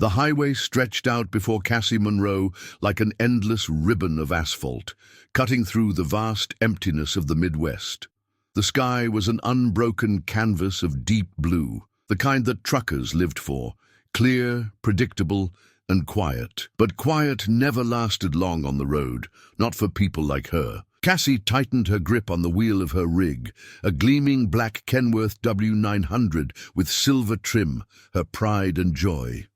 The highway stretched out before Cassie Monroe like an endless ribbon of asphalt, cutting through the vast emptiness of the Midwest. The sky was an unbroken canvas of deep blue, the kind that truckers lived for, clear, predictable, and quiet. But quiet never lasted long on the road, not for people like her. Cassie tightened her grip on the wheel of her rig, a gleaming black Kenworth W900 with silver trim, her pride and joy.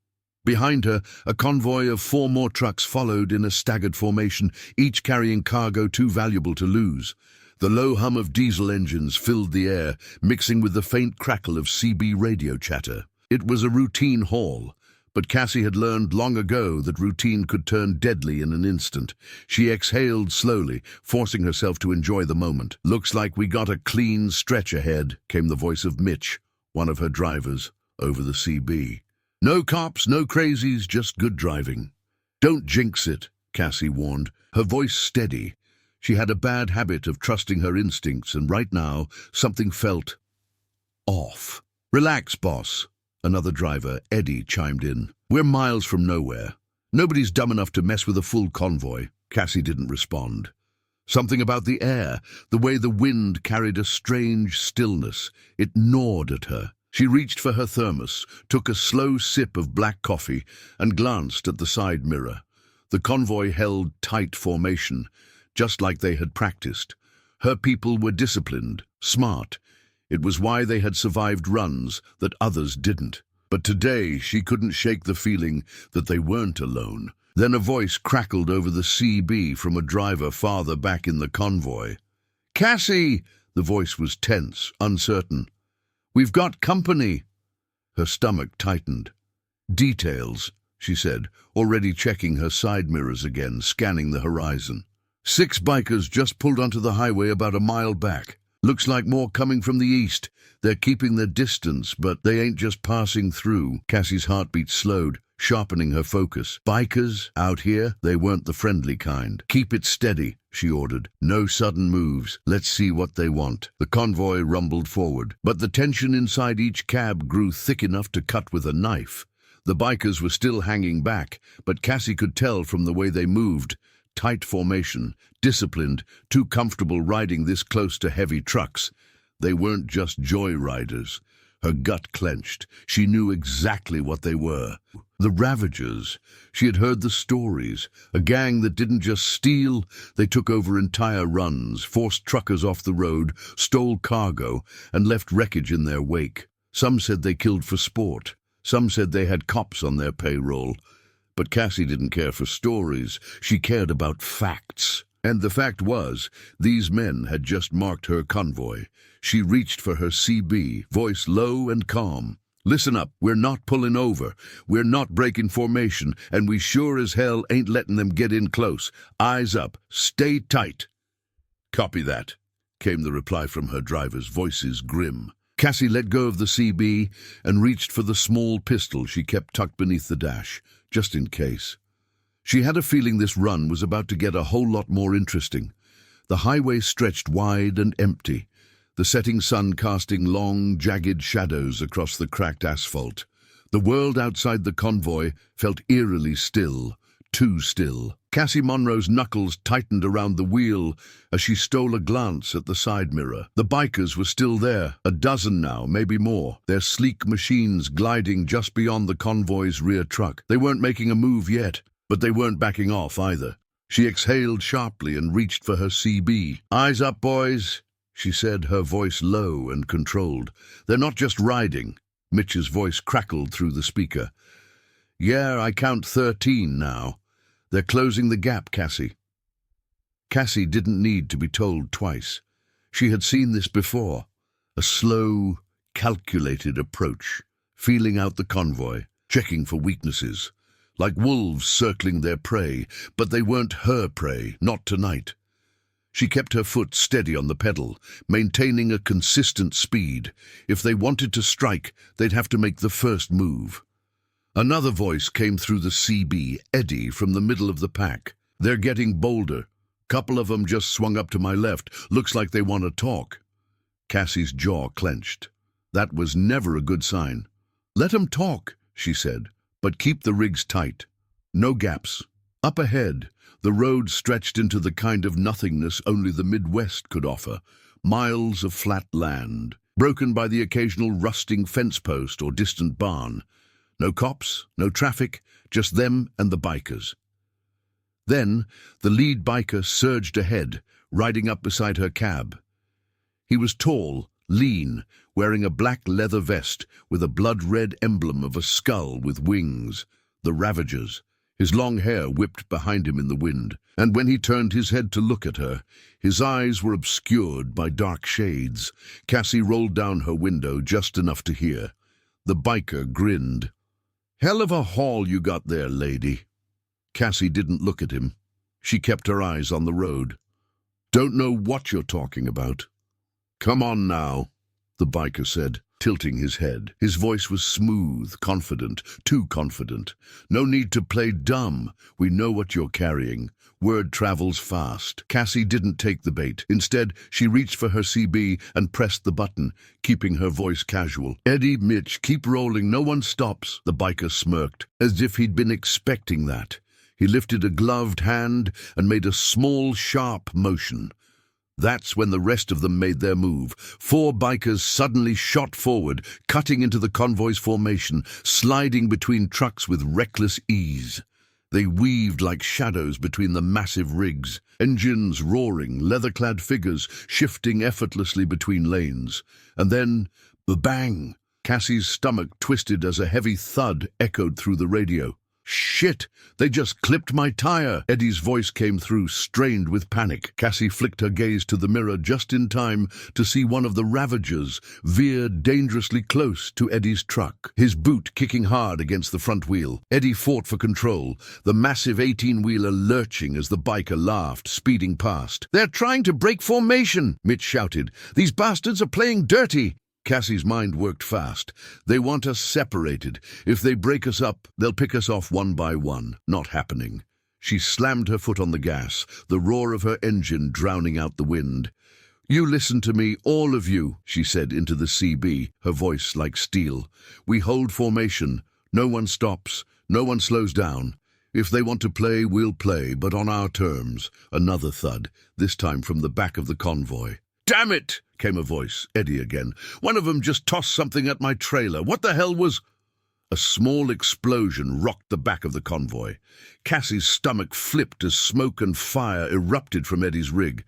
Behind her, a convoy of 4 more trucks followed in a staggered formation, each carrying cargo too valuable to lose. The low hum of diesel engines filled the air, mixing with the faint crackle of CB radio chatter. It was a routine haul, but Cassie had learned long ago that routine could turn deadly in an instant. She exhaled slowly, forcing herself to enjoy the moment. "Looks like we got a clean stretch ahead," came the voice of Mitch, one of her drivers, over the CB. "No cops, no crazies, just good driving." "Don't jinx it," Cassie warned, her voice steady. She had a bad habit of trusting her instincts, and right now, something felt off. "Relax, boss," another driver, Eddie, chimed in. "We're miles from nowhere. Nobody's dumb enough to mess with a full convoy." Cassie didn't respond. Something about the air, the way the wind carried a strange stillness, it gnawed at her. She reached for her thermos, took a slow sip of black coffee, and glanced at the side mirror. The convoy held tight formation, just like they had practiced. Her people were disciplined, smart. It was why they had survived runs that others didn't. But today she couldn't shake the feeling that they weren't alone. Then a voice crackled over the CB from a driver farther back in the convoy. "Cassie!" The voice was tense, uncertain. "We've got company." Her stomach tightened. "Details," she said, already checking her side mirrors again, scanning the horizon. "6 bikers just pulled onto the highway about a mile back. Looks like more coming from the east. They're keeping their distance, but they ain't just passing through." Cassie's heartbeat slowed, sharpening her focus. "Bikers out here, they weren't the friendly kind." "Keep it steady," she ordered. "No sudden moves. Let's see what they want." The convoy rumbled forward, but the tension inside each cab grew thick enough to cut with a knife. The bikers were still hanging back, but Cassie could tell from the way they moved. Tight formation, disciplined, too comfortable riding this close to heavy trucks. They weren't just joyriders. Her gut clenched. She knew exactly what they were. The Ravagers. She had heard the stories. A gang that didn't just steal, they took over entire runs, forced truckers off the road, stole cargo, and left wreckage in their wake. Some said they killed for sport. Some said they had cops on their payroll. But Cassie didn't care for stories. She cared about facts. And the fact was, these men had just marked her convoy. She reached for her CB, voice low and calm. "Listen up, we're not pulling over. We're not breaking formation, and we sure as hell ain't letting them get in close. Eyes up, stay tight." "Copy that," came the reply from her drivers, voices grim. Cassie let go of the CB and reached for the small pistol she kept tucked beneath the dash, just in case. She had a feeling this run was about to get a whole lot more interesting. The highway stretched wide and empty, the setting sun casting long, jagged shadows across the cracked asphalt. The world outside the convoy felt eerily still, too still. Cassie Monroe's knuckles tightened around the wheel as she stole a glance at the side mirror. The bikers were still there, a dozen now, maybe more, their sleek machines gliding just beyond the convoy's rear truck. They weren't making a move yet, but they weren't backing off either. She exhaled sharply and reached for her CB. "Eyes up, boys," she said, her voice low and controlled. "They're not just riding." Mitch's voice crackled through the speaker. "Yeah, I count 13 now. They're closing the gap, Cassie." Cassie didn't need to be told twice. She had seen this before. A slow, calculated approach, feeling out the convoy, checking for weaknesses. Like wolves circling their prey, but they weren't her prey, not tonight. She kept her foot steady on the pedal, maintaining a consistent speed. If they wanted to strike, they'd have to make the first move. Another voice came through the CB, Eddie, from the middle of the pack. "They're getting bolder. Couple of them just swung up to my left. Looks like they want to talk." Cassie's jaw clenched. That was never a good sign. "Let 'em talk," she said, but keep the rigs tight. No gaps. Up ahead, the road stretched into the kind of nothingness only the Midwest could offer. Miles of flat land, broken by the occasional rusting fence post or distant barn. No cops, no traffic, just them and the bikers. Then, the lead biker surged ahead, riding up beside her cab. He was tall, lean, wearing a black leather vest with a blood-red emblem of a skull with wings, the Ravagers. His long hair whipped behind him in the wind, and when he turned his head to look at her, his eyes were obscured by dark shades. Cassie rolled down her window just enough to hear. The biker grinned. "Hell of a haul you got there, lady." Cassie didn't look at him. She kept her eyes on the road. "Don't know what you're talking about." "Come on now," the biker said, tilting his head. His voice was smooth, confident, too confident. "No need to play dumb. We know what you're carrying. Word travels fast." Cassie didn't take the bait. Instead, she reached for her CB and pressed the button, keeping her voice casual. "Eddie, Mitch, keep rolling. No one stops." The biker smirked, as if he'd been expecting that. He lifted a gloved hand and made a small, sharp motion. That's when the rest of them made their move. 4 bikers suddenly shot forward, cutting into the convoy's formation, sliding between trucks with reckless ease. They weaved like shadows between the massive rigs, engines roaring, leather-clad figures shifting effortlessly between lanes. And then, the bang! Cassie's stomach twisted as a heavy thud echoed through the radio. "Shit! They just clipped my tire!" Eddie's voice came through, strained with panic. Cassie flicked her gaze to the mirror just in time to see one of the Ravagers veer dangerously close to Eddie's truck, his boot kicking hard against the front wheel. Eddie fought for control, the massive 18-wheeler lurching as the biker laughed, speeding past. "They're trying to break formation!" Mitch shouted. "These bastards are playing dirty!" Cassie's mind worked fast. "They want us separated. If they break us up, they'll pick us off one by one." Not happening. She slammed her foot on the gas, the roar of her engine drowning out the wind. "You listen to me, all of you," she said into the CB, her voice like steel. "We hold formation. No one stops. No one slows down. If they want to play, we'll play, but on our terms." Another thud, this time from the back of the convoy. "Damn it!" came a voice, Eddie again. "One of them just tossed something at my trailer. What the hell was—" A small explosion rocked the back of the convoy. Cassie's stomach flipped as smoke and fire erupted from Eddie's rig.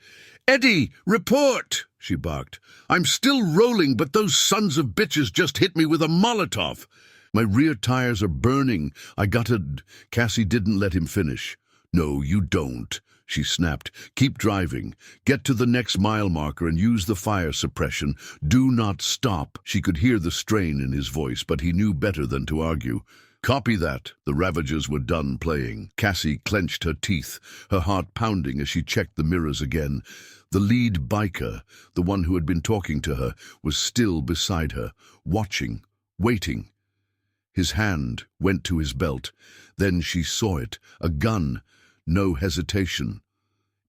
"Eddie, report!" she barked. "I'm still rolling, but those sons of bitches just hit me with a Molotov. My rear tires are burning. I gotta—" Cassie didn't let him finish. "No, you don't," she snapped. "Keep driving. Get to the next mile marker and use the fire suppression. Do not stop." She could hear the strain in his voice, but he knew better than to argue. "Copy that." The Ravagers were done playing. Cassie clenched her teeth, her heart pounding as she checked the mirrors again. The lead biker, the one who had been talking to her, was still beside her, watching, waiting. His hand went to his belt. Then she saw it, a gun. No hesitation.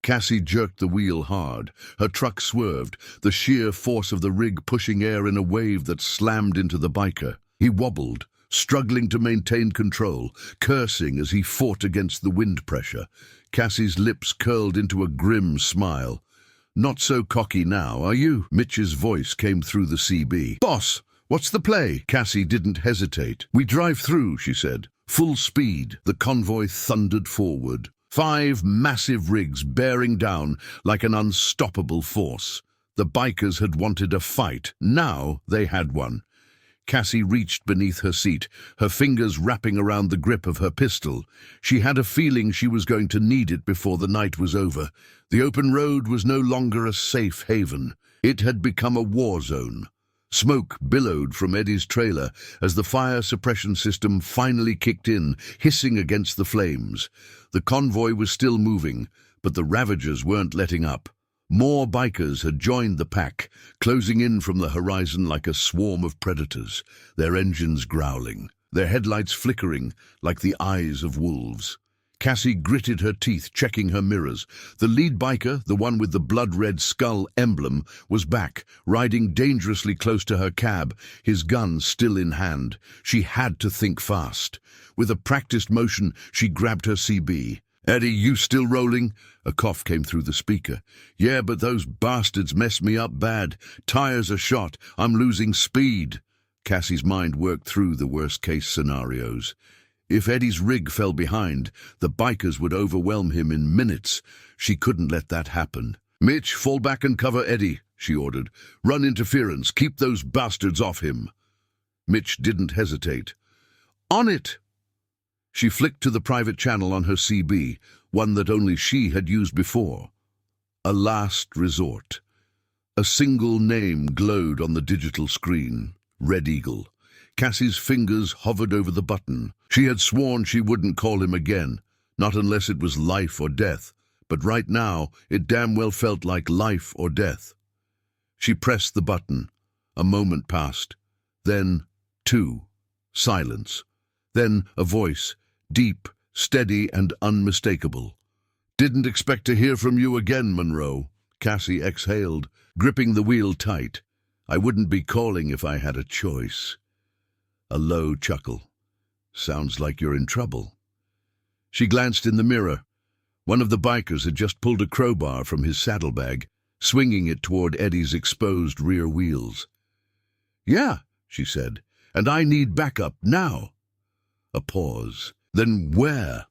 Cassie jerked the wheel hard. Her truck swerved, the sheer force of the rig pushing air in a wave that slammed into the biker. He wobbled, struggling to maintain control, cursing as he fought against the wind pressure. Cassie's lips curled into a grim smile. "Not so cocky now, are you?" Mitch's voice came through the CB. "Boss, what's the play?" Cassie didn't hesitate. "We drive through," she said. Full speed, the convoy thundered forward. 5 massive rigs bearing down like an unstoppable force. The bikers had wanted a fight. Now they had one. Cassie reached beneath her seat, her fingers wrapping around the grip of her pistol. She had a feeling she was going to need it before the night was over. The open road was no longer a safe haven. It had become a war zone. Smoke billowed from Eddie's trailer as the fire suppression system finally kicked in, hissing against the flames. The convoy was still moving, but the Ravagers weren't letting up. More bikers had joined the pack, closing in from the horizon like a swarm of predators, their engines growling, their headlights flickering like the eyes of wolves. Cassie gritted her teeth, checking her mirrors. The lead biker, the one with the blood-red skull emblem, was back, riding dangerously close to her cab, his gun still in hand. She had to think fast. With a practiced motion, she grabbed her CB. "Eddie, you still rolling?" A cough came through the speaker. "Yeah, but those bastards messed me up bad. Tires are shot. I'm losing speed." Cassie's mind worked through the worst-case scenarios. If Eddie's rig fell behind, the bikers would overwhelm him in minutes. She couldn't let that happen. "Mitch, fall back and cover Eddie," she ordered. "Run interference. Keep those bastards off him." Mitch didn't hesitate. "On it!" She flicked to the private channel on her CB, one that only she had used before. A last resort. A single name glowed on the digital screen. Red Eagle. Cassie's fingers hovered over the button. She had sworn she wouldn't call him again, not unless it was life or death, but right now it damn well felt like life or death. She pressed the button. A moment passed. Then, two. Silence. Then a voice, deep, steady, and unmistakable. "Didn't expect to hear from you again, Monroe." Cassie exhaled, gripping the wheel tight. "I wouldn't be calling if I had a choice." A low chuckle. "Sounds like you're in trouble." She glanced in the mirror. One of the bikers had just pulled a crowbar from his saddlebag, swinging it toward Eddie's exposed rear wheels. "Yeah," she said, "and I need backup now." A pause. "Then where?"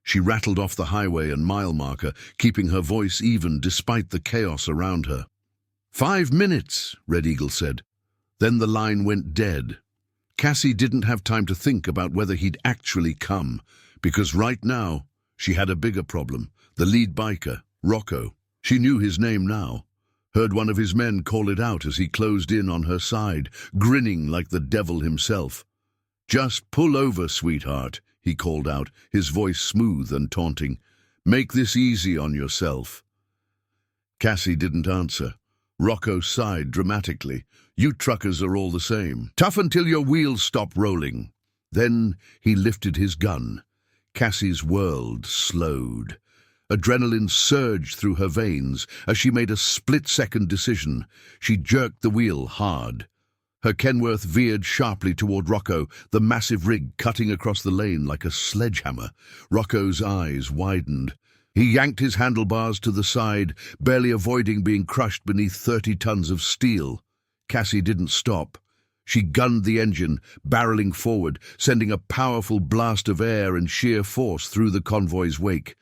She rattled off the highway and mile marker, keeping her voice even despite the chaos around her. 5 minutes, Red Eagle said. Then the line went dead. Cassie didn't have time to think about whether he'd actually come, because right now she had a bigger problem. The lead biker, Rocco. She knew his name now. Heard one of his men call it out as he closed in on her side, grinning like the devil himself. "Just pull over, sweetheart," he called out, his voice smooth and taunting. "Make this easy on yourself." Cassie didn't answer. Rocco sighed dramatically. "You truckers are all the same. Tough until your wheels stop rolling." Then he lifted his gun. Cassie's world slowed. Adrenaline surged through her veins as she made a split-second decision. She jerked the wheel hard. Her Kenworth veered sharply toward Rocco, the massive rig cutting across the lane like a sledgehammer. Rocco's eyes widened. He yanked his handlebars to the side, barely avoiding being crushed beneath 30 tons of steel. Cassie didn't stop. She gunned the engine, barreling forward, sending a powerful blast of air and sheer force through the convoy's wake.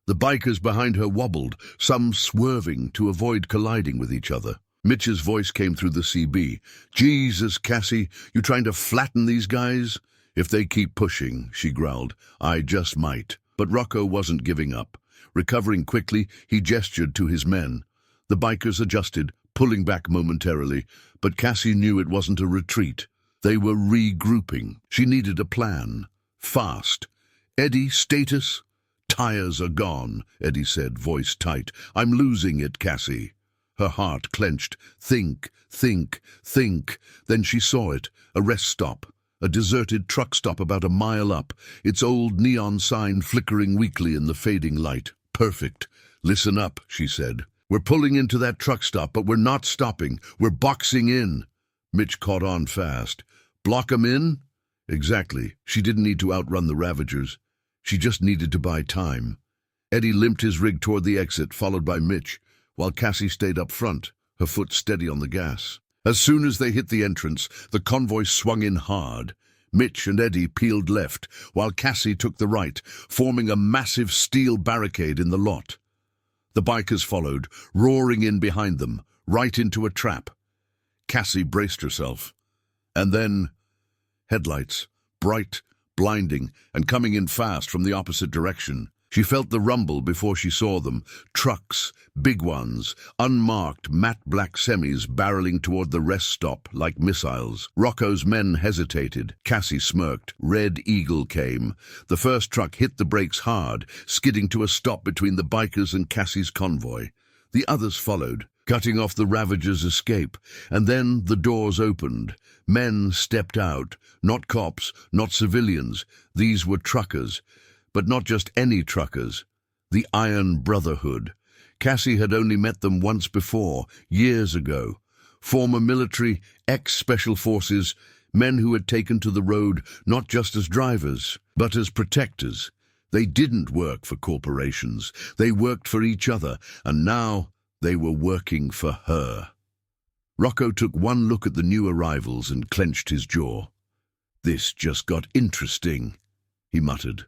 The bikers behind her wobbled, some swerving to avoid colliding with each other. Mitch's voice came through the CB. "Jesus, Cassie, you trying to flatten these guys?" "If they keep pushing," she growled, "I just might." But Rocco wasn't giving up. Recovering quickly, he gestured to his men. The bikers adjusted, pulling back momentarily, but Cassie knew it wasn't a retreat. They were regrouping. She needed a plan. Fast. "Eddie, status?" "Tires are gone," Eddie said, voice tight. "I'm losing it, Cassie." Her heart clenched. Think. Then she saw it. A rest stop. A deserted truck stop about a mile up, its old neon sign flickering weakly in the fading light. "Perfect. Listen up," she said. "We're pulling into that truck stop, but we're not stopping. We're boxing in." Mitch caught on fast. "Block 'em in?" Exactly. She didn't need to outrun the Ravagers. She just needed to buy time. Eddie limped his rig toward the exit, followed by Mitch, while Cassie stayed up front, her foot steady on the gas. As soon as they hit the entrance, the convoy swung in hard. Mitch and Eddie peeled left, while Cassie took the right, forming a massive steel barricade in the lot. The bikers followed, roaring in behind them, right into a trap. Cassie braced herself. And then, headlights, bright, blinding, and coming in fast from the opposite direction. She felt the rumble before she saw them. Trucks, big ones, unmarked matte black semis barreling toward the rest stop like missiles. Rocco's men hesitated. Cassie smirked. Red Eagle came. The first truck hit the brakes hard, skidding to a stop between the bikers and Cassie's convoy. The others followed, cutting off the Ravagers' escape, and then the doors opened. Men stepped out. Not cops, not civilians. These were truckers. But not just any truckers. The Iron Brotherhood. Cassie had only met them once before, years ago. Former military, ex-special forces, men who had taken to the road not just as drivers, but as protectors. They didn't work for corporations. They worked for each other, and now they were working for her. Rocco took one look at the new arrivals and clenched his jaw. "This just got interesting," he muttered.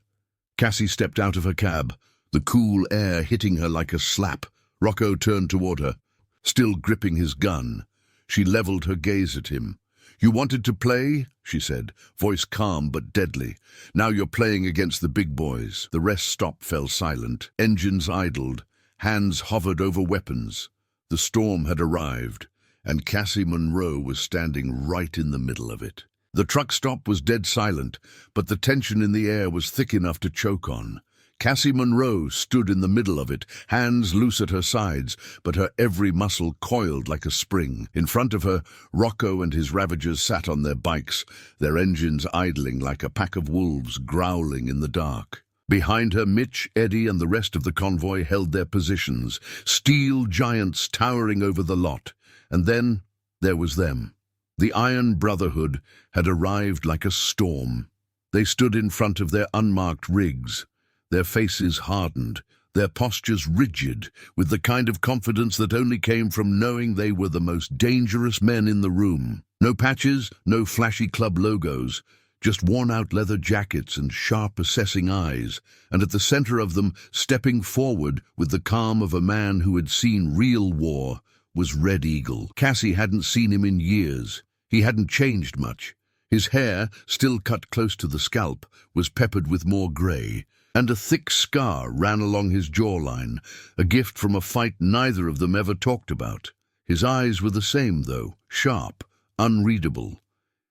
Cassie stepped out of her cab, the cool air hitting her like a slap. Rocco turned toward her, still gripping his gun. She leveled her gaze at him. "You wanted to play?" she said, voice calm but deadly. "Now you're playing against the big boys." The rest fell silent. Engines idled. Hands hovered over weapons. The storm had arrived, and Cassie Monroe was standing right in the middle of it. The truck stop was dead silent, but the tension in the air was thick enough to choke on. Cassie Monroe stood in the middle of it, hands loose at her sides, but her every muscle coiled like a spring. In front of her, Rocco and his ravagers sat on their bikes, their engines idling like a pack of wolves growling in the dark. Behind her, Mitch, Eddie, and the rest of the convoy held their positions, steel giants towering over the lot. And then there was them. The Iron Brotherhood had arrived like a storm. They stood in front of their unmarked rigs, their faces hardened, their postures rigid, with the kind of confidence that only came from knowing they were the most dangerous men in the room. No patches, no flashy club logos, just worn-out leather jackets and sharp, assessing eyes, and at the center of them, stepping forward with the calm of a man who had seen real war, was Red Eagle. Cassie hadn't seen him in years. He hadn't changed much. His hair, still cut close to the scalp, was peppered with more gray, and a thick scar ran along his jawline, a gift from a fight neither of them ever talked about. His eyes were the same, though, sharp, unreadable.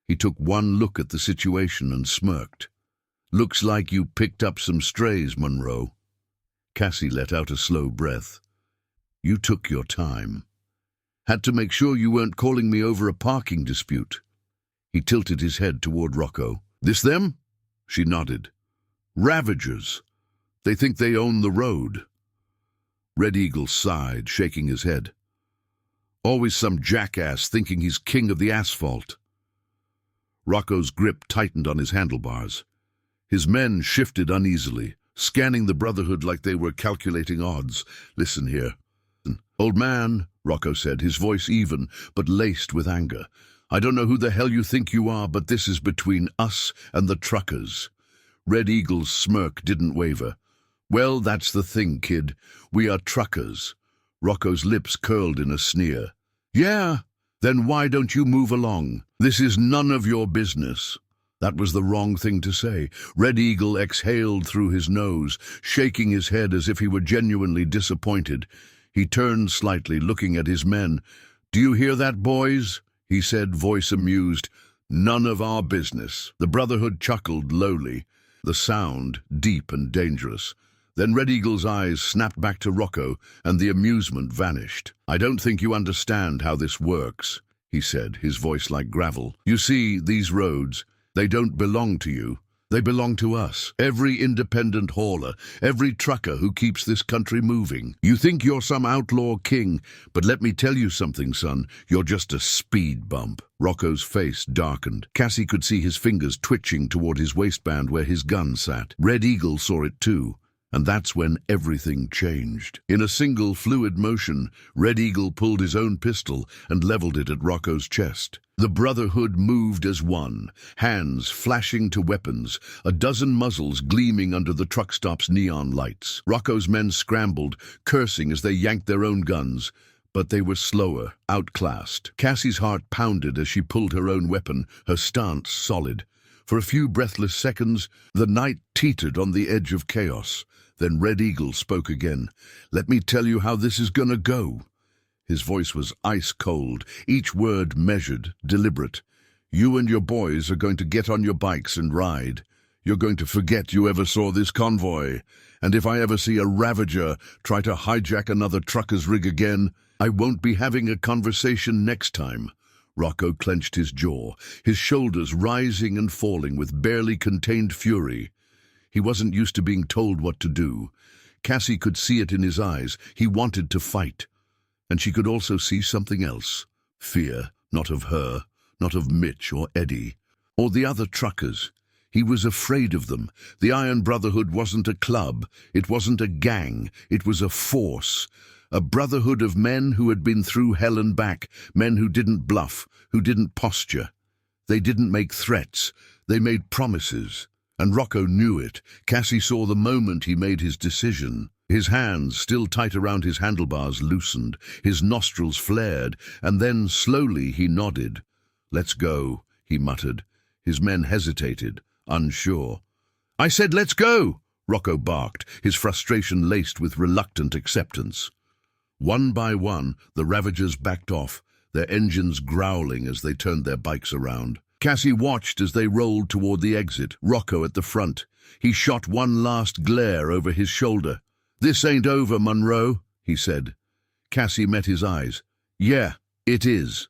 He took one look at the situation and smirked. "Looks like you picked up some strays, Monroe." Cassie let out a slow breath. "You took your time. Had to make sure you weren't calling me over a parking dispute." He tilted his head toward Rocco. "This them?" She nodded. "Ravagers. They think they own the road." Red Eagle sighed, shaking his head. "Always some jackass thinking he's king of the asphalt." Rocco's grip tightened on his handlebars. His men shifted uneasily, scanning the Brotherhood like they were calculating odds. "Listen here." "Old man," Rocco said, his voice even, but laced with anger. "I don't know who the hell you think you are, but this is between us and the truckers." Red Eagle's smirk didn't waver. "Well, that's the thing, kid. We are truckers." Rocco's lips curled in a sneer. "Yeah? Then why don't you move along? This is none of your business." That was the wrong thing to say. Red Eagle exhaled through his nose, shaking his head as if he were genuinely disappointed. He turned slightly, looking at his men. "Do you hear that, boys?" he said, voice amused. "None of our business." The Brotherhood chuckled lowly, the sound deep and dangerous. Then Red Eagle's eyes snapped back to Rocco, and the amusement vanished. "I don't think you understand how this works," he said, his voice like gravel. "You see, these roads, they don't belong to you. They belong to us. Every independent hauler, every trucker who keeps this country moving. You think you're some outlaw king, but let me tell you something, son. You're just a speed bump." Rocco's face darkened. Cassie could see his fingers twitching toward his waistband where his gun sat. Red Eagle saw it too. And that's when everything changed. In a single fluid motion, Red Eagle pulled his own pistol and leveled it at Rocco's chest. The Brotherhood moved as one, hands flashing to weapons, a dozen muzzles gleaming under the truck stop's neon lights. Rocco's men scrambled, cursing as they yanked their own guns, but they were slower, outclassed. Cassie's heart pounded as she pulled her own weapon, her stance solid. For a few breathless seconds, the night teetered on the edge of chaos. Then Red Eagle spoke again. "Let me tell you how this is gonna go." His voice was ice cold, each word measured, deliberate. "You and your boys are going to get on your bikes and ride. You're going to forget you ever saw this convoy. And if I ever see a Ravager try to hijack another trucker's rig again, I won't be having a conversation next time." Rocco clenched his jaw, his shoulders rising and falling with barely contained fury. He wasn't used to being told what to do. Cassie could see it in his eyes. He wanted to fight. And she could also see something else. Fear, not of her, not of Mitch or Eddie, or the other truckers. He was afraid of them. The Iron Brotherhood wasn't a club. It wasn't a gang. It was a force. A brotherhood of men who had been through hell and back, men who didn't bluff, who didn't posture. They didn't make threats. They made promises. And Rocco knew it. Cassie saw the moment he made his decision. His hands, still tight around his handlebars, loosened. His nostrils flared, and then slowly he nodded. "Let's go," he muttered. His men hesitated, unsure. "I said let's go," Rocco barked, his frustration laced with reluctant acceptance. One by one, the Ravagers backed off, their engines growling as they turned their bikes around. Cassie watched as they rolled toward the exit, Rocco at the front. He shot one last glare over his shoulder. "This ain't over, Monroe," he said. Cassie met his eyes. "Yeah, it is."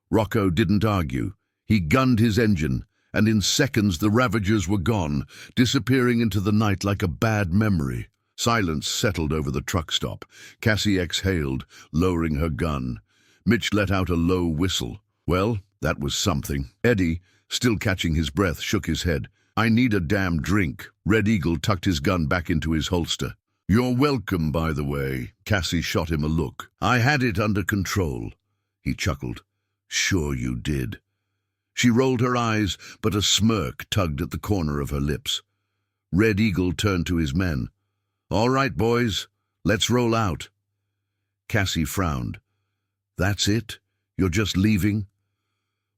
Rocco didn't argue. He gunned his engine, and in seconds the Ravagers were gone, disappearing into the night like a bad memory. Silence settled over the truck stop. Cassie exhaled, lowering her gun. Mitch let out a low whistle. Well, that was something. Eddie, still catching his breath, shook his head. "I need a damn drink." Red Eagle tucked his gun back into his holster. "You're welcome, by the way." Cassie shot him a look. "I had it under control." He chuckled. "Sure you did." She rolled her eyes, but a smirk tugged at the corner of her lips. Red Eagle turned to his men. "All right, boys, let's roll out." Cassie frowned. "That's it? You're just leaving?"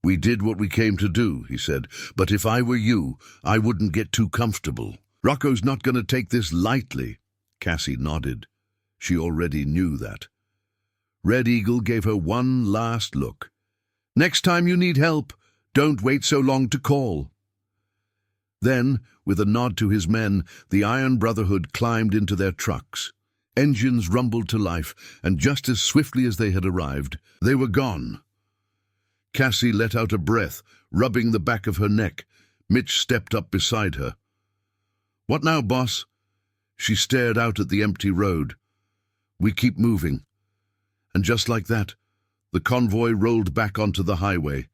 "We did what we came to do," he said, "but if I were you, I wouldn't get too comfortable. Rocco's not going to take this lightly." Cassie nodded. She already knew that. Red Eagle gave her one last look. "Next time you need help, don't wait so long to call." Then, with a nod to his men, the Iron Brotherhood climbed into their trucks. Engines rumbled to life, and just as swiftly as they had arrived, they were gone. Cassie let out a breath, rubbing the back of her neck. Mitch stepped up beside her. "What now, boss?" She stared out at the empty road. "We keep moving." And just like that, the convoy rolled back onto the highway,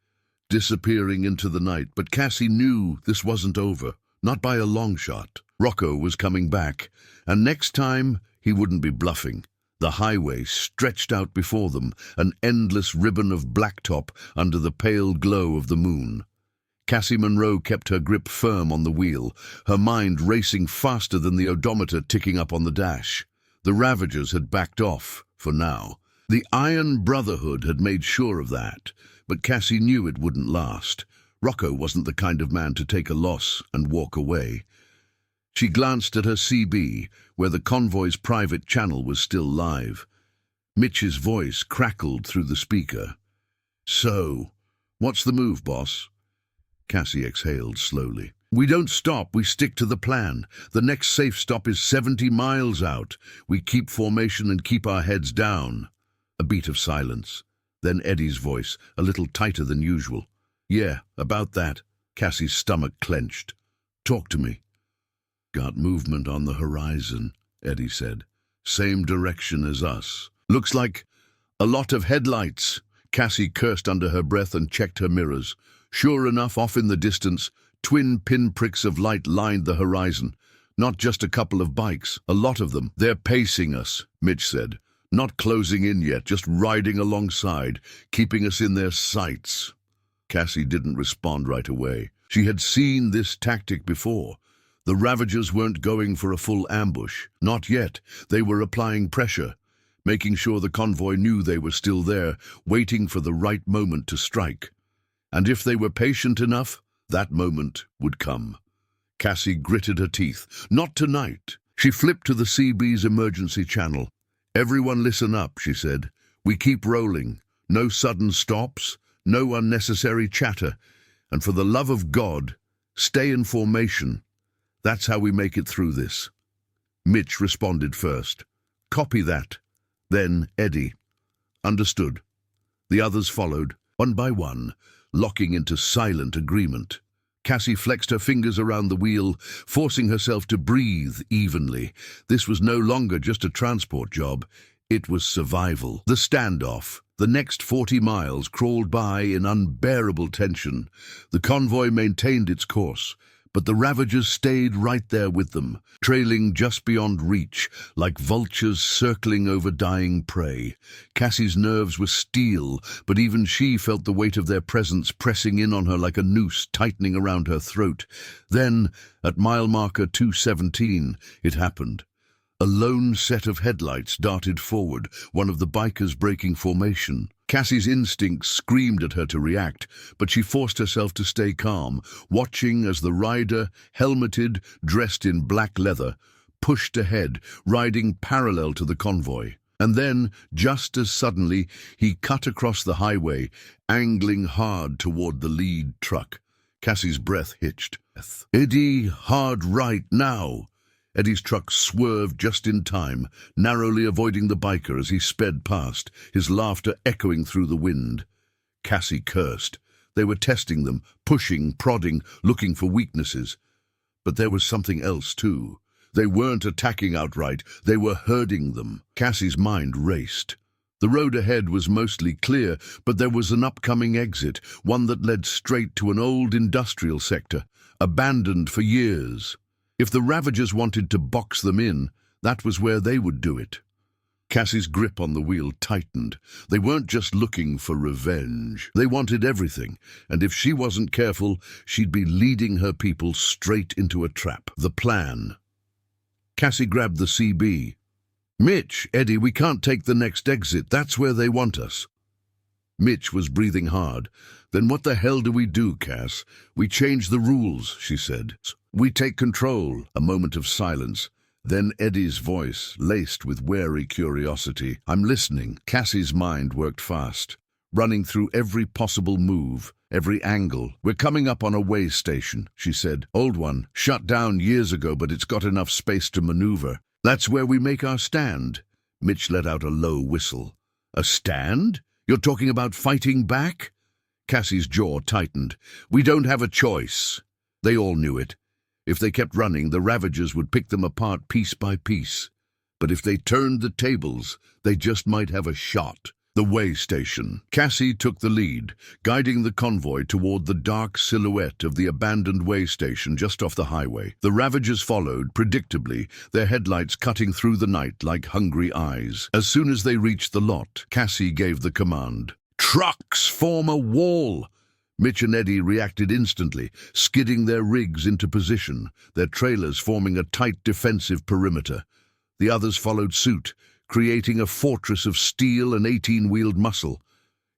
disappearing into the night. But Cassie knew this wasn't over, not by a long shot. Rocco was coming back, and next time he wouldn't be bluffing. The highway stretched out before them, an endless ribbon of blacktop under the pale glow of the moon. Cassie Monroe kept her grip firm on the wheel, her mind racing faster than the odometer ticking up on the dash. The Ravagers had backed off, for now. The Iron Brotherhood had made sure of that, but Cassie knew it wouldn't last. Rocco wasn't the kind of man to take a loss and walk away. She glanced at her CB, where the convoy's private channel was still live. Mitch's voice crackled through the speaker. "So, what's the move, boss?" Cassie exhaled slowly. "We don't stop, we stick to the plan. The next safe stop is 70 miles out. We keep formation and keep our heads down." A beat of silence. Then Eddie's voice, a little tighter than usual. "Yeah, about that." Cassie's stomach clenched. "Talk to me." "Got movement on the horizon," Eddie said. "Same direction as us. Looks like a lot of headlights." Cassie cursed under her breath and checked her mirrors. Sure enough, off in the distance, twin pinpricks of light lined the horizon. Not just a couple of bikes, a lot of them. "They're pacing us," Mitch said. "Not closing in yet, just riding alongside, keeping us in their sights." Cassie didn't respond right away. She had seen this tactic before. The Ravagers weren't going for a full ambush. Not yet. They were applying pressure, making sure the convoy knew they were still there, waiting for the right moment to strike. And if they were patient enough, that moment would come. Cassie gritted her teeth. Not tonight. She flipped to the CB's emergency channel. "Everyone listen up," she said. "We keep rolling. No sudden stops, no unnecessary chatter. And for the love of God, stay in formation. That's how we make it through this." Mitch responded first. "Copy that." Then Eddie. "Understood." The others followed, one by one, locking into silent agreement. Cassie flexed her fingers around the wheel, forcing herself to breathe evenly. This was no longer just a transport job. It was survival. The standoff. The next 40 miles crawled by in unbearable tension. The convoy maintained its course, but the Ravagers stayed right there with them, trailing just beyond reach, like vultures circling over dying prey. Cassie's nerves were steel, but even she felt the weight of their presence pressing in on her like a noose tightening around her throat. Then, at mile marker 217, it happened. A lone set of headlights darted forward, one of the bikers breaking formation. Cassie's instincts screamed at her to react, but she forced herself to stay calm, watching as the rider, helmeted, dressed in black leather, pushed ahead, riding parallel to the convoy. And then, just as suddenly, he cut across the highway, angling hard toward the lead truck. Cassie's breath hitched. "Eddie, hard right now!" Eddie's truck swerved just in time, narrowly avoiding the biker as he sped past, his laughter echoing through the wind. Cassie cursed. They were testing them, pushing, prodding, looking for weaknesses. But there was something else, too. They weren't attacking outright, they were herding them. Cassie's mind raced. The road ahead was mostly clear, but there was an upcoming exit, one that led straight to an old industrial sector, abandoned for years. If the Ravagers wanted to box them in, that was where they would do it. Cassie's grip on the wheel tightened. They weren't just looking for revenge. They wanted everything, and if she wasn't careful, she'd be leading her people straight into a trap. The plan. Cassie grabbed the CB. "Mitch, Eddie, we can't take the next exit. That's where they want us." Mitch was breathing hard. "Then what the hell do we do, Cass? We change the rules," she said. "We take control." A moment of silence. Then Eddie's voice, laced with wary curiosity. "I'm listening." Cassie's mind worked fast, running through every possible move, every angle. "We're coming up on a way station," she said. "Old one, shut down years ago, but it's got enough space to maneuver. That's where we make our stand." Mitch let out a low whistle. "A stand? You're talking about fighting back?" Cassie's jaw tightened. "We don't have a choice." They all knew it. If they kept running, the Ravagers would pick them apart piece by piece. But if they turned the tables, they just might have a shot. The way station. Cassie took the lead, guiding the convoy toward the dark silhouette of the abandoned way station just off the highway. The Ravagers followed, predictably, their headlights cutting through the night like hungry eyes. As soon as they reached the lot, Cassie gave the command. "Trucks, form a wall!" Mitch and Eddie reacted instantly, skidding their rigs into position, their trailers forming a tight defensive perimeter. The others followed suit, creating a fortress of steel and 18-wheeled muscle.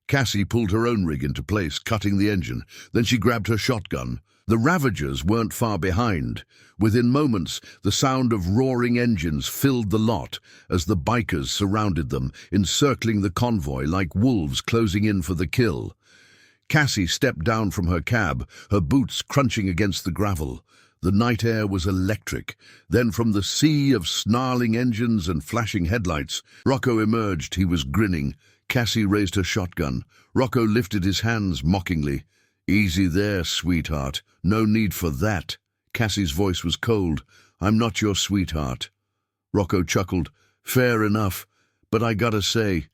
Cassie pulled her own rig into place, cutting the engine. Then she grabbed her shotgun. The Ravagers weren't far behind. Within moments, the sound of roaring engines filled the lot as the bikers surrounded them, encircling the convoy like wolves closing in for the kill. Cassie stepped down from her cab, her boots crunching against the gravel. The night air was electric. Then from the sea of snarling engines and flashing headlights, Rocco emerged. He was grinning. Cassie raised her shotgun. Rocco lifted his hands mockingly. "Easy there, sweetheart. No need for that." Cassie's voice was cold. "I'm not your sweetheart." Rocco chuckled. "Fair enough, but I gotta say,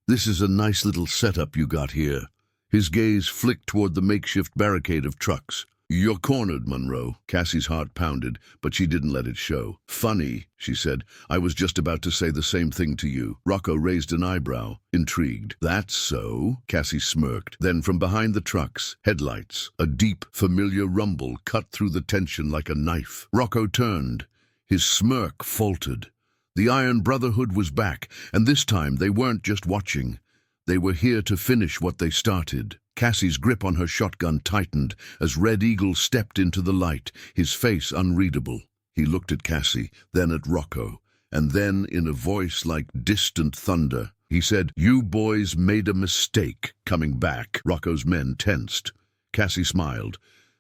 this is a nice little setup you got here." His gaze flicked toward the makeshift barricade of trucks. "You're cornered, Monroe." Cassie's heart pounded, but she didn't let it show. "Funny," she said. "I was just about to say the same thing to you." Rocco raised an eyebrow, intrigued. "That's so?" Cassie smirked. Then from behind the trucks, headlights, a deep, familiar rumble cut through the tension like a knife. Rocco turned. His smirk faltered. The Iron Brotherhood was back, and this time they weren't just watching. They were here to finish what they started. Cassie's grip on her shotgun tightened as Red Eagle stepped into the light, his face unreadable. He looked at Cassie, then at Rocco, and then, in a voice like distant thunder, he said, "You boys made a mistake coming back." Rocco's men tensed. Cassie smiled.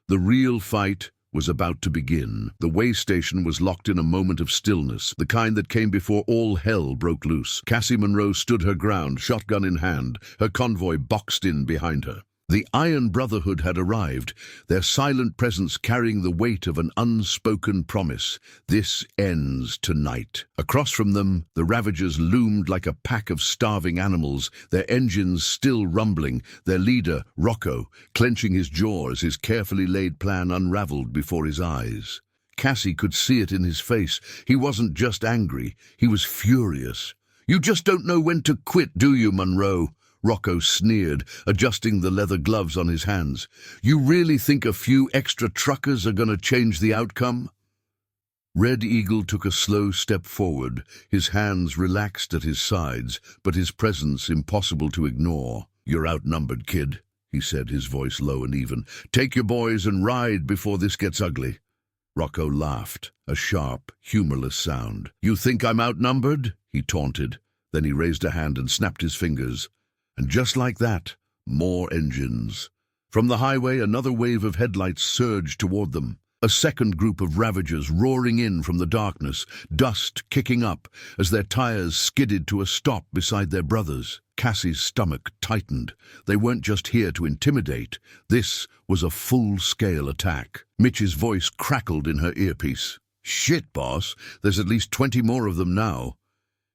The real fight was about to begin. The way station was locked in a moment of stillness, the kind that came before all hell broke loose. Cassie Monroe stood her ground, shotgun in hand, her convoy boxed in behind her. The Iron Brotherhood had arrived, their silent presence carrying the weight of an unspoken promise. This ends tonight. Across from them, the Ravagers loomed like a pack of starving animals, their engines still rumbling, their leader, Rocco, clenching his jaw as his carefully laid plan unraveled before his eyes. Cassie could see it in his face. He wasn't just angry, he was furious. "You just don't know when to quit, do you, Monroe?" Rocco sneered, adjusting the leather gloves on his hands. "You really think a few extra truckers are going to change the outcome?" Red Eagle took a slow step forward, his hands relaxed at his sides, but his presence impossible to ignore. "You're outnumbered, kid," he said, his voice low and even. "Take your boys and ride before this gets ugly." Rocco laughed, a sharp, humorless sound. "You think I'm outnumbered?" he taunted. Then he raised a hand and snapped his fingers. And just like that, more engines. From the highway, another wave of headlights surged toward them. A second group of Ravagers roaring in from the darkness, dust kicking up as their tires skidded to a stop beside their brothers. Cassie's stomach tightened. They weren't just here to intimidate. This was a full-scale attack. Mitch's voice crackled in her earpiece. "Shit, boss, there's at least 20 more of them now."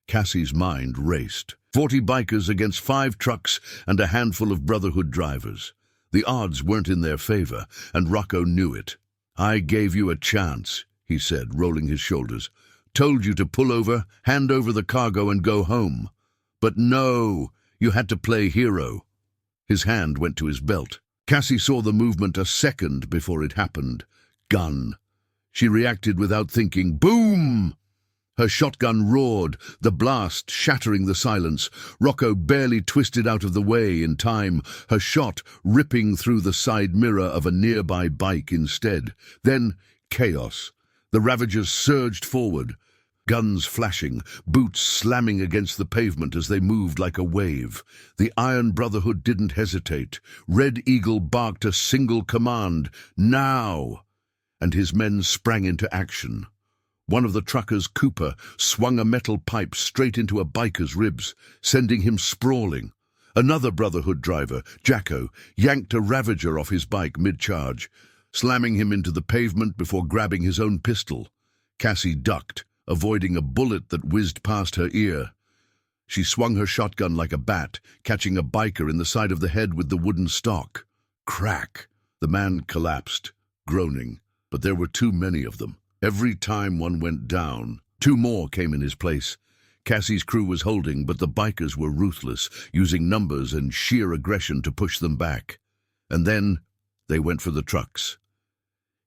Cassie's mind raced. 40 bikers against 5 trucks and a handful of Brotherhood drivers. The odds weren't in their favor, and Rocco knew it. "I gave you a chance," he said, rolling his shoulders. "Told you to pull over, hand over the cargo, and go home. But no, you had to play hero." His hand went to his belt. Cassie saw the movement a second before it happened. Gun. She reacted without thinking. Boom! Her shotgun roared, the blast shattering the silence. Rocco barely twisted out of the way in time, her shot ripping through the side mirror of a nearby bike instead. Then chaos. The Ravagers surged forward, guns flashing, boots slamming against the pavement as they moved like a wave. The Iron Brotherhood didn't hesitate. Red Eagle barked a single command, "Now!" and his men sprang into action. One of the truckers, Cooper, swung a metal pipe straight into a biker's ribs, sending him sprawling. Another Brotherhood driver, Jacko, yanked a Ravager off his bike mid-charge, slamming him into the pavement before grabbing his own pistol. Cassie ducked, avoiding a bullet that whizzed past her ear. She swung her shotgun like a bat, catching a biker in the side of the head with the wooden stock. Crack! The man collapsed, groaning, but there were too many of them. Every time one went down, 2 more came in his place. Cassie's crew was holding, but the bikers were ruthless, using numbers and sheer aggression to push them back. And then they went for the trucks.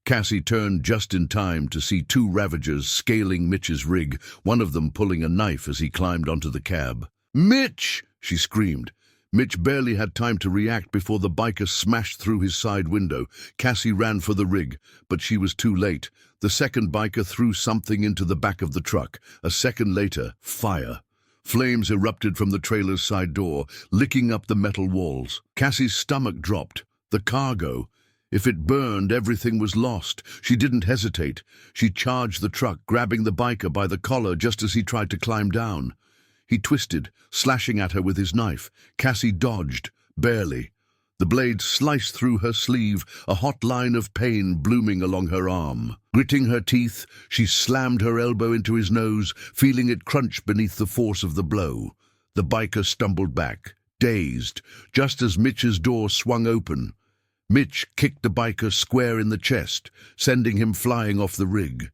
Cassie turned just in time to see 2 Ravagers scaling Mitch's rig, one of them pulling a knife as he climbed onto the cab. "Mitch!" she screamed. Mitch barely had time to react before the biker smashed through his side window. Cassie ran for the rig, but she was too late. The second biker threw something into the back of the truck. A second later, fire. Flames erupted from the trailer's side door, licking up the metal walls. Cassie's stomach dropped. The cargo. If it burned, everything was lost. She didn't hesitate. She charged the truck, grabbing the biker by the collar just as he tried to climb down. He twisted, slashing at her with his knife. Cassie dodged, barely. The blade sliced through her sleeve, a hot line of pain blooming along her arm. Gritting her teeth, she slammed her elbow into his nose, feeling it crunch beneath the force of the blow. The biker stumbled back, dazed, just as Mitch's door swung open. Mitch kicked the biker square in the chest, sending him flying off the rig.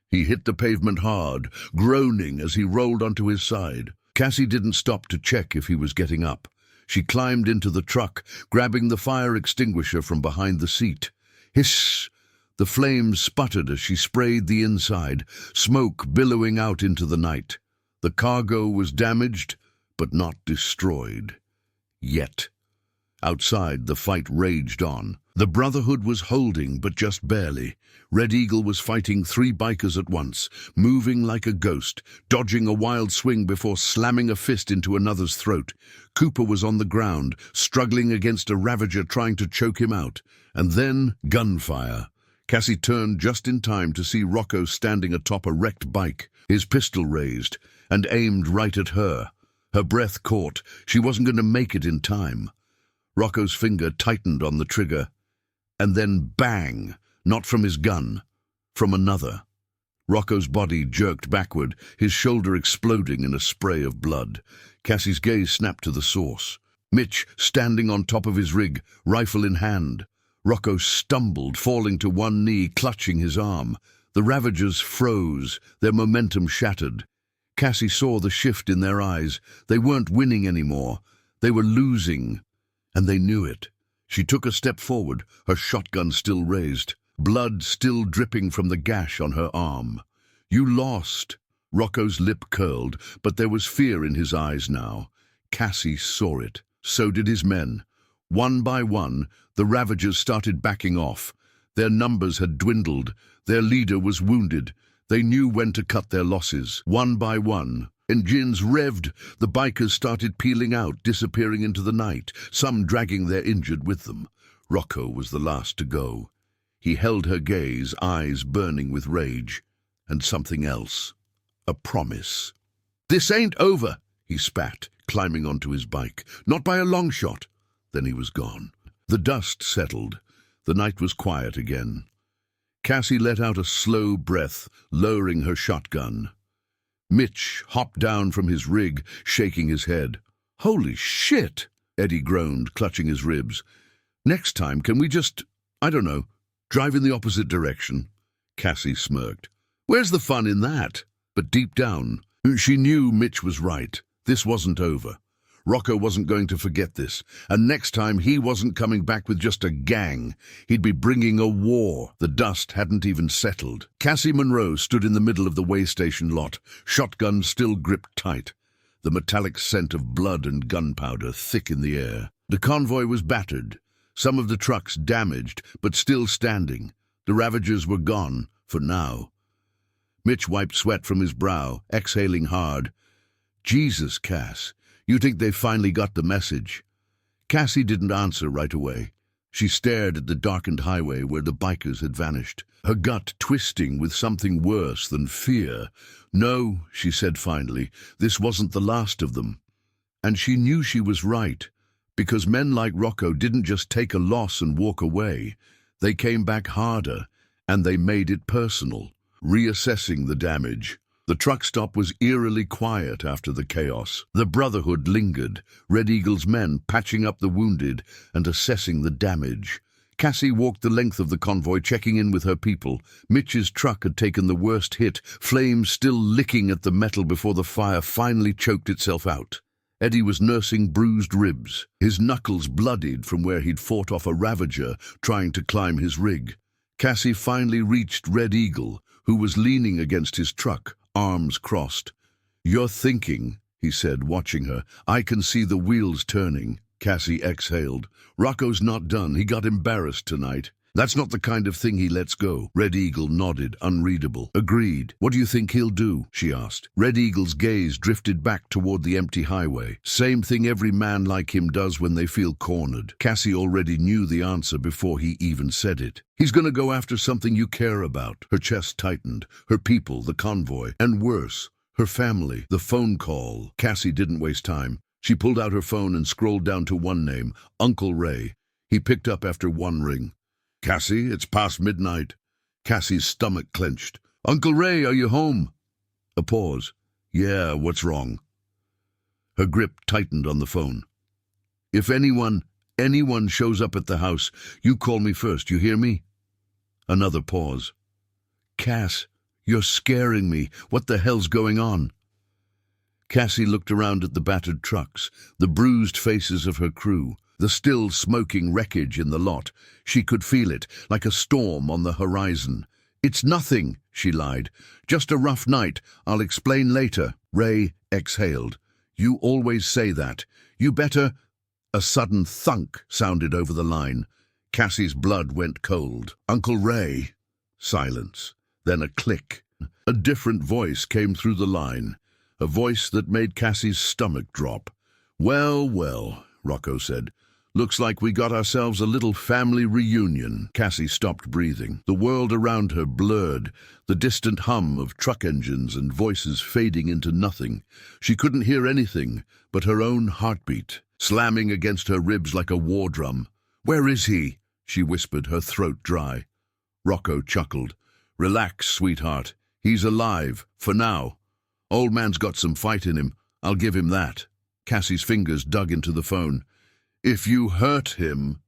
He hit the pavement hard, groaning as he rolled onto his side. Cassie didn't stop to check if he was getting up. She climbed into the truck, grabbing the fire extinguisher from behind the seat. Hiss! The flames sputtered as she sprayed the inside, smoke billowing out into the night. The cargo was damaged, but not destroyed. Yet. Outside, the fight raged on. The Brotherhood was holding, but just barely. Red Eagle was fighting 3 bikers at once, moving like a ghost, dodging a wild swing before slamming a fist into another's throat. Cooper was on the ground, struggling against a Ravager trying to choke him out. And then, gunfire. Cassie turned just in time to see Rocco standing atop a wrecked bike, his pistol raised, and aimed right at her. Her breath caught. She wasn't going to make it in time. Rocco's finger tightened on the trigger, and then bang, not from his gun, from another. Rocco's body jerked backward, his shoulder exploding in a spray of blood. Cassie's gaze snapped to the source. Mitch, standing on top of his rig, rifle in hand. Rocco stumbled, falling to one knee, clutching his arm. The Ravagers froze, their momentum shattered. Cassie saw the shift in their eyes. They weren't winning anymore. They were losing, and they knew it. She took a step forward, her shotgun still raised, blood still dripping from the gash on her arm. "You lost." Rocco's lip curled, but there was fear in his eyes now. Cassie saw it. So did his men. One by one, the Ravagers started backing off. Their numbers had dwindled. Their leader was wounded. They knew when to cut their losses. One by one, engines revved. The bikers started peeling out, disappearing into the night, some dragging their injured with them. Rocco was the last to go. He held her gaze, eyes burning with rage. And something else. A promise. "This ain't over," he spat, climbing onto his bike. "Not by a long shot." Then he was gone. The dust settled. The night was quiet again. Cassie let out a slow breath, lowering her shotgun. Mitch hopped down from his rig, shaking his head. "Holy shit!" Eddie groaned, clutching his ribs. "Next time, can we just, I don't know, drive in the opposite direction?" Cassie smirked. "Where's the fun in that?" But deep down, she knew Mitch was right. This wasn't over. Rocco wasn't going to forget this, and next time he wasn't coming back with just a gang. He'd be bringing a war. The dust hadn't even settled. Cassie Monroe stood in the middle of the way station lot, shotgun still gripped tight, the metallic scent of blood and gunpowder thick in the air. The convoy was battered, some of the trucks damaged, but still standing. The Ravagers were gone, for now. Mitch wiped sweat from his brow, exhaling hard. "Jesus, Cass, you think they finally got the message?" Cassie didn't answer right away. She stared at the darkened highway where the bikers had vanished, her gut twisting with something worse than fear. "No," she said finally, "this wasn't the last of them." And she knew she was right, because men like Rocco didn't just take a loss and walk away. They came back harder, and they made it personal. Reassessing the damage. The truck stop was eerily quiet after the chaos. The Brotherhood lingered, Red Eagle's men patching up the wounded and assessing the damage. Cassie walked the length of the convoy, checking in with her people. Mitch's truck had taken the worst hit, flames still licking at the metal before the fire finally choked itself out. Eddie was nursing bruised ribs, his knuckles bloodied from where he'd fought off a Ravager trying to climb his rig. Cassie finally reached Red Eagle, who was leaning against his truck, arms crossed. "You're thinking," he said, watching her. "I can see the wheels turning." Cassie exhaled. "Rocco's not done. He got embarrassed tonight. That's not the kind of thing he lets go." Red Eagle nodded, unreadable. "Agreed. What do you think he'll do?" she asked. Red Eagle's gaze drifted back toward the empty highway. "Same thing every man like him does when they feel cornered." Cassie already knew the answer before he even said it. "He's gonna go after something you care about." Her chest tightened. Her people, the convoy, and worse, her family, the phone call. Cassie didn't waste time. She pulled out her phone and scrolled down to one name, Uncle Ray. He picked up after one ring. "Cassie, it's past midnight." Cassie's stomach clenched. "Uncle Ray, are you home?" A pause. "Yeah, what's wrong?" Her grip tightened on the phone. "If anyone shows up at the house, you call me first, you hear me?" Another pause. "Cass, you're scaring me. What the hell's going on?" Cassie looked around at the battered trucks, the bruised faces of her crew, the still smoking wreckage in the lot. She could feel it, like a storm on the horizon. "It's nothing," she lied. "Just a rough night. I'll explain later." Ray exhaled. "You always say that. You better—" A sudden thunk sounded over the line. Cassie's blood went cold. "Uncle Ray." Silence. Then a click. A different voice came through the line, a voice that made Cassie's stomach drop. "Well, well," Rocco said. "Looks like we got ourselves a little family reunion." Cassie stopped breathing. The world around her blurred, the distant hum of truck engines and voices fading into nothing. She couldn't hear anything but her own heartbeat. slamming against her ribs like a war drum. "Where is he?" she whispered, her throat dry. Rocco chuckled. "Relax, sweetheart. He's alive, for now. Old man's got some fight in him. I'll give him that." Cassie's fingers dug into the phone. "If you hurt him—"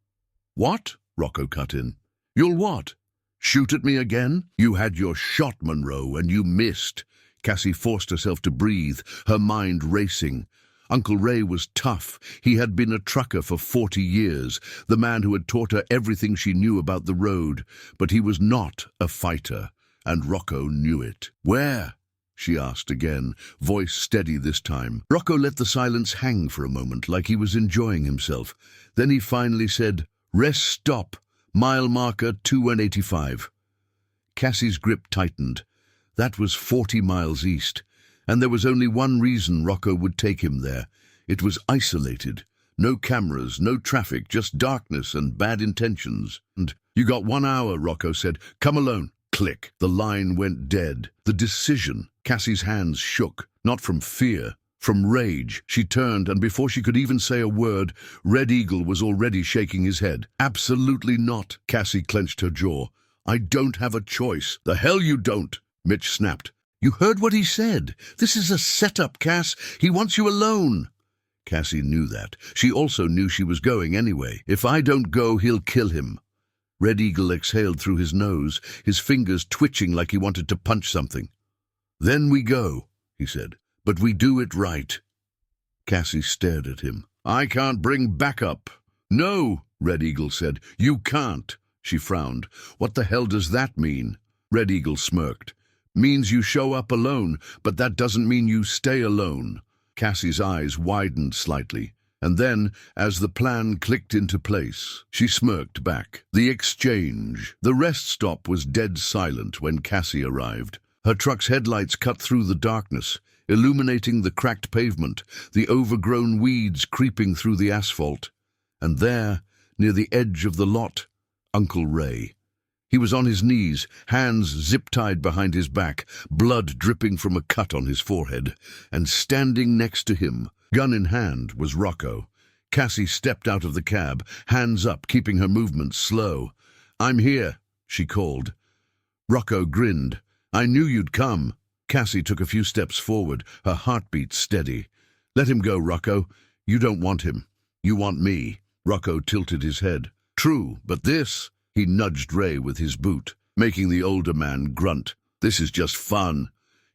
"What?" Rocco cut in. "You'll what? Shoot at me again? You had your shot, Monroe, and you missed." Cassie forced herself to breathe, her mind racing. Uncle Ray was tough. He had been a trucker for 40 years, the man who had taught her everything she knew about the road. But he was not a fighter, and Rocco knew it. "Where?" she asked again, voice steady this time. Rocco let the silence hang for a moment, like he was enjoying himself. Then he finally said, "Rest stop, mile marker 2185. Cassie's grip tightened. That was 40 miles east, and there was only one reason Rocco would take him there. It was isolated. No cameras, no traffic, just darkness and bad intentions. "And you got 1 hour, Rocco said. "Come alone." Click. The line went dead. The decision. Cassie's hands shook, not from fear, from rage. She turned, and before she could even say a word, Red Eagle was already shaking his head. "Absolutely not." Cassie clenched her jaw. "I don't have a choice." "The hell you don't," Mitch snapped. "You heard what he said. This is a setup, Cass. He wants you alone." Cassie knew that. She also knew she was going anyway. "If I don't go, he'll kill him." Red Eagle exhaled through his nose, his fingers twitching like he wanted to punch something. "Then we go," he said, "but we do it right." Cassie stared at him. "I can't bring backup." "No," Red Eagle said. "You can't." She frowned. "What the hell does that mean?" Red Eagle smirked. "Means you show up alone, but that doesn't mean you stay alone." Cassie's eyes widened slightly, and then, as the plan clicked into place, she smirked back. The exchange. The rest stop was dead silent when Cassie arrived. Her truck's headlights cut through the darkness, illuminating the cracked pavement, the overgrown weeds creeping through the asphalt. And there, near the edge of the lot, Uncle Ray. He was on his knees, hands zip-tied behind his back, blood dripping from a cut on his forehead, and standing next to him, gun in hand, was Rocco. Cassie stepped out of the cab, hands up, keeping her movements slow. "I'm here," she called. Rocco grinned. "I knew you'd come." Cassie took a few steps forward, her heartbeat steady. "Let him go, Rocco. You don't want him. You want me." Rocco tilted his head. "True, but this—" He nudged Ray with his boot, making the older man grunt. "This is just fun."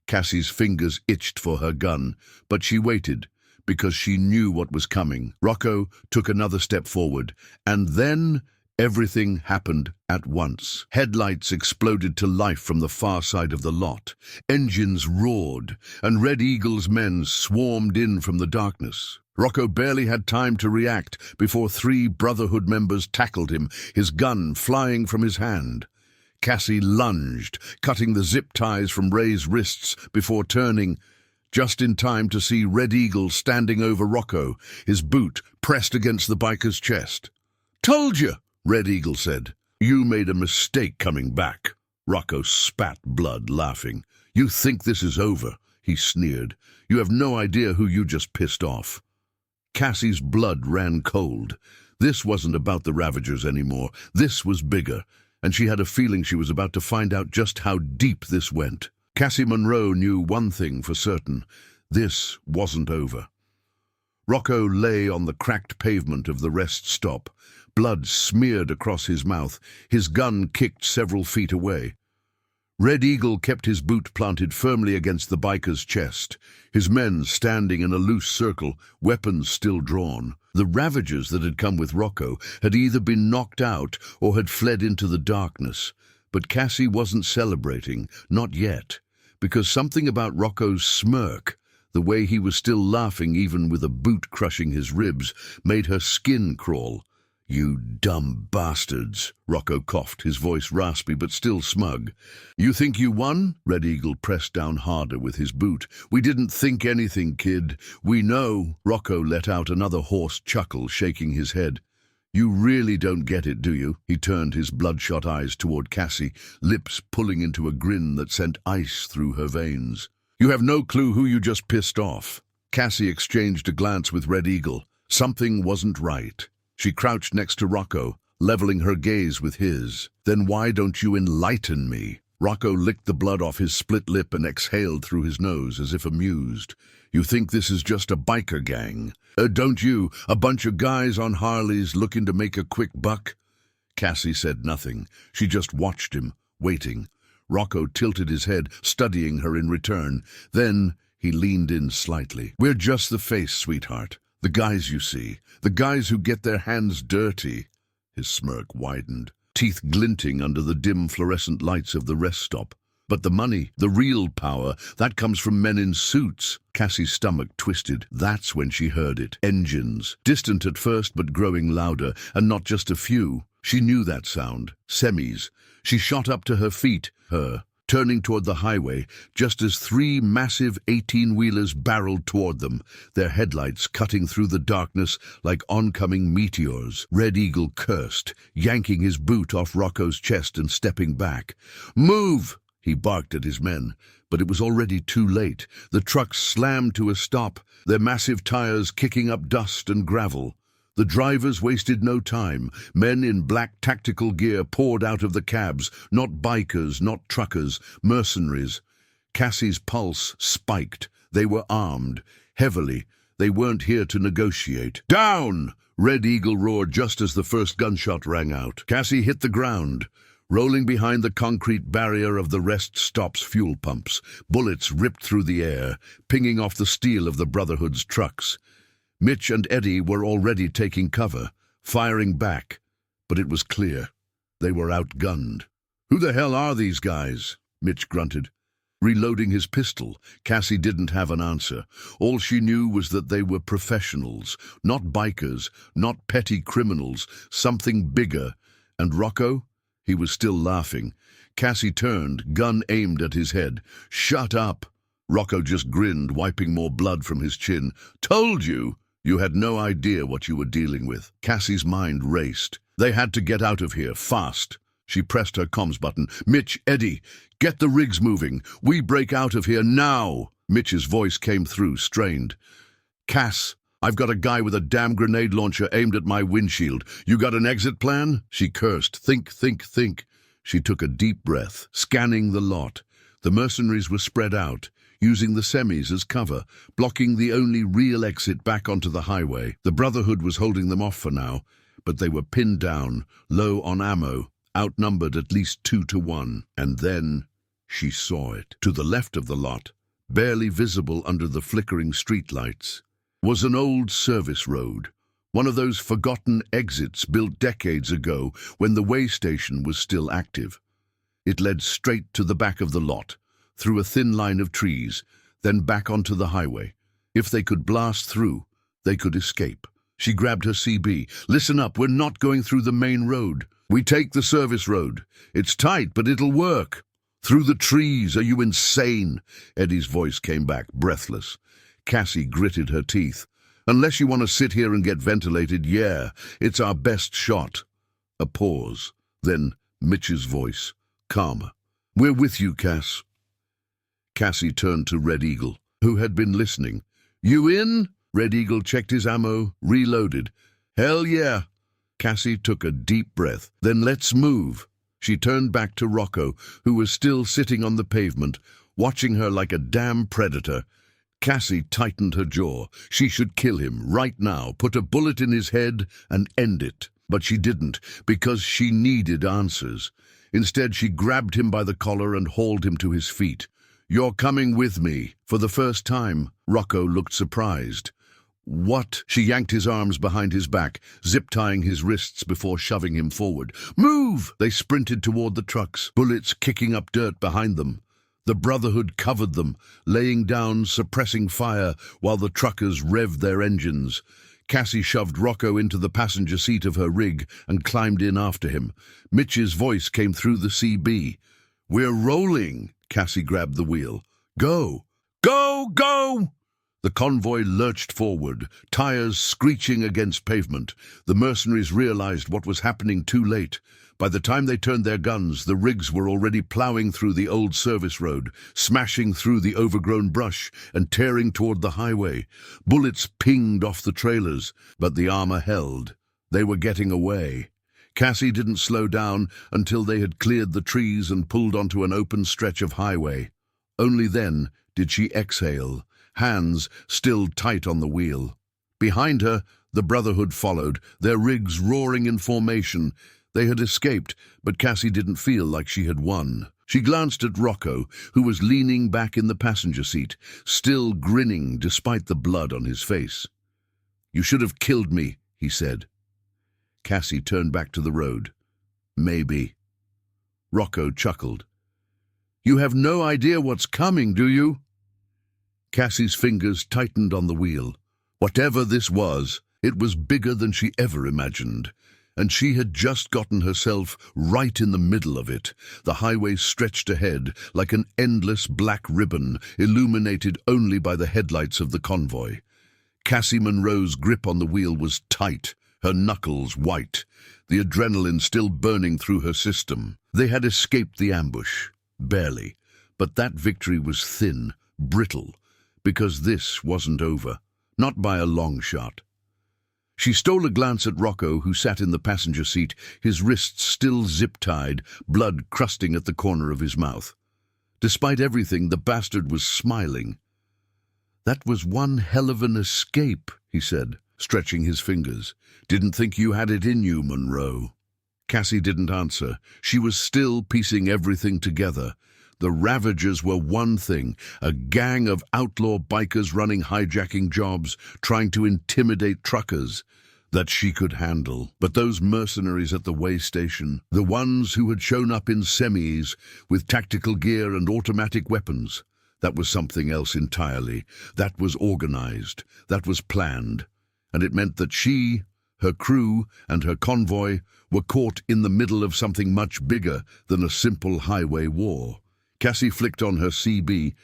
Cassie's fingers itched for her gun, but she waited, because she knew what was coming. Rocco took another step forward, and then everything happened at once. Headlights exploded to life from the far side of the lot. Engines roared, and Red Eagle's men swarmed in from the darkness. Rocco barely had time to react before 3 Brotherhood members tackled him, his gun flying from his hand. Cassie lunged, cutting the zip ties from Ray's wrists before turning, just in time to see Red Eagle standing over Rocco, his boot pressed against the biker's chest. "Told you," Red Eagle said. "You made a mistake coming back." Rocco spat blood, laughing. "You think this is over," he sneered. "You have no idea who you just pissed off." Cassie's blood ran cold. This wasn't about the Ravagers anymore. This was bigger, and she had a feeling she was about to find out just how deep this went. Cassie Monroe knew one thing for certain. This wasn't over. Rocco lay on the cracked pavement of the rest stop, blood smeared across his mouth, his gun kicked several feet away. Red Eagle kept his boot planted firmly against the biker's chest, his men standing in a loose circle, weapons still drawn. The Ravagers that had come with Rocco had either been knocked out or had fled into the darkness. But Cassie wasn't celebrating, not yet, because something about Rocco's smirk, the way he was still laughing even with a boot crushing his ribs, made her skin crawl. "You dumb bastards," Rocco coughed, his voice raspy but still smug. "You think you won?" Red Eagle pressed down harder with his boot. "We didn't think anything, kid. We know." Rocco let out another hoarse chuckle, shaking his head. "You really don't get it, do you?" He turned his bloodshot eyes toward Cassie, lips pulling into a grin that sent ice through her veins. "You have no clue who you just pissed off." Cassie exchanged a glance with Red Eagle. Something wasn't right. She crouched next to Rocco, leveling her gaze with his. "Then why don't you enlighten me?" Rocco licked the blood off his split lip and exhaled through his nose as if amused. "You think this is just a biker gang? Don't you? A bunch of guys on Harleys looking to make a quick buck?" Cassie said nothing. She just watched him, waiting. Rocco tilted his head, studying her in return. Then he leaned in slightly. "We're just the face, sweetheart. The guys you see. The guys who get their hands dirty." His smirk widened, teeth glinting under the dim fluorescent lights of the rest stop. "But the money, the real power, that comes from men in suits." Cassie's stomach twisted. That's when she heard it. Engines. Distant at first, but growing louder, and not just a few. She knew that sound. Semis. She shot up to her feet, turning toward the highway, just as 3 massive 18-wheelers barreled toward them, their headlights cutting through the darkness like oncoming meteors. Red Eagle cursed, yanking his boot off Rocco's chest and stepping back. "Move!" He barked at his men, but it was already too late. The trucks slammed to a stop, their massive tires kicking up dust and gravel. The drivers wasted no time. Men in black tactical gear poured out of the cabs, not bikers, not truckers, mercenaries. Cassie's pulse spiked. They were armed, heavily. They weren't here to negotiate. "Down!" Red Eagle roared just as the first gunshot rang out. Cassie hit the ground, rolling behind the concrete barrier of the rest stop's fuel pumps. Bullets ripped through the air, pinging off the steel of the Brotherhood's trucks. Mitch and Eddie were already taking cover, firing back, but it was clear. They were outgunned. "Who the hell are these guys?" Mitch grunted. Reloading his pistol, Cassie didn't have an answer. All she knew was that they were professionals, not bikers, not petty criminals, something bigger. And Rocco? He was still laughing. Cassie turned, gun aimed at his head. "Shut up!" Rocco just grinned, wiping more blood from his chin. "Told you! You had no idea what you were dealing with." Cassie's mind raced. They had to get out of here, fast. She pressed her comms button. "Mitch, Eddie, get the rigs moving. We break out of here now." Mitch's voice came through, strained. "Cass, I've got a guy with a damn grenade launcher aimed at my windshield. You got an exit plan?" She cursed. Think. She took a deep breath, scanning the lot. The mercenaries were spread out, using the semis as cover, blocking the only real exit back onto the highway. The Brotherhood was holding them off for now, but they were pinned down, low on ammo, outnumbered at least 2 to 1. And then she saw it. To the left of the lot, barely visible under the flickering streetlights, was an old service road, one of those forgotten exits built decades ago when the way station was still active. It led straight to the back of the lot, through a thin line of trees, then back onto the highway. If they could blast through, they could escape. She grabbed her CB. "Listen up, we're not going through the main road. We take the service road. It's tight, but it'll work." "Through the trees, are you insane?" Eddie's voice came back, breathless. Cassie gritted her teeth. "Unless you want to sit here and get ventilated, yeah, it's our best shot." A pause, then Mitch's voice, calmer. "We're with you, Cass." Cassie turned to Red Eagle, who had been listening. "You in?" Red Eagle checked his ammo, reloaded. "Hell yeah." Cassie took a deep breath. "Then let's move." She turned back to Rocco, who was still sitting on the pavement, watching her like a damn predator. Cassie tightened her jaw. She should kill him right now, put a bullet in his head and end it. But she didn't, because she needed answers. Instead, she grabbed him by the collar and hauled him to his feet. "You're coming with me." For the first time, Rocco looked surprised. "What?" She yanked his arms behind his back, zip-tying his wrists before shoving him forward. "Move!" They sprinted toward the trucks, bullets kicking up dirt behind them. The Brotherhood covered them, laying down, suppressing fire, while the truckers revved their engines. Cassie shoved Rocco into the passenger seat of her rig and climbed in after him. Mitch's voice came through the CB. "We're rolling." Cassie grabbed the wheel. "Go! Go! Go!" The convoy lurched forward, tires screeching against pavement. The mercenaries realized what was happening too late. By the time they turned their guns, the rigs were already plowing through the old service road, smashing through the overgrown brush and tearing toward the highway. Bullets pinged off the trailers, but the armor held. They were getting away. Cassie didn't slow down until they had cleared the trees and pulled onto an open stretch of highway. Only then did she exhale, hands still tight on the wheel. Behind her, the Brotherhood followed, their rigs roaring in formation. They had escaped, but Cassie didn't feel like she had won. She glanced at Rocco, who was leaning back in the passenger seat, still grinning despite the blood on his face. "You should have killed me," he said. Cassie turned back to the road. "Maybe." Rocco chuckled. "You have no idea what's coming, do you?" Cassie's fingers tightened on the wheel. Whatever this was, it was bigger than she ever imagined, and she had just gotten herself right in the middle of it. The highway stretched ahead like an endless black ribbon, illuminated only by the headlights of the convoy. Cassie Monroe's grip on the wheel was tight, her knuckles white, the adrenaline still burning through her system. They had escaped the ambush, barely, but that victory was thin, brittle, because this wasn't over, not by a long shot. She stole a glance at Rocco, who sat in the passenger seat, his wrists still zip-tied, blood crusting at the corner of his mouth. Despite everything, the bastard was smiling. "That was one hell of an escape," he said, stretching his fingers. "Didn't think you had it in you, Monroe." Cassie didn't answer. She was still piecing everything together. The Ravagers were one thing, a gang of outlaw bikers running hijacking jobs, trying to intimidate truckers, that she could handle. But those mercenaries at the way station, the ones who had shown up in semis with tactical gear and automatic weapons, that was something else entirely. That was organized, that was planned, and it meant that she, her crew, and her convoy were caught in the middle of something much bigger than a simple highway war. Cassie flicked on her CB,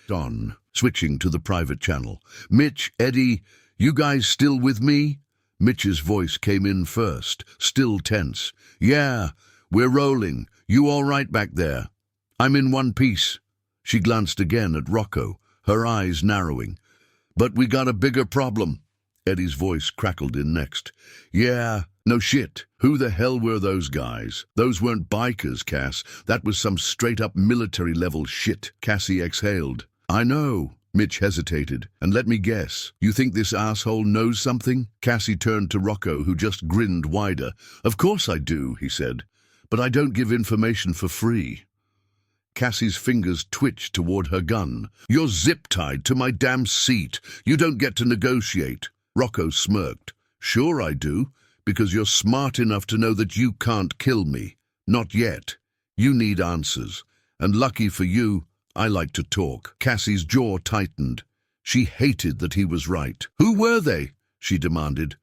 switching to the private channel. "Mitch, Eddie, you guys still with me?" Mitch's voice came in first, still tense. "Yeah, we're rolling. You all right back there?" "I'm in one piece." She glanced again at Rocco, her eyes narrowing. "But we got a bigger problem." Eddie's voice crackled in next. "Yeah, no shit. Who the hell were those guys? Those weren't bikers, Cass. That was some straight-up military-level shit." Cassie exhaled. "I know." Mitch hesitated. "And let me guess, you think this asshole knows something?" Cassie turned to Rocco, who just grinned wider. "Of course I do," he said. "But I don't give information for free." Cassie's fingers twitched toward her gun. "You're zip-tied to my damn seat. You don't get to negotiate." Rocco smirked. "Sure I do, because you're smart enough to know that you can't kill me. Not yet. You need answers. And lucky for you, I like to talk." Cassie's jaw tightened. She hated that he was right. "Who were they?" she demanded.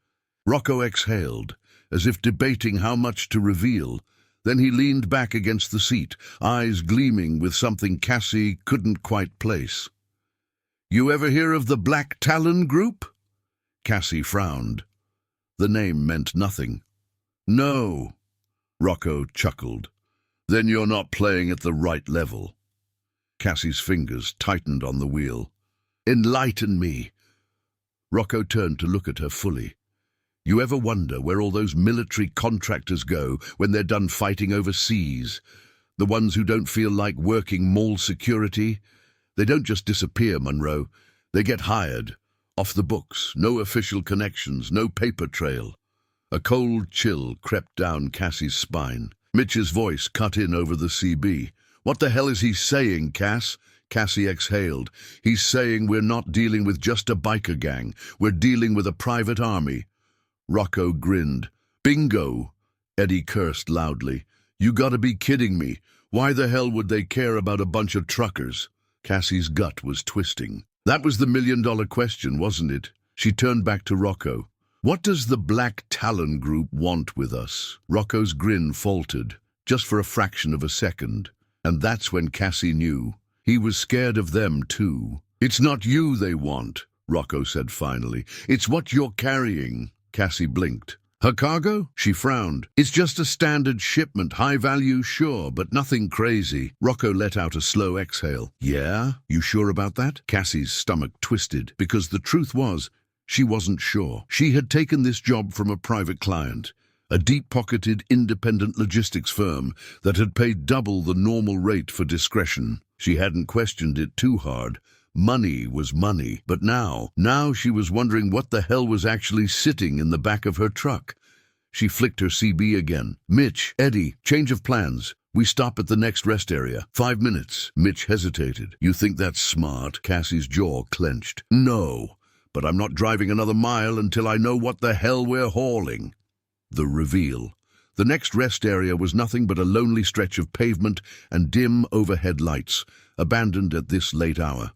Rocco exhaled, as if debating how much to reveal. Then he leaned back against the seat, eyes gleaming with something Cassie couldn't quite place. "You ever hear of the Black Talon Group?" Cassie frowned. The name meant nothing. "No." Rocco chuckled. "Then you're not playing at the right level." Cassie's fingers tightened on the wheel. "Enlighten me." Rocco turned to look at her fully. "You ever wonder where all those military contractors go when they're done fighting overseas? The ones who don't feel like working mall security? They don't just disappear, Monroe. They get hired. Off the books, no official connections, no paper trail." A cold chill crept down Cassie's spine. Mitch's voice cut in over the CB. "What the hell is he saying, Cass?" Cassie exhaled. "He's saying we're not dealing with just a biker gang. We're dealing with a private army." Rocco grinned. "Bingo!" Eddie cursed loudly. "You gotta be kidding me. Why the hell would they care about a bunch of truckers?" Cassie's gut was twisting. That was the million-dollar question, wasn't it? She turned back to Rocco. "What does the Black Talon Group want with us?" Rocco's grin faltered, just for a fraction of a second. And that's when Cassie knew. He was scared of them, too. "It's not you they want," Rocco said finally. "It's what you're carrying." Cassie blinked. Her cargo? She frowned. It's just a standard shipment, high value, sure, but nothing crazy. Rocco let out a slow exhale. Yeah? You sure about that? Cassie's stomach twisted, because the truth was, she wasn't sure. She had taken this job from a private client, a deep-pocketed independent logistics firm that had paid double the normal rate for discretion. She hadn't questioned it too hard. Money was money, but now she was wondering what the hell was actually sitting in the back of her truck. She flicked her CB again. Mitch, Eddie, change of plans. We stop at the next rest area. 5 minutes. Mitch hesitated. You think that's smart? Cassie's jaw clenched. No, but I'm not driving another mile until I know what the hell we're hauling. The reveal. The next rest area was nothing but a lonely stretch of pavement and dim overhead lights, abandoned at this late hour.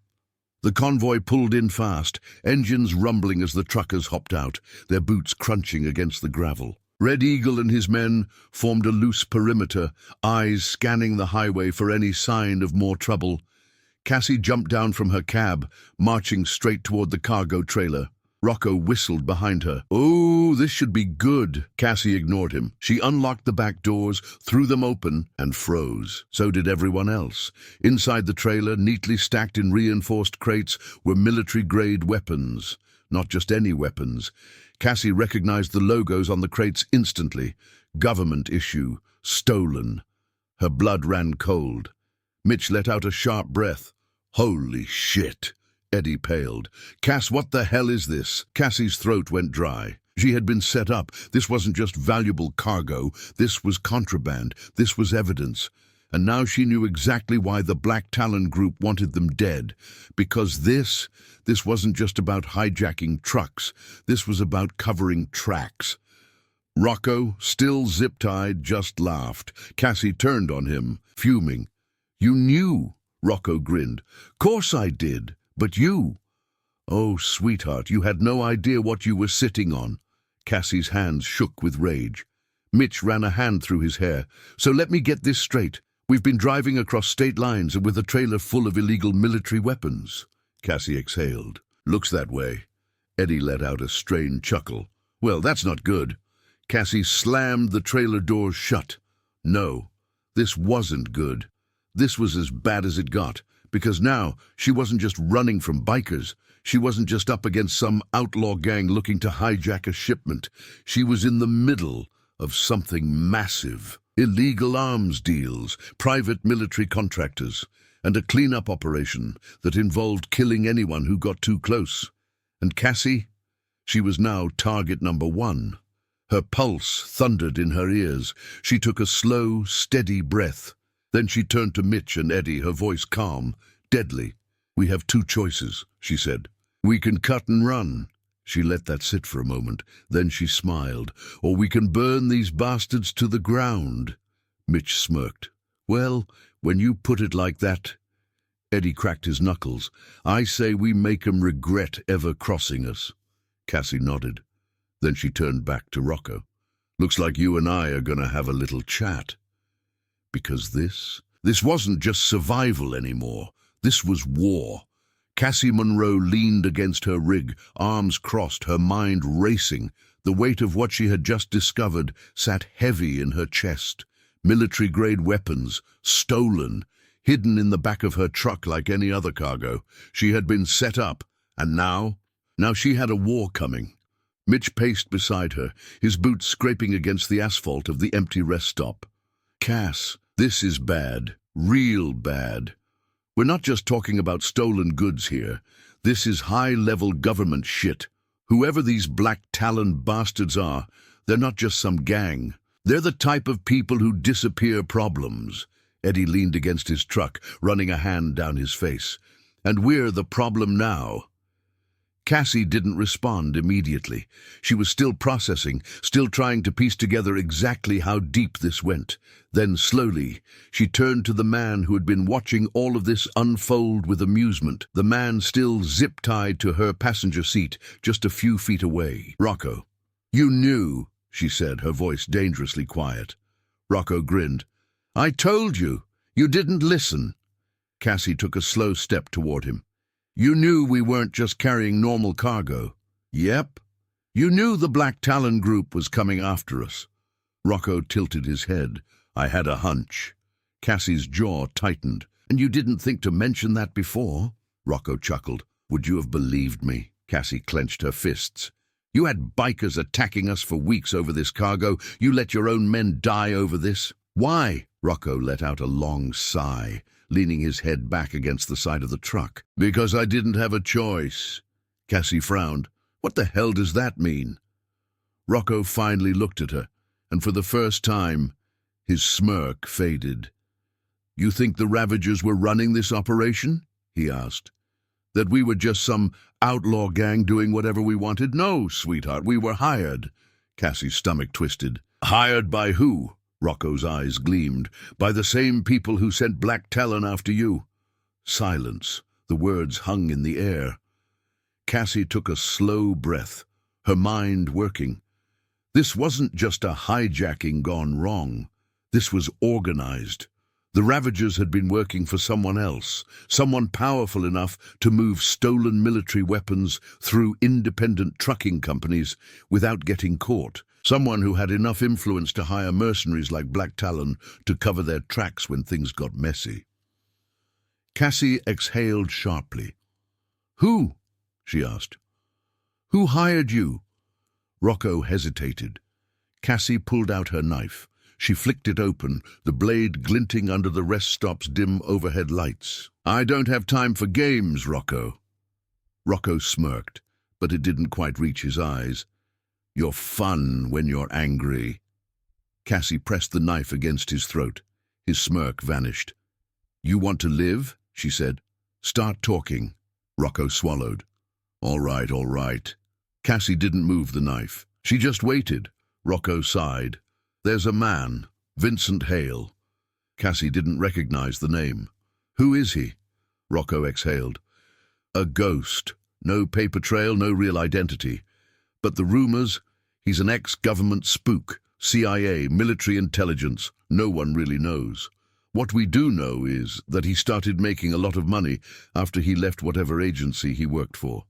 The convoy pulled in fast, engines rumbling as the truckers hopped out, their boots crunching against the gravel. Red Eagle and his men formed a loose perimeter, eyes scanning the highway for any sign of more trouble. Cassie jumped down from her cab, marching straight toward the cargo trailer. Rocco whistled behind her. Oh, this should be good. Cassie ignored him. She unlocked the back doors, threw them open, and froze. So did everyone else. Inside the trailer, neatly stacked in reinforced crates, were military-grade weapons. Not just any weapons. Cassie recognized the logos on the crates instantly. Government issue. Stolen. Her blood ran cold. Mitch let out a sharp breath. Holy shit! Eddie paled. Cass, what the hell is this? Cassie's throat went dry. She had been set up. This wasn't just valuable cargo. This was contraband. This was evidence. And now she knew exactly why the Black Talon group wanted them dead. Because this wasn't just about hijacking trucks. This was about covering tracks. Rocco, still zip-tied, just laughed. Cassie turned on him, fuming. You knew, Rocco grinned. Course I did. But you? Oh, sweetheart, you had no idea what you were sitting on. Cassie's hands shook with rage. Mitch ran a hand through his hair. So let me get this straight. We've been driving across state lines and with a trailer full of illegal military weapons. Cassie exhaled. Looks that way. Eddie let out a strained chuckle. Well, that's not good. Cassie slammed the trailer doors shut. No, this wasn't good. This was as bad as it got. Because now, she wasn't just running from bikers. She wasn't just up against some outlaw gang looking to hijack a shipment. She was in the middle of something massive. Illegal arms deals, private military contractors, and a cleanup operation that involved killing anyone who got too close. And Cassie? She was now target number 1. Her pulse thundered in her ears. She took a slow, steady breath. Then she turned to Mitch and Eddie, her voice calm, deadly. We have 2 choices, she said. We can cut and run. She let that sit for a moment. Then she smiled. Or we can burn these bastards to the ground. Mitch smirked. Well, when you put it like that... Eddie cracked his knuckles. I say we make 'em regret ever crossing us. Cassie nodded. Then she turned back to Rocco. Looks like you and I are going to have a little chat. Because this wasn't just survival anymore. This was war. Cassie Monroe leaned against her rig, arms crossed, her mind racing. The weight of what she had just discovered sat heavy in her chest. Military-grade weapons, stolen, hidden in the back of her truck like any other cargo. She had been set up, and now she had a war coming. Mitch paced beside her, his boots scraping against the asphalt of the empty rest stop. Cass, this is bad, real bad. We're not just talking about stolen goods here. This is high-level government shit. Whoever these Black Talon bastards are, they're not just some gang. They're the type of people who disappear problems. Eddie leaned against his truck, running a hand down his face. And we're the problem now. Cassie didn't respond immediately. She was still processing, still trying to piece together exactly how deep this went. Then, slowly, she turned to the man who had been watching all of this unfold with amusement, the man still zip-tied to her passenger seat, just a few feet away. Rocco. You knew, she said, her voice dangerously quiet. Rocco grinned. I told you. You didn't listen. Cassie took a slow step toward him. You knew we weren't just carrying normal cargo. Yep. You knew the Black Talon group was coming after us. Rocco tilted his head. I had a hunch. Cassie's jaw tightened. And you didn't think to mention that before? Rocco chuckled. Would you have believed me? Cassie clenched her fists. You had bikers attacking us for weeks over this cargo. You let your own men die over this. Why? Rocco let out a long sigh, leaning his head back against the side of the truck. Because I didn't have a choice. Cassie frowned. What the hell does that mean? Rocco finally looked at her, and for the first time, his smirk faded. You think the Ravagers were running this operation? He asked. That we were just some outlaw gang doing whatever we wanted? No, sweetheart, we were hired. Cassie's stomach twisted. Hired by who? Rocco's eyes gleamed. By the same people who sent Black Talon after you. Silence. The words hung in the air. Cassie took a slow breath, her mind working. This wasn't just a hijacking gone wrong. This was organized. The Ravagers had been working for someone else, someone powerful enough to move stolen military weapons through independent trucking companies without getting caught, someone who had enough influence to hire mercenaries like Black Talon to cover their tracks when things got messy. Cassie exhaled sharply. Who? She asked. Who hired you? Rocco hesitated. Cassie pulled out her knife. She flicked it open, the blade glinting under the rest stop's dim overhead lights. I don't have time for games, Rocco. Rocco smirked, but it didn't quite reach his eyes. You're fun when you're angry. Cassie pressed the knife against his throat. His smirk vanished. You want to live? She said. Start talking. Rocco swallowed. All right, all right. Cassie didn't move the knife. She just waited. Rocco sighed. There's a man, Vincent Hale. Cassie didn't recognize the name. Who is he? Rocco exhaled. A ghost. No paper trail, no real identity. But the rumors, he's an ex-government spook, CIA, military intelligence. No one really knows. What we do know is that he started making a lot of money after he left whatever agency he worked for.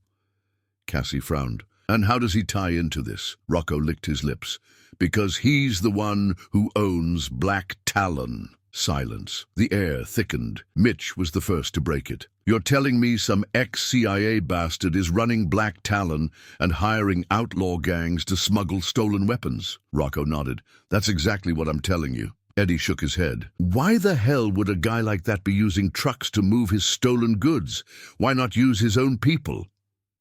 Cassie frowned. And how does he tie into this? Rocco licked his lips. Because he's the one who owns Black Talon. Silence. The air thickened. Mitch was the first to break it. You're telling me some ex-CIA bastard is running Black Talon and hiring outlaw gangs to smuggle stolen weapons? Rocco nodded. That's exactly what I'm telling you. Eddie shook his head. Why the hell would a guy like that be using trucks to move his stolen goods? Why not use his own people?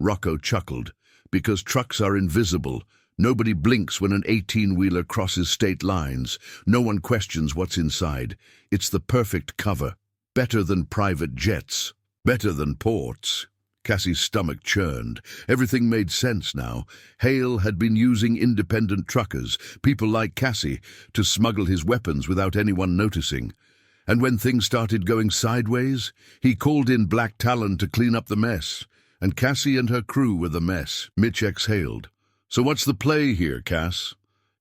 Rocco chuckled. Because trucks are invisible. Nobody blinks when an 18-wheeler crosses state lines. No one questions what's inside. It's the perfect cover. Better than private jets. Better than ports. Cassie's stomach churned. Everything made sense now. Hale had been using independent truckers, people like Cassie, to smuggle his weapons without anyone noticing. And when things started going sideways, he called in Black Talon to clean up the mess. And Cassie and her crew were the mess. Mitch exhaled. So what's the play here, Cass?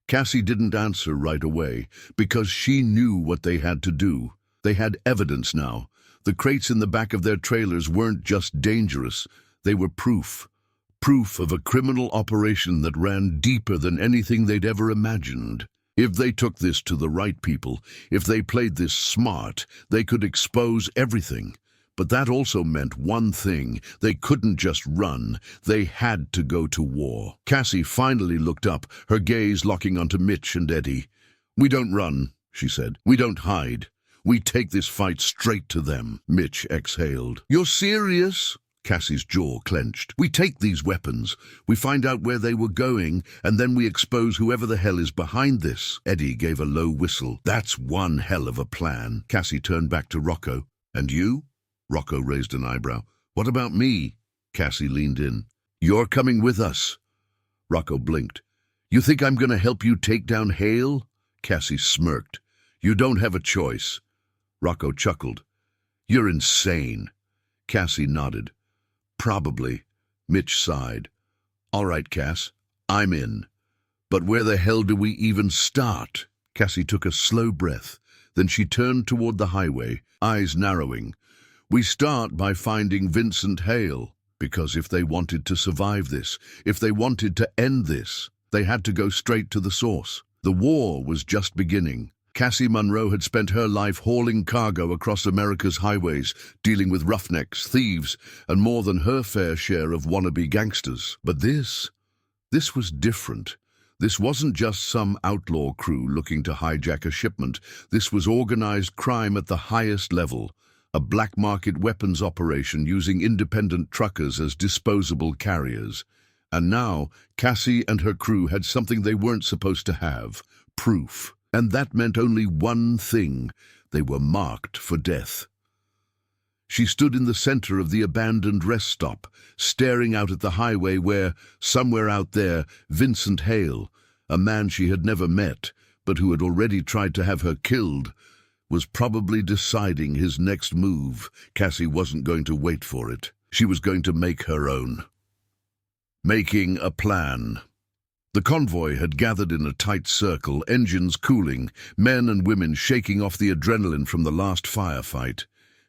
Cassie didn't answer right away, because she knew what they had to do. They had evidence now. The crates in the back of their trailers weren't just dangerous. They were proof. Proof of a criminal operation that ran deeper than anything they'd ever imagined. If they took this to the right people, if they played this smart, they could expose everything. But that also meant one thing. They couldn't just run. They had to go to war. Cassie finally looked up, her gaze locking onto Mitch and Eddie. We don't run, she said. We don't hide. We take this fight straight to them. Mitch exhaled. You're serious? Cassie's jaw clenched. We take these weapons. We find out where they were going, and then we expose whoever the hell is behind this. Eddie gave a low whistle. That's one hell of a plan. Cassie turned back to Rocco. And you? Rocco raised an eyebrow. What about me? Cassie leaned in. You're coming with us. Rocco blinked. You think I'm going to help you take down Hale? Cassie smirked. You don't have a choice. Rocco chuckled. You're insane. Cassie nodded. Probably. Mitch sighed. All right, Cass. I'm in. But where the hell do we even start? Cassie took a slow breath. Then she turned toward the highway, eyes narrowing. We start by finding Vincent Hale. Because if they wanted to survive this, if they wanted to end this, they had to go straight to the source. The war was just beginning. Cassie Monroe had spent her life hauling cargo across America's highways, dealing with roughnecks, thieves, and more than her fair share of wannabe gangsters. But this was different. This wasn't just some outlaw crew looking to hijack a shipment. This was organized crime at the highest level, a black market weapons operation using independent truckers as disposable carriers. And now, Cassie and her crew had something they weren't supposed to have: proof. And that meant only one thing: they were marked for death. She stood in the center of the abandoned rest stop, staring out at the highway where, somewhere out there, Vincent Hale, a man she had never met, but who had already tried to have her killed, was probably deciding his next move. Cassie wasn't going to wait for it. She was going to make her own. Making a plan. The convoy had gathered in a tight circle, engines cooling, men and women shaking off the adrenaline from the last firefight.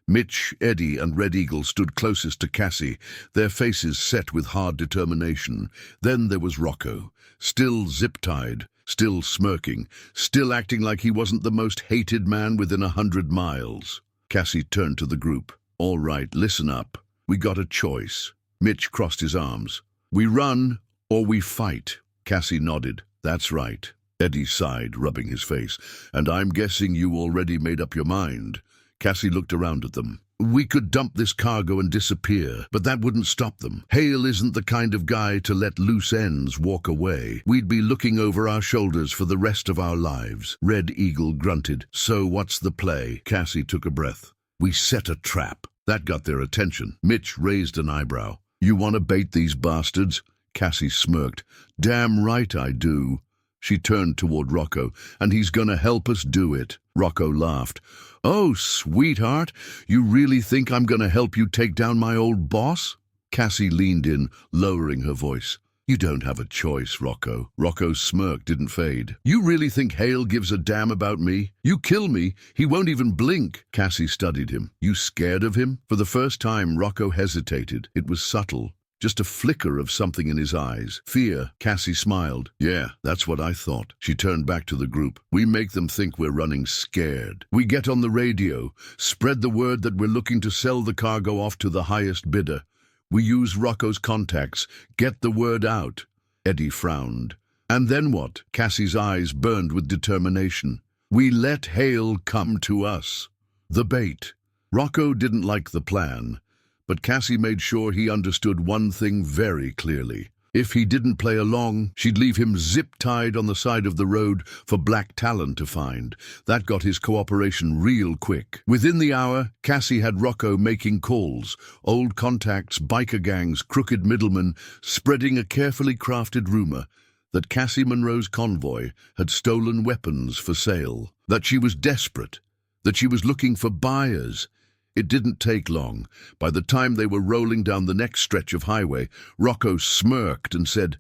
Mitch, Eddie, and Red Eagle stood closest to Cassie, their faces set with hard determination. Then there was Rocco, still zip-tied, still smirking, still acting like he wasn't the most hated man within 100 miles. Cassie turned to the group. "All right, listen up. We got a choice." Mitch crossed his arms. "We run or we fight." Cassie nodded. "That's right." Eddie sighed, rubbing his face. "And I'm guessing you already made up your mind." Cassie looked around at them. "We could dump this cargo and disappear, but that wouldn't stop them. Hale isn't the kind of guy to let loose ends walk away. We'd be looking over our shoulders for the rest of our lives." Red Eagle grunted. "So what's the play?" Cassie took a breath. "We set a trap." That got their attention. Mitch raised an eyebrow. "You want to bait these bastards?" Cassie smirked. "Damn right I do." She turned toward Rocco. "And he's gonna help us do it." Rocco laughed. "Oh, sweetheart, you really think I'm gonna help you take down my old boss?" Cassie leaned in, lowering her voice. "You don't have a choice, Rocco." Rocco's smirk didn't fade. "You really think Hale gives a damn about me? You kill me, he won't even blink." Cassie studied him. "You scared of him?" For the first time, Rocco hesitated. It was subtle. Just a flicker of something in his eyes. Fear. Cassie smiled. "Yeah, that's what I thought." She turned back to the group. "We make them think we're running scared. We get on the radio, spread the word that we're looking to sell the cargo off to the highest bidder. We use Rocco's contacts, get the word out." Eddie frowned. "And then what?" Cassie's eyes burned with determination. "We let Hale come to us." The bait. Rocco didn't like the plan, but Cassie made sure he understood one thing very clearly. If he didn't play along, she'd leave him zip-tied on the side of the road for black talent to find. That got his cooperation real quick. Within the hour, Cassie had Rocco making calls, old contacts, biker gangs, crooked middlemen, spreading a carefully crafted rumor that Cassie Monroe's convoy had stolen weapons for sale, that she was desperate, that she was looking for buyers. It didn't take long. By the time they were rolling down the next stretch of highway, Rocco smirked and said,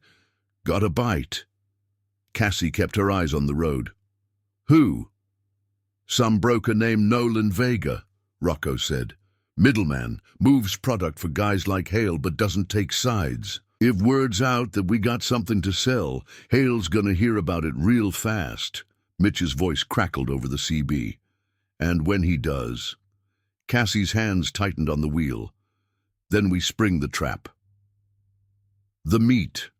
"Got a bite?" Cassie kept her eyes on the road. "Who?" "Some broker named Nolan Vega," Rocco said. "Middleman, moves product for guys like Hale but doesn't take sides. If word's out that we got something to sell, Hale's gonna hear about it real fast." Mitch's voice crackled over the CB. "And when he does..." Cassie's hands tightened on the wheel. "Then we spring the trap." The meet.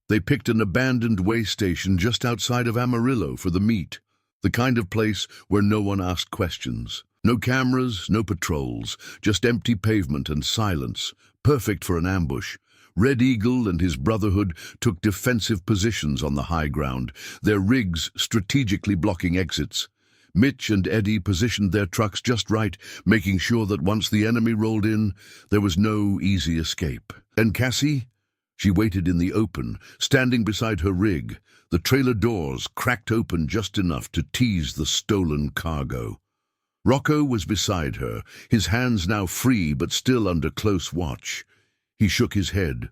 They picked an abandoned way station just outside of Amarillo for the meet, the kind of place where no one asked questions. No cameras, no patrols, just empty pavement and silence, perfect for an ambush. Red Eagle and his brotherhood took defensive positions on the high ground, their rigs strategically blocking exits. Mitch and Eddie positioned their trucks just right, making sure that once the enemy rolled in, there was no easy escape. And Cassie? She waited in the open, standing beside her rig, the trailer doors cracked open just enough to tease the stolen cargo. Rocco was beside her, his hands now free but still under close watch. He shook his head.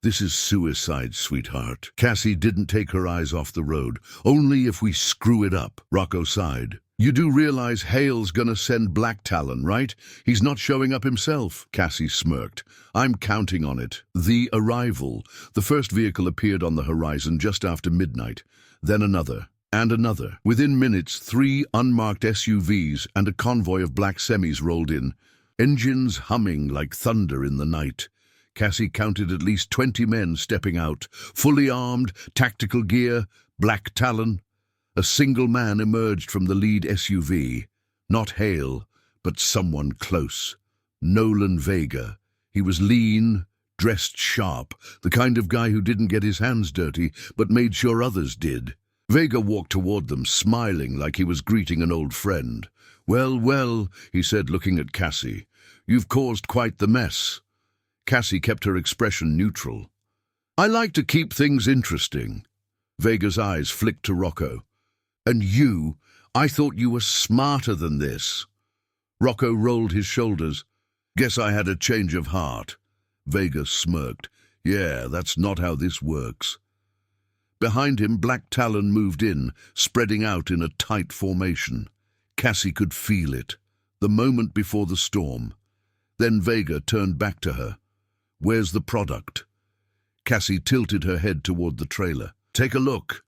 "This is suicide, sweetheart." Cassie didn't take her eyes off the road. "Only if we screw it up," Rocco sighed. You do realize Hale's gonna send Black Talon, right? He's not showing up himself, Cassie smirked. I'm counting on it. The arrival. The first vehicle appeared on the horizon just after midnight. Then another. And another. Within minutes, 3 unmarked SUVs and a convoy of black semis rolled in, engines humming like thunder in the night. Cassie counted at least 20 men stepping out, fully armed, tactical gear, Black Talon. A single man emerged from the lead SUV. Not Hale, but someone close. Nolan Vega. He was lean, dressed sharp, the kind of guy who didn't get his hands dirty, but made sure others did. Vega walked toward them, smiling like he was greeting an old friend. "Well, well," he said, looking at Cassie. "You've caused quite the mess." Cassie kept her expression neutral. "I like to keep things interesting." Vega's eyes flicked to Rocco. "And you, I thought you were smarter than this." Rocco rolled his shoulders. "Guess I had a change of heart." Vega smirked. "Yeah, that's not how this works." Behind him, Black Talon moved in, spreading out in a tight formation. Cassie could feel it, the moment before the storm. Then Vega turned back to her. "Where's the product?" Cassie tilted her head toward the trailer. "Take a look."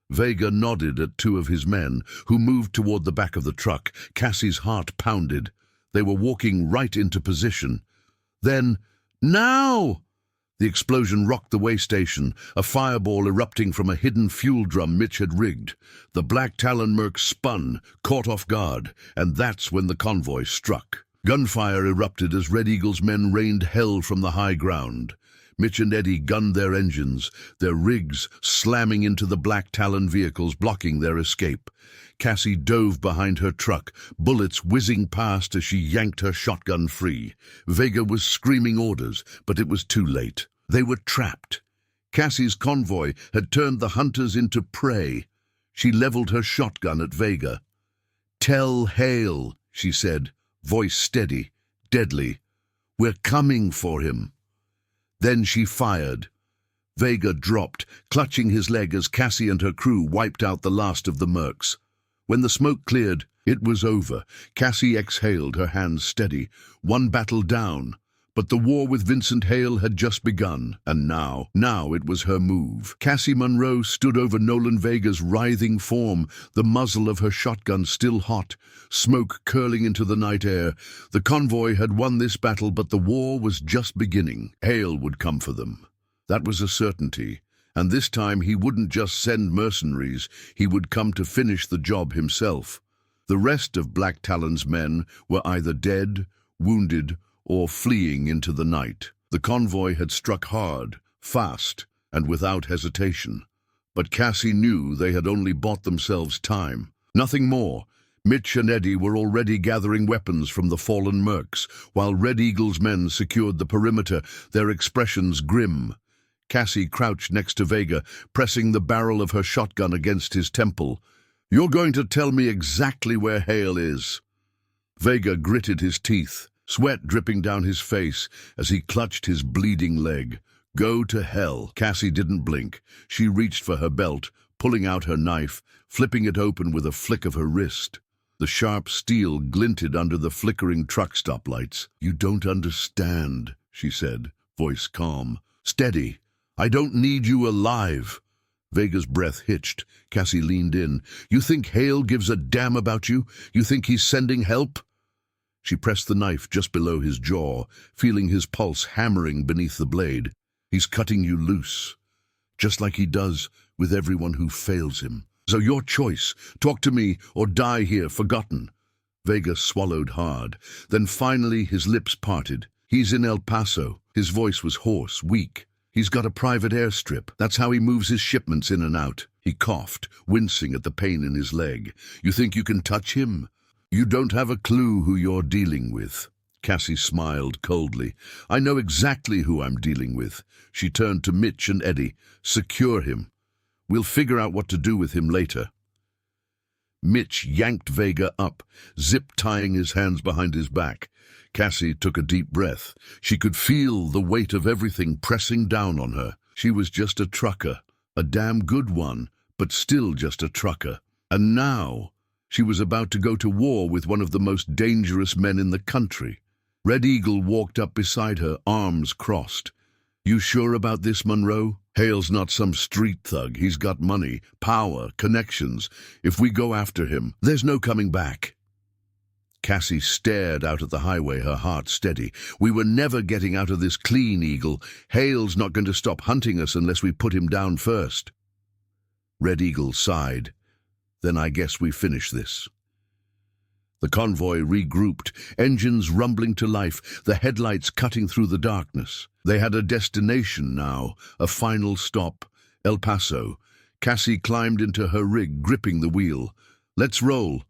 Vega nodded at 2 of his men, who moved toward the back of the truck. Cassie's heart pounded. They were walking right into position. Then, "Now!" The explosion rocked the way station, a fireball erupting from a hidden fuel drum Mitch had rigged. The Black Talon Merc spun, caught off guard, and that's when the convoy struck. Gunfire erupted as Red Eagle's men rained hell from the high ground. Mitch and Eddie gunned their engines, their rigs slamming into the Black Talon vehicles, blocking their escape. Cassie dove behind her truck, bullets whizzing past as she yanked her shotgun free. Vega was screaming orders, but it was too late. They were trapped. Cassie's convoy had turned the hunters into prey. She leveled her shotgun at Vega. "Tell Hale," she said, voice steady, deadly. "We're coming for him." Then she fired. Vega dropped, clutching his leg as Cassie and her crew wiped out the last of the mercs. When the smoke cleared, it was over. Cassie exhaled, her hands steady. One battle down. But the war with Vincent Hale had just begun, and now it was her move. Cassie Monroe stood over Nolan Vega's writhing form, the muzzle of her shotgun still hot, smoke curling into the night air. The convoy had won this battle, but the war was just beginning. Hale would come for them. That was a certainty. And this time he wouldn't just send mercenaries, he would come to finish the job himself. The rest of Black Talon's men were either dead, wounded, or fleeing into the night. The convoy had struck hard, fast, and without hesitation. But Cassie knew they had only bought themselves time. Nothing more. Mitch and Eddie were already gathering weapons from the fallen mercs, while Red Eagle's men secured the perimeter, their expressions grim. Cassie crouched next to Vega, pressing the barrel of her shotgun against his temple. "You're going to tell me exactly where Hale is." Vega gritted his teeth, sweat dripping down his face as he clutched his bleeding leg. "Go to hell." Cassie didn't blink. She reached for her belt, pulling out her knife, flipping it open with a flick of her wrist. The sharp steel glinted under the flickering truck stoplights. "You don't understand," she said, voice calm. "Steady. I don't need you alive." Vega's breath hitched. Cassie leaned in. "You think Hale gives a damn about you? You think he's sending help?" She pressed the knife just below his jaw, feeling his pulse hammering beneath the blade. "He's cutting you loose, just like he does with everyone who fails him. So your choice, talk to me or die here forgotten." Vega swallowed hard. Then finally his lips parted. "He's in El Paso." His voice was hoarse, weak. "He's got a private airstrip. That's how he moves his shipments in and out." He coughed, wincing at the pain in his leg. "You think you can touch him? You don't have a clue who you're dealing with." Cassie smiled coldly. "I know exactly who I'm dealing with." She turned to Mitch and Eddie. "Secure him. We'll figure out what to do with him later." Mitch yanked Vega up, zip-tying his hands behind his back. Cassie took a deep breath. She could feel the weight of everything pressing down on her. She was just a trucker, a damn good one, but still just a trucker. And now She was about to go to war with one of the most dangerous men in the country. Red Eagle walked up beside her, arms crossed. "You sure about this, Monroe? Hale's not some street thug. He's got money, power, connections. If we go after him, there's no coming back." Cassie stared out at the highway, her heart steady. "We were never getting out of this clean, Eagle. Hale's not going to stop hunting us unless we put him down first." Red Eagle sighed. "Then I guess we finish this." The convoy regrouped, engines rumbling to life, the headlights cutting through the darkness. They had a destination now, a final stop, El Paso. Cassie climbed into her rig, gripping the wheel. "Let's roll."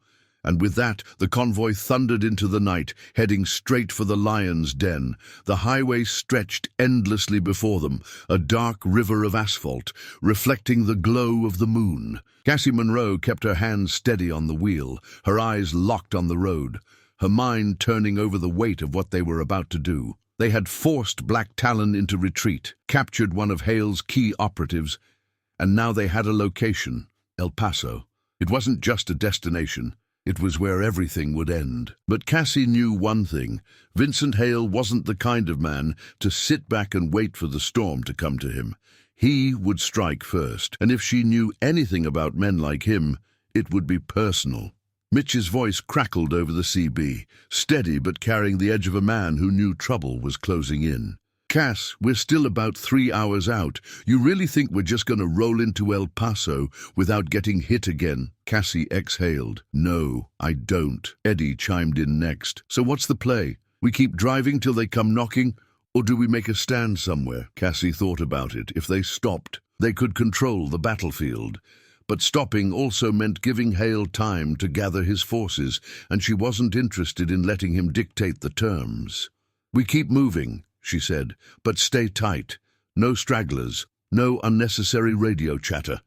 And with that, the convoy thundered into the night, heading straight for the lion's den. The highway stretched endlessly before them, a dark river of asphalt, reflecting the glow of the moon. Cassie Monroe kept her hands steady on the wheel, her eyes locked on the road, her mind turning over the weight of what they were about to do. They had forced Black Talon into retreat, captured one of Hale's key operatives, and now they had a location, El Paso. It wasn't just a destination. It was where everything would end. But Cassie knew one thing. Vincent Hale wasn't the kind of man to sit back and wait for the storm to come to him. He would strike first, and if she knew anything about men like him, it would be personal. Mitch's voice crackled over the CB, steady but carrying the edge of a man who knew trouble was closing in. "Cass, we're still about 3 hours out. You really think we're just going to roll into El Paso without getting hit again?" Cassie exhaled. "No, I don't." Eddie chimed in next. "So what's the play? We keep driving till they come knocking, or do we make a stand somewhere?" Cassie thought about it. If they stopped, they could control the battlefield. But stopping also meant giving Hale time to gather his forces, and she wasn't interested in letting him dictate the terms. "We keep moving," she said, "but stay tight. No stragglers, no unnecessary radio chatter.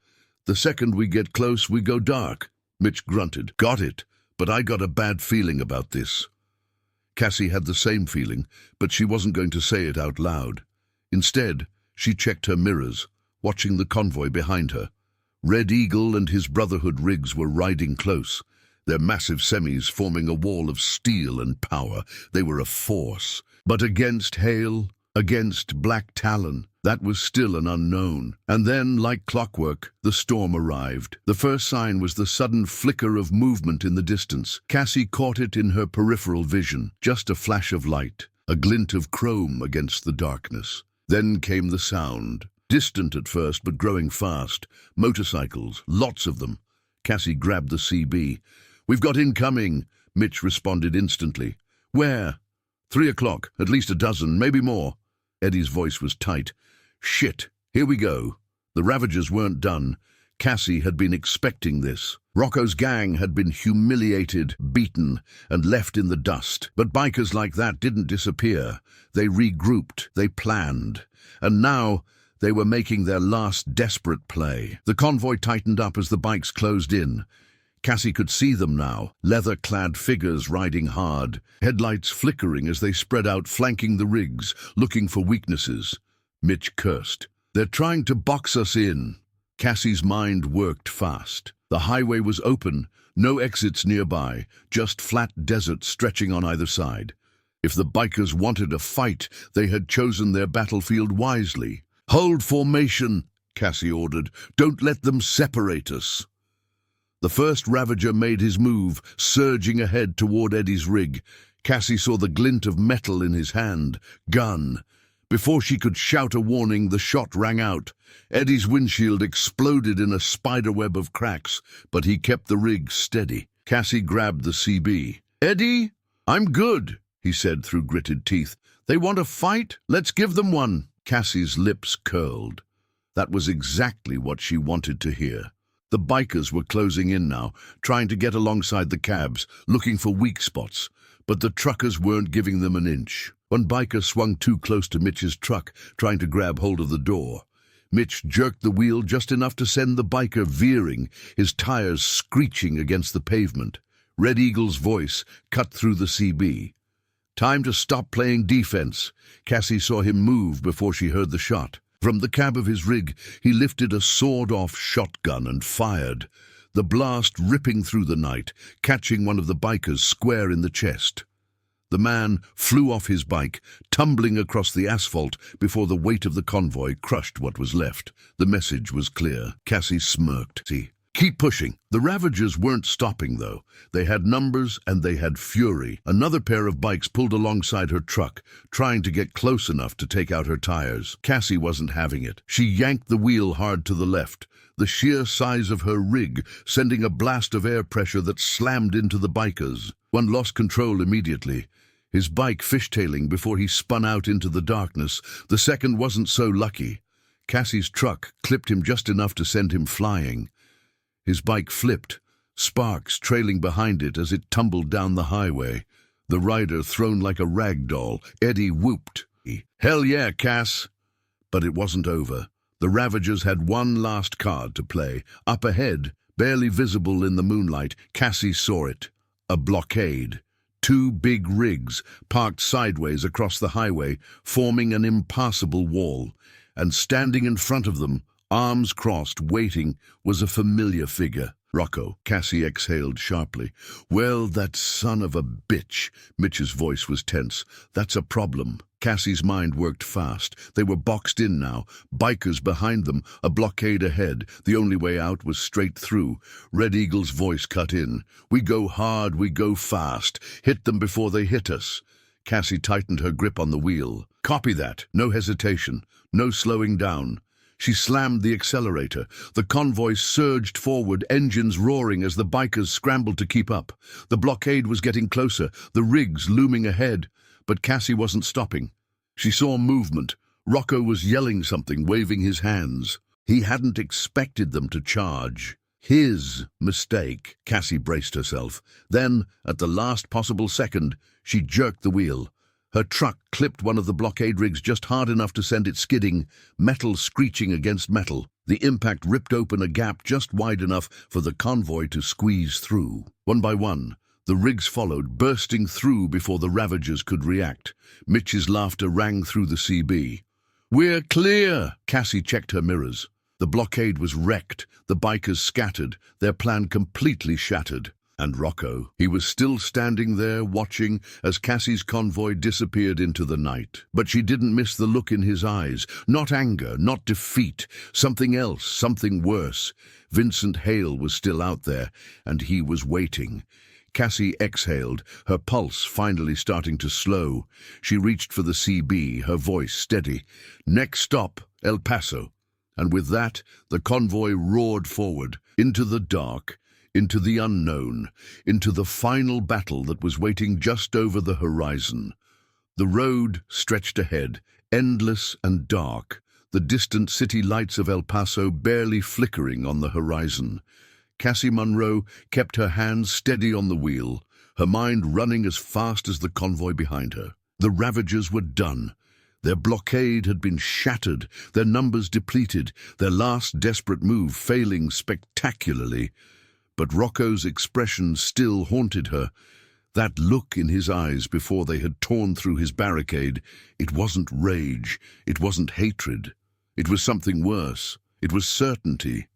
The second we get close, we go dark." Mitch grunted. "Got it, but I got a bad feeling about this." Cassie had the same feeling, but she wasn't going to say it out loud. Instead, she checked her mirrors, watching the convoy behind her. Red Eagle and his Brotherhood rigs were riding close, their massive semis forming a wall of steel and power. They were a force. But against Hale, against Black Talon, that was still an unknown. And then, like clockwork, the storm arrived. The first sign was the sudden flicker of movement in the distance. Cassie caught it in her peripheral vision, just a flash of light, a glint of chrome against the darkness. Then came the sound, distant at first but growing fast. Motorcycles, lots of them. Cassie grabbed the CB. "We've got incoming," Mitch responded instantly. "Where?" 3 o'clock, at least a dozen, maybe more." Eddie's voice was tight. "Shit, here we go." The Ravagers weren't done. Cassie had been expecting this. Rocco's gang had been humiliated, beaten, and left in the dust. But bikers like that didn't disappear. They regrouped, they planned. And now they were making their last desperate play. The convoy tightened up as the bikes closed in. Cassie could see them now, leather-clad figures riding hard, headlights flickering as they spread out, flanking the rigs, looking for weaknesses. Mitch cursed. "They're trying to box us in." Cassie's mind worked fast. The highway was open, no exits nearby, just flat desert stretching on either side. If the bikers wanted a fight, they had chosen their battlefield wisely. "Hold formation," Cassie ordered. "Don't let them separate us." The first Ravager made his move, surging ahead toward Eddie's rig. Cassie saw the glint of metal in his hand. Gun. Before she could shout a warning, the shot rang out. Eddie's windshield exploded in a spiderweb of cracks, but he kept the rig steady. Cassie grabbed the CB. "Eddie, I'm good," he said through gritted teeth. "They want a fight? Let's give them one." Cassie's lips curled. That was exactly what she wanted to hear. The bikers were closing in now, trying to get alongside the cabs, looking for weak spots, but the truckers weren't giving them an inch. One biker swung too close to Mitch's truck, trying to grab hold of the door. Mitch jerked the wheel just enough to send the biker veering, his tires screeching against the pavement. Red Eagle's voice cut through the CB. "Time to stop playing defense." Cassie saw him move before she heard the shot. From the cab of his rig, he lifted a sawed-off shotgun and fired. the blast ripping through the night, catching one of the bikers square in the chest. The man flew off his bike, tumbling across the asphalt before the weight of the convoy crushed what was left. The message was clear. Cassie smirked. "See, keep pushing." The Ravagers weren't stopping, though. They had numbers and they had fury. Another pair of bikes pulled alongside her truck, trying to get close enough to take out her tires. Cassie wasn't having it. She yanked the wheel hard to the left, the sheer size of her rig sending a blast of air pressure that slammed into the bikers. One lost control immediately, his bike fishtailing before he spun out into the darkness. The second wasn't so lucky. Cassie's truck clipped him just enough to send him flying. His bike flipped, sparks trailing behind it as it tumbled down the highway. The rider thrown like a rag doll. Eddie whooped. "Hell yeah, Cass!" But it wasn't over. The Ravagers had one last card to play. Up ahead, barely visible in the moonlight, Cassie saw it. A blockade. Two big rigs, parked sideways across the highway, forming an impassable wall. And standing in front of them, arms crossed, waiting, was a familiar figure. "Rocco," Cassie exhaled sharply. "Well, that son of a bitch." Mitch's voice was tense. "That's a problem." Cassie's mind worked fast. They were boxed in now, bikers behind them, a blockade ahead. The only way out was straight through. Red Eagle's voice cut in. "We go hard, we go fast. Hit them before they hit us." Cassie tightened her grip on the wheel. "Copy that. No hesitation. No slowing down." She slammed the accelerator. The convoy surged forward, engines roaring as the bikers scrambled to keep up. The blockade was getting closer, the rigs looming ahead. But Cassie wasn't stopping. She saw movement. Rocco was yelling something, waving his hands. He hadn't expected them to charge. His mistake. Cassie braced herself. Then, at the last possible second, she jerked the wheel. Her truck clipped one of the blockade rigs just hard enough to send it skidding, metal screeching against metal. The impact ripped open a gap just wide enough for the convoy to squeeze through. One by one, the rigs followed, bursting through before the Ravagers could react. Mitch's laughter rang through the CB. "We're clear!" Cassie checked her mirrors. The blockade was wrecked, the bikers scattered, their plan completely shattered. And Rocco, he was still standing there watching as Cassie's convoy disappeared into the night. But she didn't miss the look in his eyes. Not anger, not defeat. Something else, something worse. Vincent Hale was still out there, and he was waiting. Cassie exhaled, her pulse finally starting to slow. She reached for the CB, her voice steady. "Next stop, El Paso." And with that, the convoy roared forward, into the dark, into the unknown, into the final battle that was waiting just over the horizon. The road stretched ahead, endless and dark, the distant city lights of El Paso barely flickering on the horizon. Cassie Monroe kept her hands steady on the wheel, her mind running as fast as the convoy behind her. The Ravagers were done. Their blockade had been shattered, their numbers depleted, their last desperate move failing spectacularly. But Rocco's expression still haunted her. That look in his eyes before they had torn through his barricade, it wasn't rage, it wasn't hatred. It was something worse. It was certainty.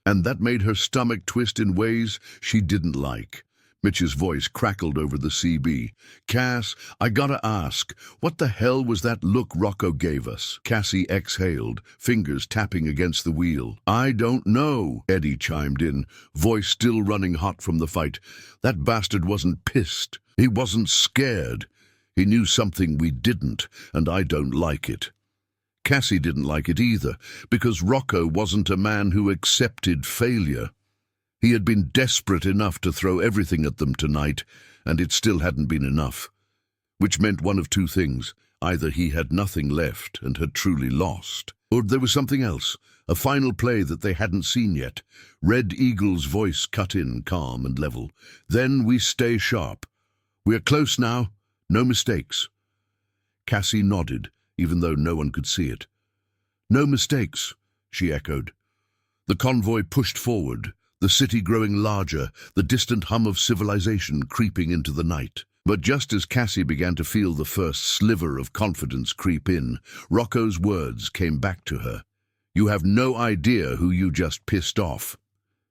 And that made her stomach twist in ways she didn't like. Mitch's voice crackled over the CB. "Cass, I gotta ask, what the hell was that look Rocco gave us?" Cassie exhaled, fingers tapping against the wheel. "I don't know," Eddie chimed in, voice still running hot from the fight. "That bastard wasn't pissed. He wasn't scared. He knew something we didn't, and I don't like it." Cassie didn't like it either, because Rocco wasn't a man who accepted failure. He had been desperate enough to throw everything at them tonight, and it still hadn't been enough. Which meant one of two things. Either he had nothing left and had truly lost, or there was something else, a final play that they hadn't seen yet. Red Eagle's voice cut in, calm and level. "Then we stay sharp. We're close now. No mistakes." Cassie nodded, even though no one could see it. "No mistakes," she echoed. The convoy pushed forward, the city growing larger, the distant hum of civilization creeping into the night. But just as Cassie began to feel the first sliver of confidence creep in, Rocco's words came back to her. "You have no idea who you just pissed off."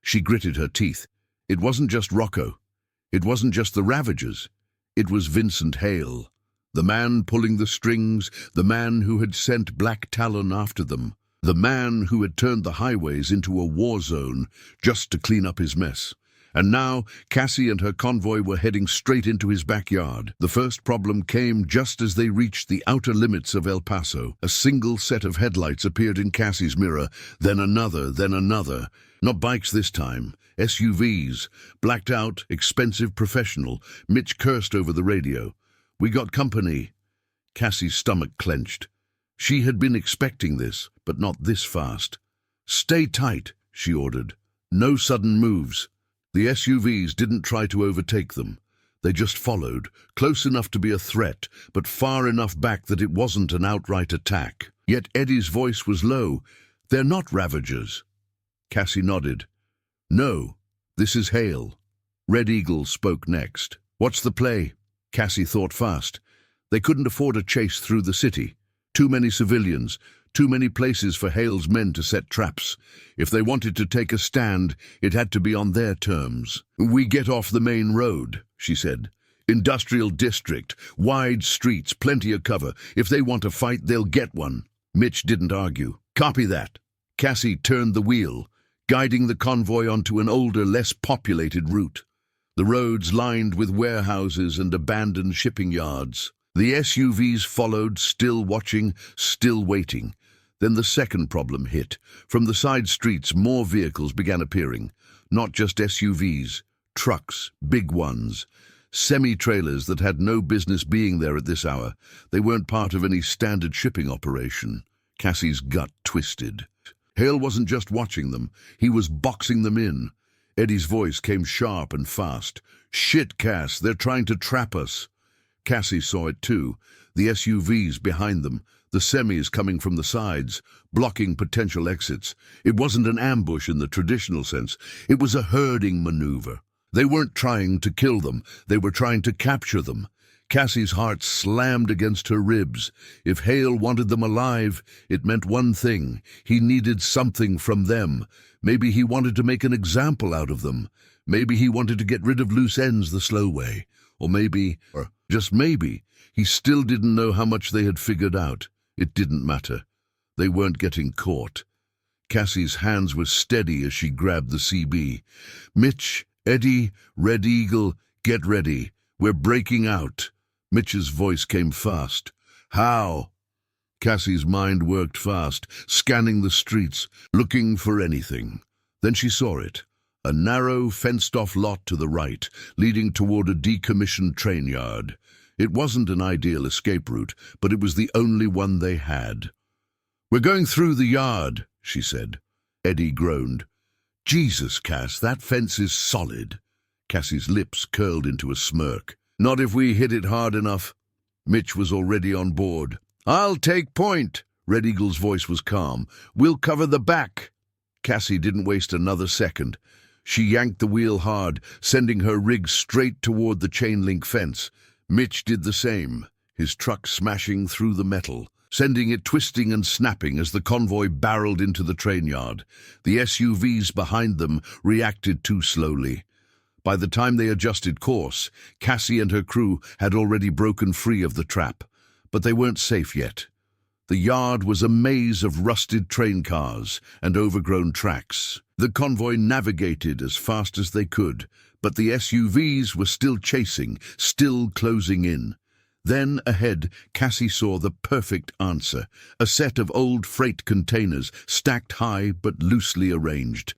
She gritted her teeth. It wasn't just Rocco. It wasn't just the Ravagers. It was Vincent Hale, the man pulling the strings, the man who had sent Black Talon after them, the man who had turned the highways into a war zone just to clean up his mess. And now Cassie and her convoy were heading straight into his backyard. The first problem came just as they reached the outer limits of El Paso. A single set of headlights appeared in Cassie's mirror, then another, then another. Not bikes this time. SUVs. Blacked out, expensive, professional. Mitch cursed over the radio. "We got company." Cassie's stomach clenched. She had been expecting this, but not this fast. "Stay tight," she ordered. "No sudden moves." The SUVs didn't try to overtake them. They just followed, close enough to be a threat, but far enough back that it wasn't an outright attack. Yet Eddie's voice was low. "They're not Ravagers." Cassie nodded. "No, this is Hale." Red Eagle spoke next. "What's the play?" Cassie thought fast. They couldn't afford a chase through the city. Too many civilians, too many places for Hale's men to set traps. If they wanted to take a stand, it had to be on their terms. "We get off the main road," she said. "Industrial district, wide streets, plenty of cover. If they want a fight, they'll get one." Mitch didn't argue. "Copy that." Cassie turned the wheel, guiding the convoy onto an older, less populated route. The roads lined with warehouses and abandoned shipping yards. The SUVs followed, still watching, still waiting. Then the second problem hit. From the side streets, more vehicles began appearing. Not just SUVs, trucks, big ones. Semi-trailers that had no business being there at this hour. They weren't part of any standard shipping operation. Cassie's gut twisted. Hale wasn't just watching them, he was boxing them in. Eddie's voice came sharp and fast. "Shit, Cass, they're trying to trap us." Cassie saw it too. The SUVs behind them, the semis coming from the sides, blocking potential exits. It wasn't an ambush in the traditional sense. It was a herding maneuver. They weren't trying to kill them. They were trying to capture them. Cassie's heart slammed against her ribs. If Hale wanted them alive, it meant one thing. He needed something from them. Maybe he wanted to make an example out of them. Maybe he wanted to get rid of loose ends the slow way. Or maybe, or just maybe, he still didn't know how much they had figured out. It didn't matter. They weren't getting caught. Cassie's hands were steady as she grabbed the CB. "Mitch, Eddie, Red Eagle, get ready. We're breaking out." Mitch's voice came fast. "How?" Cassie's mind worked fast, scanning the streets, looking for anything. Then she saw it. A narrow, fenced-off lot to the right, leading toward a decommissioned train yard. It wasn't an ideal escape route, but it was the only one they had. "We're going through the yard," she said. Eddie groaned. "Jesus, Cass, that fence is solid." Cassie's lips curled into a smirk. "Not if we hit it hard enough." Mitch was already on board. "I'll take point." Red Eagle's voice was calm. "We'll cover the back." Cassie didn't waste another second. She yanked the wheel hard, sending her rig straight toward the chain-link fence. Mitch did the same, his truck smashing through the metal, sending it twisting and snapping as the convoy barreled into the train yard. The SUVs behind them reacted too slowly. By the time they adjusted course, Cassie and her crew had already broken free of the trap. But they weren't safe yet. The yard was a maze of rusted train cars and overgrown tracks. The convoy navigated as fast as they could, but the SUVs were still chasing, still closing in. Then, ahead, Cassie saw the perfect answer, a set of old freight containers, stacked high but loosely arranged.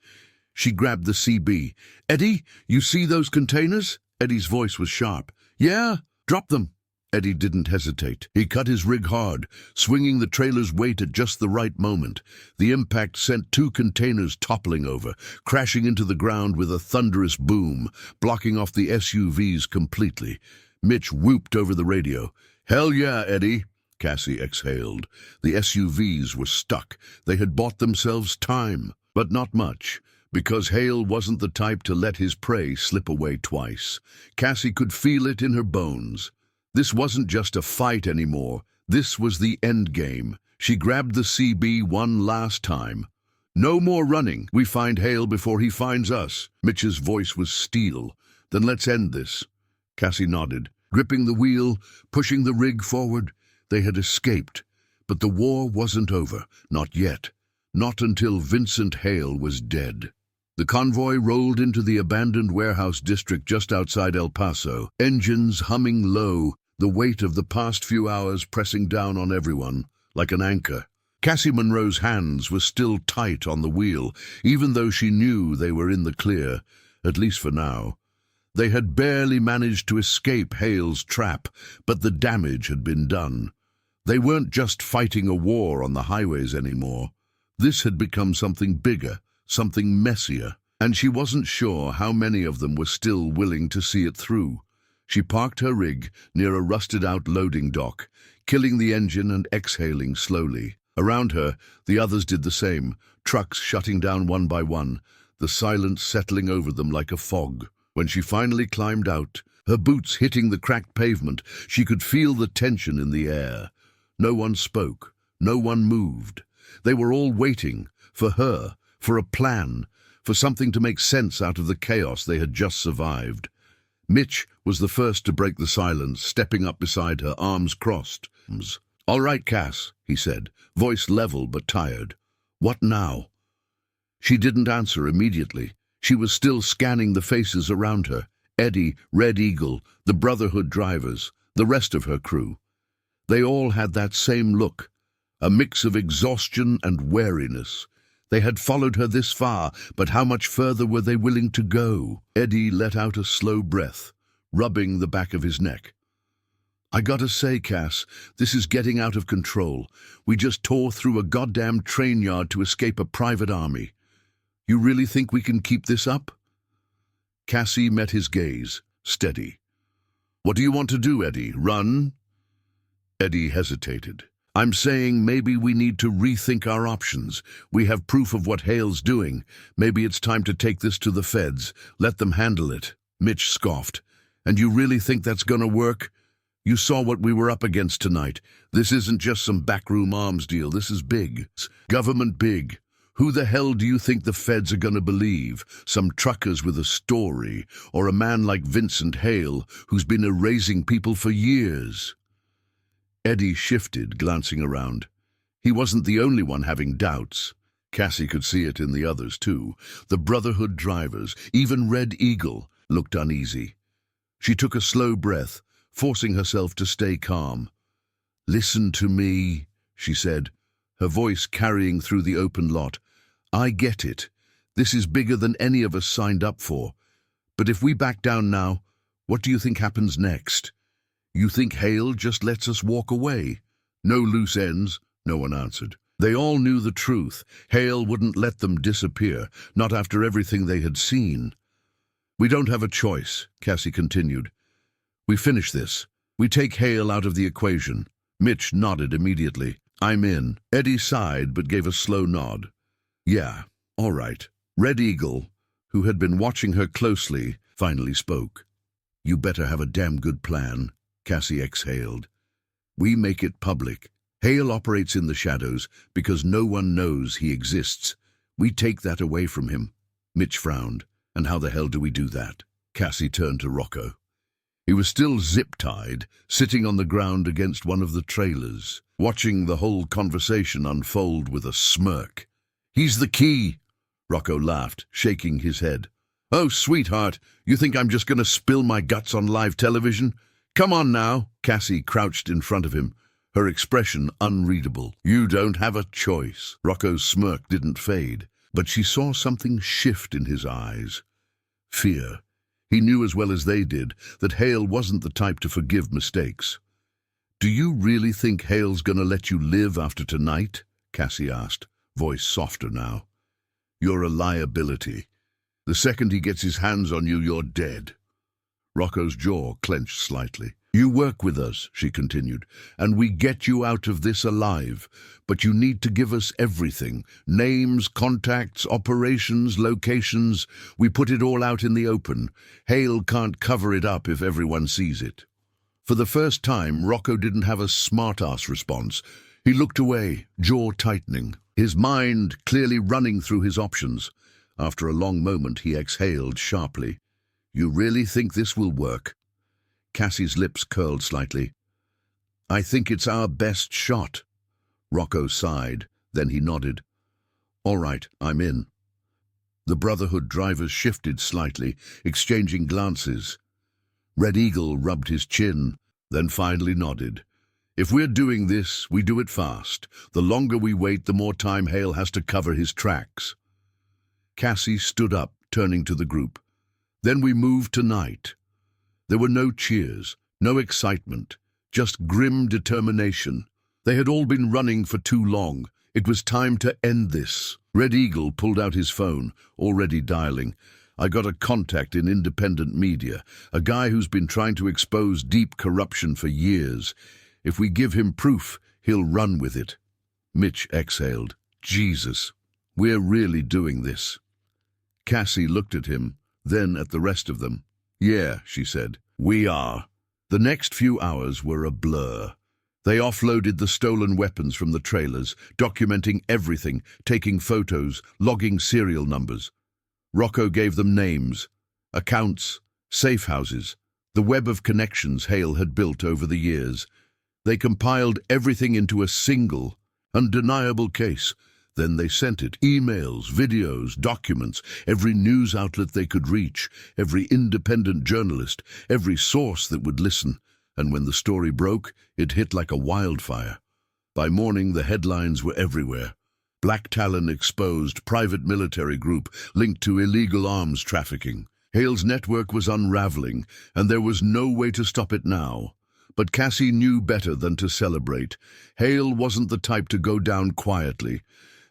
She grabbed the CB. "Eddie, you see those containers?" Eddie's voice was sharp. "Yeah, drop them." Eddie didn't hesitate. He cut his rig hard, swinging the trailer's weight at just the right moment. The impact sent two containers toppling over, crashing into the ground with a thunderous boom, blocking off the SUVs completely. Mitch whooped over the radio. "Hell yeah, Eddie." Cassie exhaled. The SUVs were stuck. They had bought themselves time, but not much, because Hale wasn't the type to let his prey slip away twice. Cassie could feel it in her bones. This wasn't just a fight anymore. This was the end game. She grabbed the CB one last time. No more running. We find Hale before he finds us. Mitch's voice was steel. Then let's end this. Cassie nodded, gripping the wheel, pushing the rig forward. They had escaped, but the war wasn't over. Not yet. Not until Vincent Hale was dead. The convoy rolled into the abandoned warehouse district just outside El Paso, engines humming low, the weight of the past few hours pressing down on everyone, like an anchor. Cassie Monroe's hands were still tight on the wheel, even though she knew they were in the clear, at least for now. They had barely managed to escape Hale's trap, but the damage had been done. They weren't just fighting a war on the highways anymore. This had become something bigger, something messier, and she wasn't sure how many of them were still willing to see it through. She parked her rig near a rusted-out loading dock, killing the engine and exhaling slowly. Around her, the others did the same, trucks shutting down one by one, the silence settling over them like a fog. When she finally climbed out, her boots hitting the cracked pavement, she could feel the tension in the air. No one spoke, no one moved. They were all waiting, for her, for a plan, for something to make sense out of the chaos they had just survived. Mitch was the first to break the silence, stepping up beside her, arms crossed. "All right, Cass," he said, voice level but tired. "What now?" She didn't answer immediately. She was still scanning the faces around her. Eddie, Red Eagle, the Brotherhood drivers, the rest of her crew. They all had that same look, a mix of exhaustion and wariness. They had followed her this far, but how much further were they willing to go? Eddie let out a slow breath, rubbing the back of his neck. "I gotta say, Cass, this is getting out of control. We just tore through a goddamn train yard to escape a private army. You really think we can keep this up?" Cassie met his gaze, steady. "What do you want to do, Eddie? Run?" Eddie hesitated. "I'm saying maybe we need to rethink our options. We have proof of what Hale's doing. Maybe it's time to take this to the feds. Let them handle it." Mitch scoffed. "And you really think that's gonna work? You saw what we were up against tonight. This isn't just some backroom arms deal. This is big. Government big. Who the hell do you think the feds are gonna believe? Some truckers with a story, or a man like Vincent Hale, who's been erasing people for years?" Eddie shifted, glancing around. He wasn't the only one having doubts. Cassie could see it in the others, too. The Brotherhood drivers, even Red Eagle, looked uneasy. She took a slow breath, forcing herself to stay calm. "Listen to me," she said, her voice carrying through the open lot. "I get it. This is bigger than any of us signed up for. But if we back down now, what do you think happens next? You think Hale just lets us walk away?" "No loose ends," no one answered. They all knew the truth. Hale wouldn't let them disappear, not after everything they had seen. "We don't have a choice," Cassie continued. "We finish this. We take Hale out of the equation." Mitch nodded immediately. "I'm in." Eddie sighed but gave a slow nod. "Yeah, all right." Red Eagle, who had been watching her closely, finally spoke. "You better have a damn good plan." Cassie exhaled. "We make it public. Hale operates in the shadows because no one knows he exists. We take that away from him." Mitch frowned. "And how the hell do we do that?" Cassie turned to Rocco. He was still zip-tied, sitting on the ground against one of the trailers, watching the whole conversation unfold with a smirk. "He's the key," Rocco laughed, shaking his head. "Oh, sweetheart, you think I'm just going to spill my guts on live television? Come on now." Cassie crouched in front of him, her expression unreadable. "You don't have a choice." Rocco's smirk didn't fade, but she saw something shift in his eyes. Fear. He knew as well as they did that Hale wasn't the type to forgive mistakes. "Do you really think Hale's going to let you live after tonight?" Cassie asked, voice softer now. "You're a liability. The second he gets his hands on you, you're dead." Rocco's jaw clenched slightly. "You work with us," she continued, "and we get you out of this alive. But you need to give us everything. Names, contacts, operations, locations. We put it all out in the open. Hale can't cover it up if everyone sees it." For the first time, Rocco didn't have a smart-ass response. He looked away, jaw tightening, his mind clearly running through his options. After a long moment, he exhaled sharply. "You really think this will work?" Cassie's lips curled slightly. "I think it's our best shot." Rocco sighed, then he nodded. "All right, I'm in." The Brotherhood drivers shifted slightly, exchanging glances. Red Eagle rubbed his chin, then finally nodded. "If we're doing this, we do it fast. The longer we wait, the more time Hale has to cover his tracks." Cassie stood up, turning to the group. "Then we move tonight." There were no cheers, no excitement, just grim determination. They had all been running for too long. It was time to end this. Red Eagle pulled out his phone, already dialing. "I got a contact in independent media, a guy who's been trying to expose deep corruption for years. If we give him proof, he'll run with it." Mitch exhaled. "Jesus, we're really doing this." Cassie looked at him, then at the rest of them. "Yeah," she said, "we are." The next few hours were a blur. They offloaded the stolen weapons from the trailers, documenting everything, taking photos, logging serial numbers. Rocco gave them names, accounts, safe houses, the web of connections Hale had built over the years. They compiled everything into a single, undeniable case. Then they sent it, emails, videos, documents, every news outlet they could reach, every independent journalist, every source that would listen. And when the story broke, it hit like a wildfire. By morning, the headlines were everywhere. Black Talon exposed, private military group linked to illegal arms trafficking. Hale's network was unraveling, and there was no way to stop it now. But Cassie knew better than to celebrate. Hale wasn't the type to go down quietly.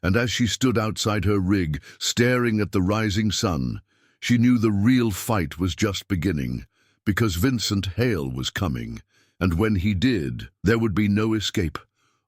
And as she stood outside her rig, staring at the rising sun, she knew the real fight was just beginning. Because Vincent Hale was coming, and when he did, there would be no escape.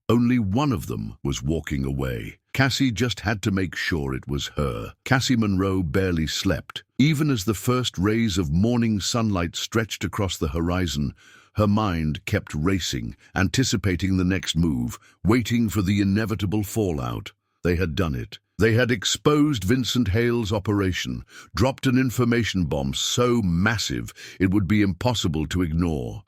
Only one of them was walking away. Cassie just had to make sure it was her. Cassie Monroe barely slept. Even as the first rays of morning sunlight stretched across the horizon, her mind kept racing, anticipating the next move, waiting for the inevitable fallout. They had done it. They had exposed Vincent Hale's operation, dropped an information bomb so massive it would be impossible to ignore.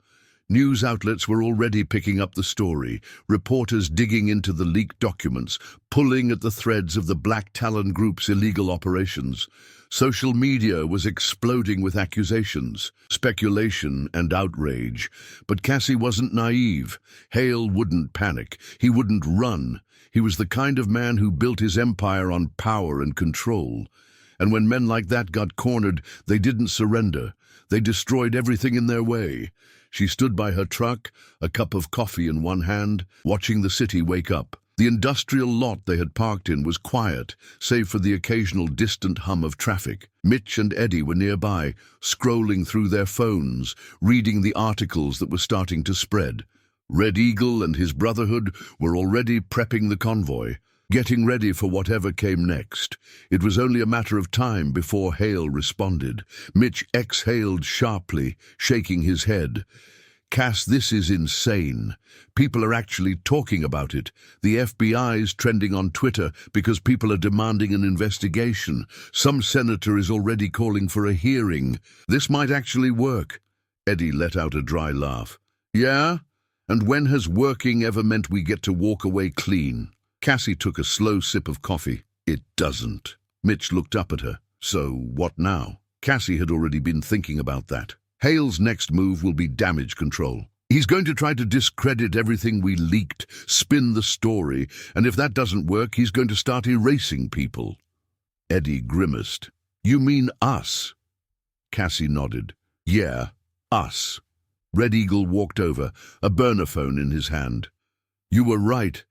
News outlets were already picking up the story, reporters digging into the leaked documents, pulling at the threads of the Black Talon Group's illegal operations. Social media was exploding with accusations, speculation, and outrage. But Cassie wasn't naive. Hale wouldn't panic. He wouldn't run. He was the kind of man who built his empire on power and control. And when men like that got cornered, they didn't surrender. They destroyed everything in their way. She stood by her truck, a cup of coffee in one hand, watching the city wake up. The industrial lot they had parked in was quiet, save for the occasional distant hum of traffic. Mitch and Eddie were nearby, scrolling through their phones, reading the articles that were starting to spread. Red Eagle and his Brotherhood were already prepping the convoy, getting ready for whatever came next. It was only a matter of time before Hale responded. Mitch exhaled sharply, shaking his head. "Cass, this is insane. People are actually talking about it. The FBI's trending on Twitter because people are demanding an investigation. Some senator is already calling for a hearing. This might actually work." Eddie let out a dry laugh. "Yeah? And when has working ever meant we get to walk away clean?" Cassie took a slow sip of coffee. "It doesn't." Mitch looked up at her. "So, what now?" Cassie had already been thinking about that. Hale's next move will be damage control. He's going to try to discredit everything we leaked, spin the story, and if that doesn't work, he's going to start erasing people. Eddie grimaced. "You mean us?" Cassie nodded. "Yeah, us." Red Eagle walked over, a burner phone in his hand. "You were right.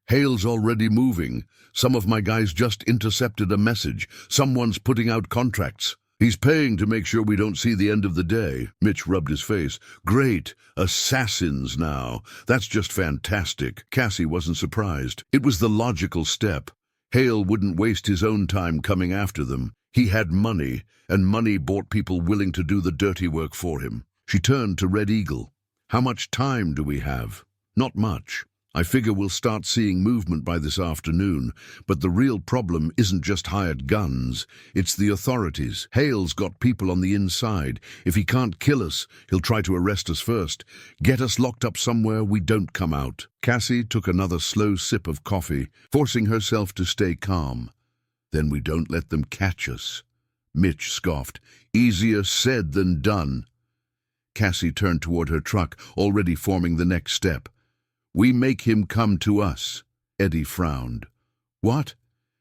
Hale's already moving. Some of my guys just intercepted a message. Someone's putting out contracts. He's paying to make sure we don't see the end of the day." Mitch rubbed his face. "Great. Assassins now. That's just fantastic." Cassie wasn't surprised. It was the logical step. Hale wouldn't waste his own time coming after them. He had money, and money bought people willing to do the dirty work for him. She turned to Red Eagle. "How much time do we have?" "Not much. I figure we'll start seeing movement by this afternoon, but the real problem isn't just hired guns, it's the authorities. Hale's got people on the inside. If he can't kill us, he'll try to arrest us first, get us locked up somewhere we don't come out. Cassie took another slow sip of coffee, forcing herself to stay calm. Then we don't let them catch us. Mitch scoffed. Easier said than done. Cassie turned toward her truck, already forming the next step. We make him come to us. Eddie frowned. What?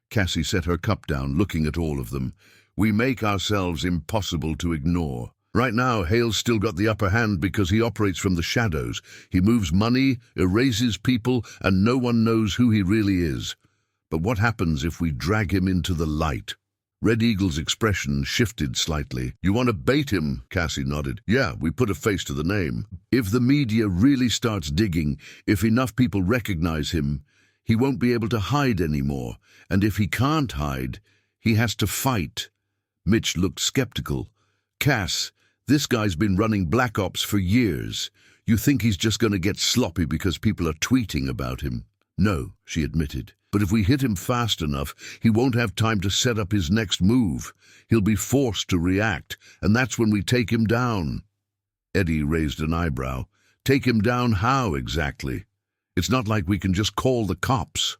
Cassie set her cup down, looking at all of them. We make ourselves impossible to ignore. Right now, Hale's still got the upper hand because he operates from the shadows. He moves money, erases people, and no one knows who he really is. But what happens if we drag him into the light? Red Eagle's expression shifted slightly. You want to bait him? Cassie nodded. Yeah, we put a face to the name. If the media really starts digging, if enough people recognize him, he won't be able to hide anymore. And if he can't hide, he has to fight. Mitch looked skeptical. Cass, this guy's been running Black Ops for years. You think he's just going to get sloppy because people are tweeting about him? No, she admitted. But if we hit him fast enough, he won't have time to set up his next move. He'll be forced to react, and that's when we take him down. Eddie raised an eyebrow. Take him down how, exactly? It's not like we can just call the cops.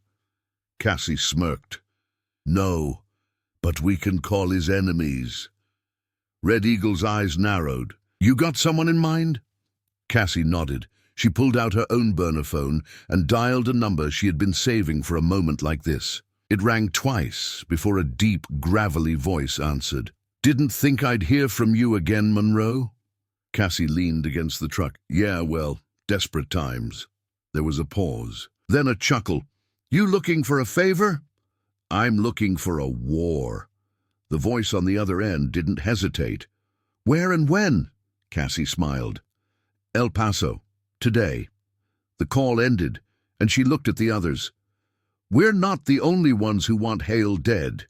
Cassie smirked. No, but we can call his enemies. Red Eagle's eyes narrowed. You got someone in mind? Cassie nodded. She pulled out her own burner phone and dialed a number she had been saving for a moment like this. It rang twice before a deep, gravelly voice answered. Didn't think I'd hear from you again, Monroe? Cassie leaned against the truck. Yeah, well, desperate times. There was a pause. Then a chuckle. You looking for a favor? I'm looking for a war. The voice on the other end didn't hesitate. Where and when? Cassie smiled. El Paso. Today. The call ended, and she looked at the others. We're not the only ones who want Hale dead.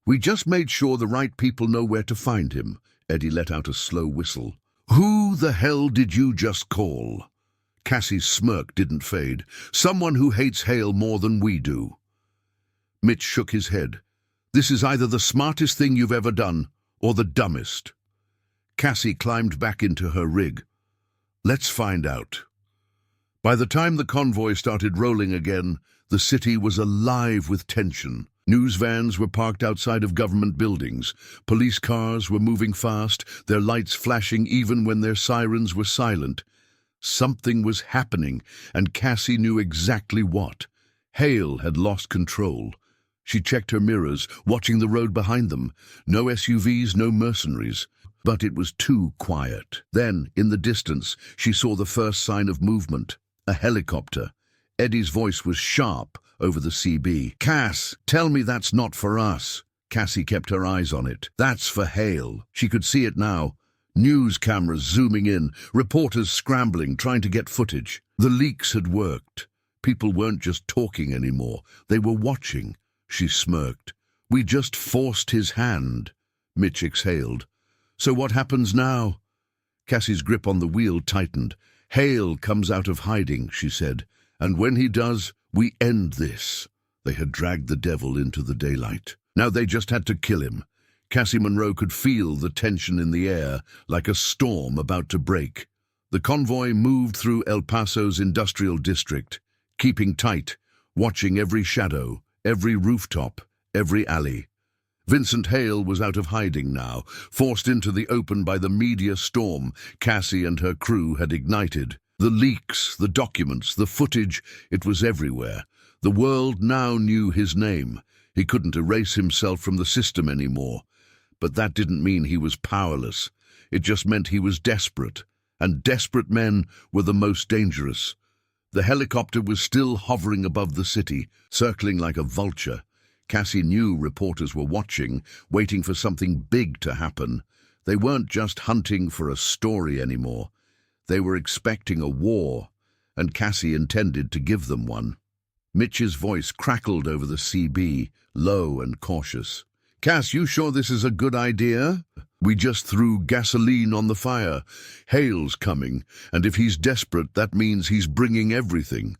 We just made sure the right people know where to find him. Eddie let out a slow whistle. Who the hell did you just call? Cassie's smirk didn't fade. Someone who hates Hale more than we do. Mitch shook his head. This is either the smartest thing you've ever done, or the dumbest. Cassie climbed back into her rig. Let's find out. By the time the convoy started rolling again, the city was alive with tension. News vans were parked outside of government buildings. Police cars were moving fast, their lights flashing even when their sirens were silent. Something was happening, and Cassie knew exactly what. Hale had lost control. She checked her mirrors, watching the road behind them. No SUVs, no mercenaries. But it was too quiet. Then, in the distance, she saw the first sign of movement. A helicopter. Eddie's voice was sharp over the CB. Cass, tell me that's not for us. Cassie kept her eyes on it. That's for Hale. She could see it now. News cameras zooming in, reporters scrambling, trying to get footage. The leaks had worked. People weren't just talking anymore. They were watching. She smirked. We just forced his hand. Mitch exhaled. So what happens now? Cassie's grip on the wheel tightened. Hale comes out of hiding, she said, and when he does, we end this. They had dragged the devil into the daylight. Now they just had to kill him. Cassie Monroe could feel the tension in the air, like a storm about to break. The convoy moved through El Paso's industrial district, keeping tight, watching every shadow, every rooftop, every alley. Vincent Hale was out of hiding now, forced into the open by the media storm Cassie and her crew had ignited. The leaks, the documents, the footage, it was everywhere. The world now knew his name. He couldn't erase himself from the system anymore. But that didn't mean he was powerless. It just meant he was desperate, and desperate men were the most dangerous. The helicopter was still hovering above the city, circling like a vulture. Cassie knew reporters were watching, waiting for something big to happen. They weren't just hunting for a story anymore. They were expecting a war, and Cassie intended to give them one. Mitch's voice crackled over the CB, low and cautious. Cass, you sure this is a good idea? We just threw gasoline on the fire. Hale's coming, and if he's desperate, that means he's bringing everything.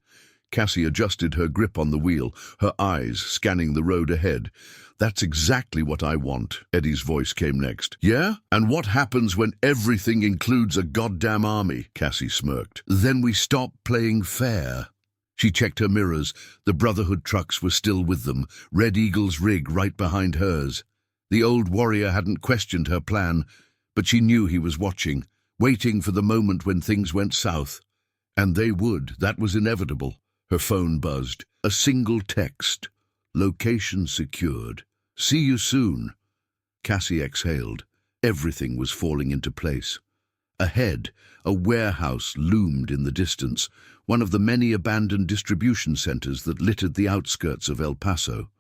Cassie adjusted her grip on the wheel, her eyes scanning the road ahead. "That's exactly what I want," Eddie's voice came next. "Yeah? And what happens when everything includes a goddamn army?" Cassie smirked. "Then we stop playing fair." She checked her mirrors. The Brotherhood trucks were still with them, Red Eagle's rig right behind hers. The old warrior hadn't questioned her plan, but she knew he was watching, waiting for the moment when things went south. And they would, that was inevitable. Her phone buzzed. A single text. "Location secured. See you soon." Cassie exhaled. Everything was falling into place. Ahead, a warehouse loomed in the distance, one of the many abandoned distribution centers that littered the outskirts of El Paso.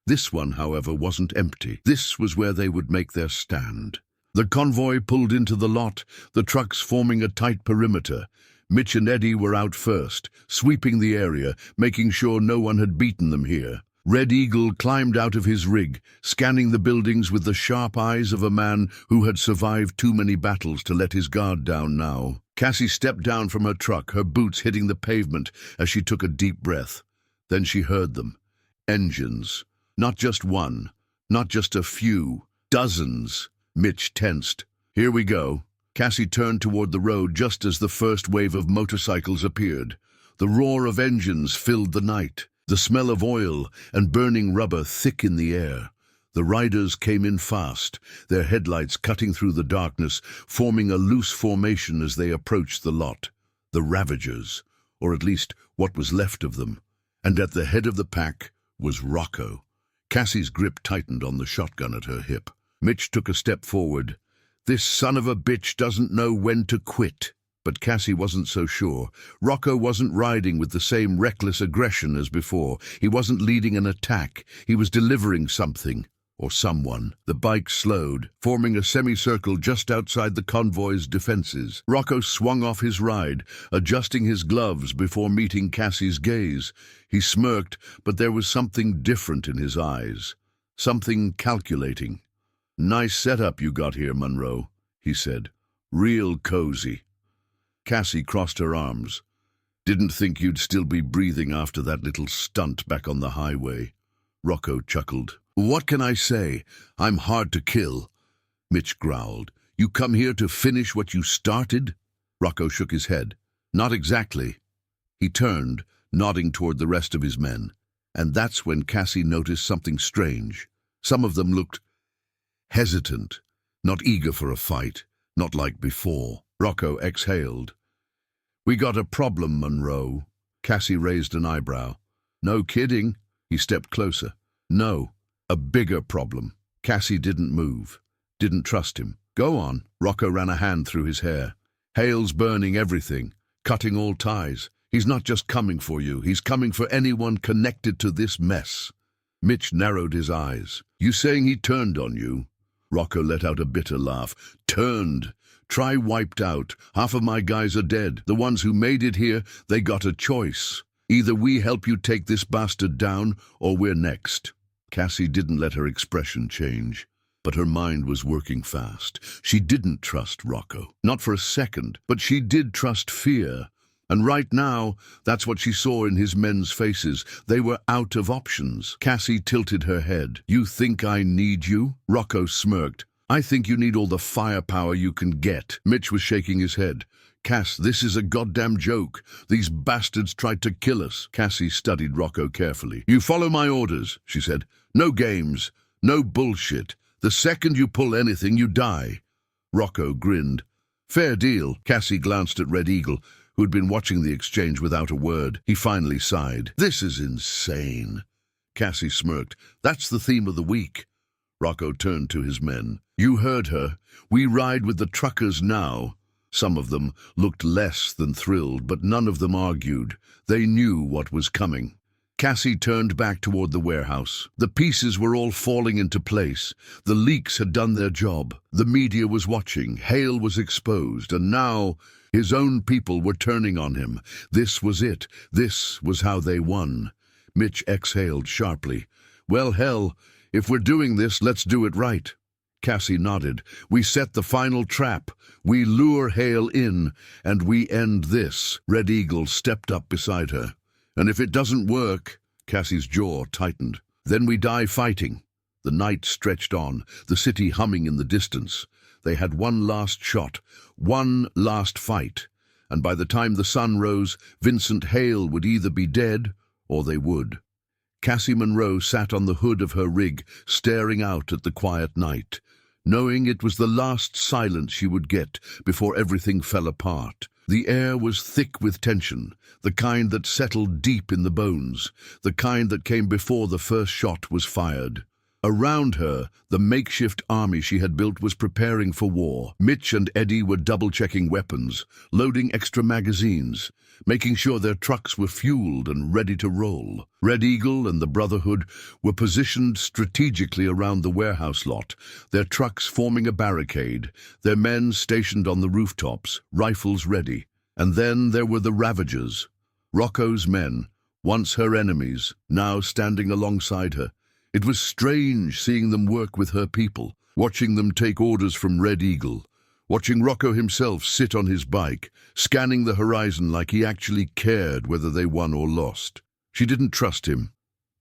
This one, however, wasn't empty. This was where they would make their stand. The convoy pulled into the lot, the trucks forming a tight perimeter. Mitch and Eddie were out first, sweeping the area, making sure no one had beaten them here. Red Eagle climbed out of his rig, scanning the buildings with the sharp eyes of a man who had survived too many battles to let his guard down now. Cassie stepped down from her truck, her boots hitting the pavement as she took a deep breath. Then she heard them. Engines. Not just one, not just a few, dozens. Mitch tensed. "Here we go." Cassie turned toward the road just as the first wave of motorcycles appeared. The roar of engines filled the night, the smell of oil and burning rubber thick in the air. The riders came in fast, their headlights cutting through the darkness, forming a loose formation as they approached the lot. The Ravagers, or at least what was left of them. And at the head of the pack was Rocco. Cassie's grip tightened on the shotgun at her hip. Mitch took a step forward. "This son of a bitch doesn't know when to quit." But Cassie wasn't so sure. Rocco wasn't riding with the same reckless aggression as before. He wasn't leading an attack. He was delivering something, or someone. The bike slowed, forming a semicircle just outside the convoy's defenses. Rocco swung off his ride, adjusting his gloves before meeting Cassie's gaze. He smirked, but there was something different in his eyes. Something calculating. "Nice setup you got here, Monroe," he said. "Real cozy." Cassie crossed her arms. "Didn't think you'd still be breathing after that little stunt back on the highway." Rocco chuckled. "What can I say? I'm hard to kill." Mitch growled. "You come here to finish what you started?" Rocco shook his head. "Not exactly." He turned, nodding toward the rest of his men. And that's when Cassie noticed something strange. Some of them looked hesitant, not eager for a fight, not like before. Rocco exhaled. "We got a problem, Monroe." Cassie raised an eyebrow. "No kidding." He stepped closer. "No, a bigger problem." Cassie didn't move, didn't trust him. "Go on." Rocco ran a hand through his hair. "Hale's burning everything, cutting all ties. He's not just coming for you, he's coming for anyone connected to this mess." Mitch narrowed his eyes. "You saying he turned on you?" Rocco let out a bitter laugh. "Turned. Try wiped out. Half of my guys are dead. The ones who made it here, they got a choice. Either we help you take this bastard down, or we're next." Cassie didn't let her expression change, but her mind was working fast. She didn't trust Rocco. Not for a second, but she did trust fear. And right now, that's what she saw in his men's faces. They were out of options. Cassie tilted her head. "You think I need you?" Rocco smirked. "I think you need all the firepower you can get." Mitch was shaking his head. "Cass, this is a goddamn joke. These bastards tried to kill us." Cassie studied Rocco carefully. "You follow my orders," she said. "No games, no bullshit. The second you pull anything, you die." Rocco grinned. "Fair deal." Cassie glanced at Red Eagle, who had been watching the exchange without a word. He finally sighed. "This is insane." Cassie smirked. "That's the theme of the week." Rocco turned to his men. "You heard her. We ride with the truckers now." Some of them looked less than thrilled, but none of them argued. They knew what was coming. Cassie turned back toward the warehouse. The pieces were all falling into place. The leaks had done their job. The media was watching. Hale was exposed, and now his own people were turning on him. This was it. This was how they won. Mitch exhaled sharply. "Well, hell, if we're doing this, let's do it right." Cassie nodded. "We set the final trap. We lure Hale in, and we end this." Red Eagle stepped up beside her. And if it doesn't work, Cassie's jaw tightened. Then we die fighting. The night stretched on, the city humming in the distance. They had one last shot, one last fight, and by the time the sun rose, Vincent Hale would either be dead or they would. Cassie Monroe sat on the hood of her rig, staring out at the quiet night, knowing it was the last silence she would get before everything fell apart. The air was thick with tension, the kind that settled deep in the bones, the kind that came before the first shot was fired. Around her, the makeshift army she had built was preparing for war. Mitch and Eddie were double-checking weapons, loading extra magazines, making sure their trucks were fueled and ready to roll. Red Eagle and the Brotherhood were positioned strategically around the warehouse lot, their trucks forming a barricade, their men stationed on the rooftops, rifles ready. And then there were the Ravagers, Rocco's men, once her enemies, now standing alongside her. It was strange seeing them work with her people, watching them take orders from Red Eagle, watching Rocco himself sit on his bike, scanning the horizon like he actually cared whether they won or lost. She didn't trust him.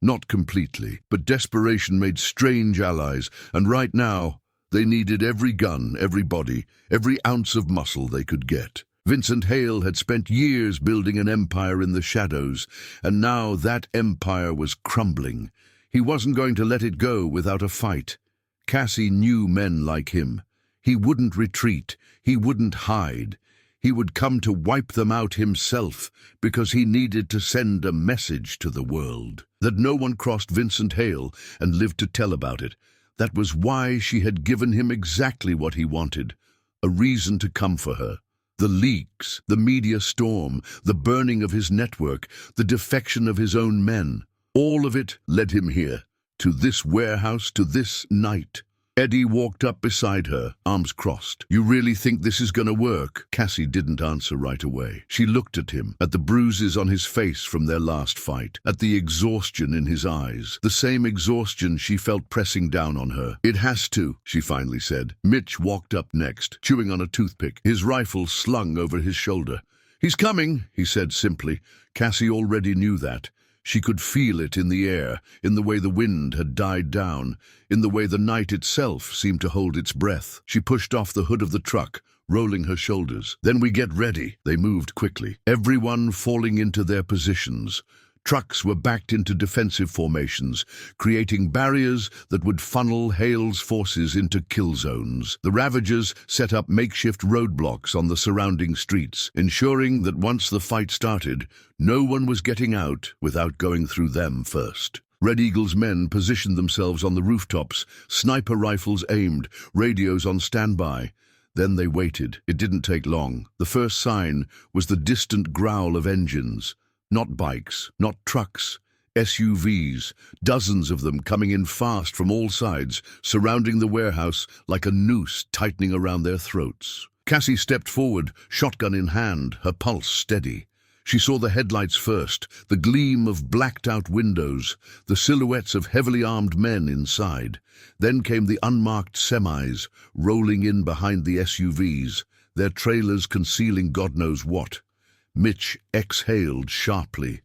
Not completely, but desperation made strange allies, and right now, they needed every gun, every body, every ounce of muscle they could get. Vincent Hale had spent years building an empire in the shadows, and now that empire was crumbling. He wasn't going to let it go without a fight. Cassie knew men like him. He wouldn't retreat. He wouldn't hide. He would come to wipe them out himself because he needed to send a message to the world. That no one crossed Vincent Hale and lived to tell about it. That was why she had given him exactly what he wanted. A reason to come for her. The leaks, the media storm, the burning of his network, the defection of his own men. All of it led him here, to this warehouse, to this night. Eddie walked up beside her, arms crossed. "You really think this is gonna work?" Cassie didn't answer right away. She looked at him, at the bruises on his face from their last fight, at the exhaustion in his eyes, the same exhaustion she felt pressing down on her. "It has to," she finally said. Mitch walked up next, chewing on a toothpick, his rifle slung over his shoulder. "He's coming," he said simply. Cassie already knew that. She could feel it in the air, in the way the wind had died down, in the way the night itself seemed to hold its breath. She pushed off the hood of the truck, rolling her shoulders. "Then we get ready." They moved quickly, everyone falling into their positions. Trucks were backed into defensive formations, creating barriers that would funnel Hale's forces into kill zones. The Ravagers set up makeshift roadblocks on the surrounding streets, ensuring that once the fight started, no one was getting out without going through them first. Red Eagle's men positioned themselves on the rooftops, sniper rifles aimed, radios on standby. Then they waited. It didn't take long. The first sign was the distant growl of engines. Not bikes, not trucks, SUVs, dozens of them coming in fast from all sides, surrounding the warehouse like a noose tightening around their throats. Cassie stepped forward, shotgun in hand, her pulse steady. She saw the headlights first, the gleam of blacked-out windows, the silhouettes of heavily armed men inside. Then came the unmarked semis, rolling in behind the SUVs, their trailers concealing God knows what. Mitch exhaled sharply.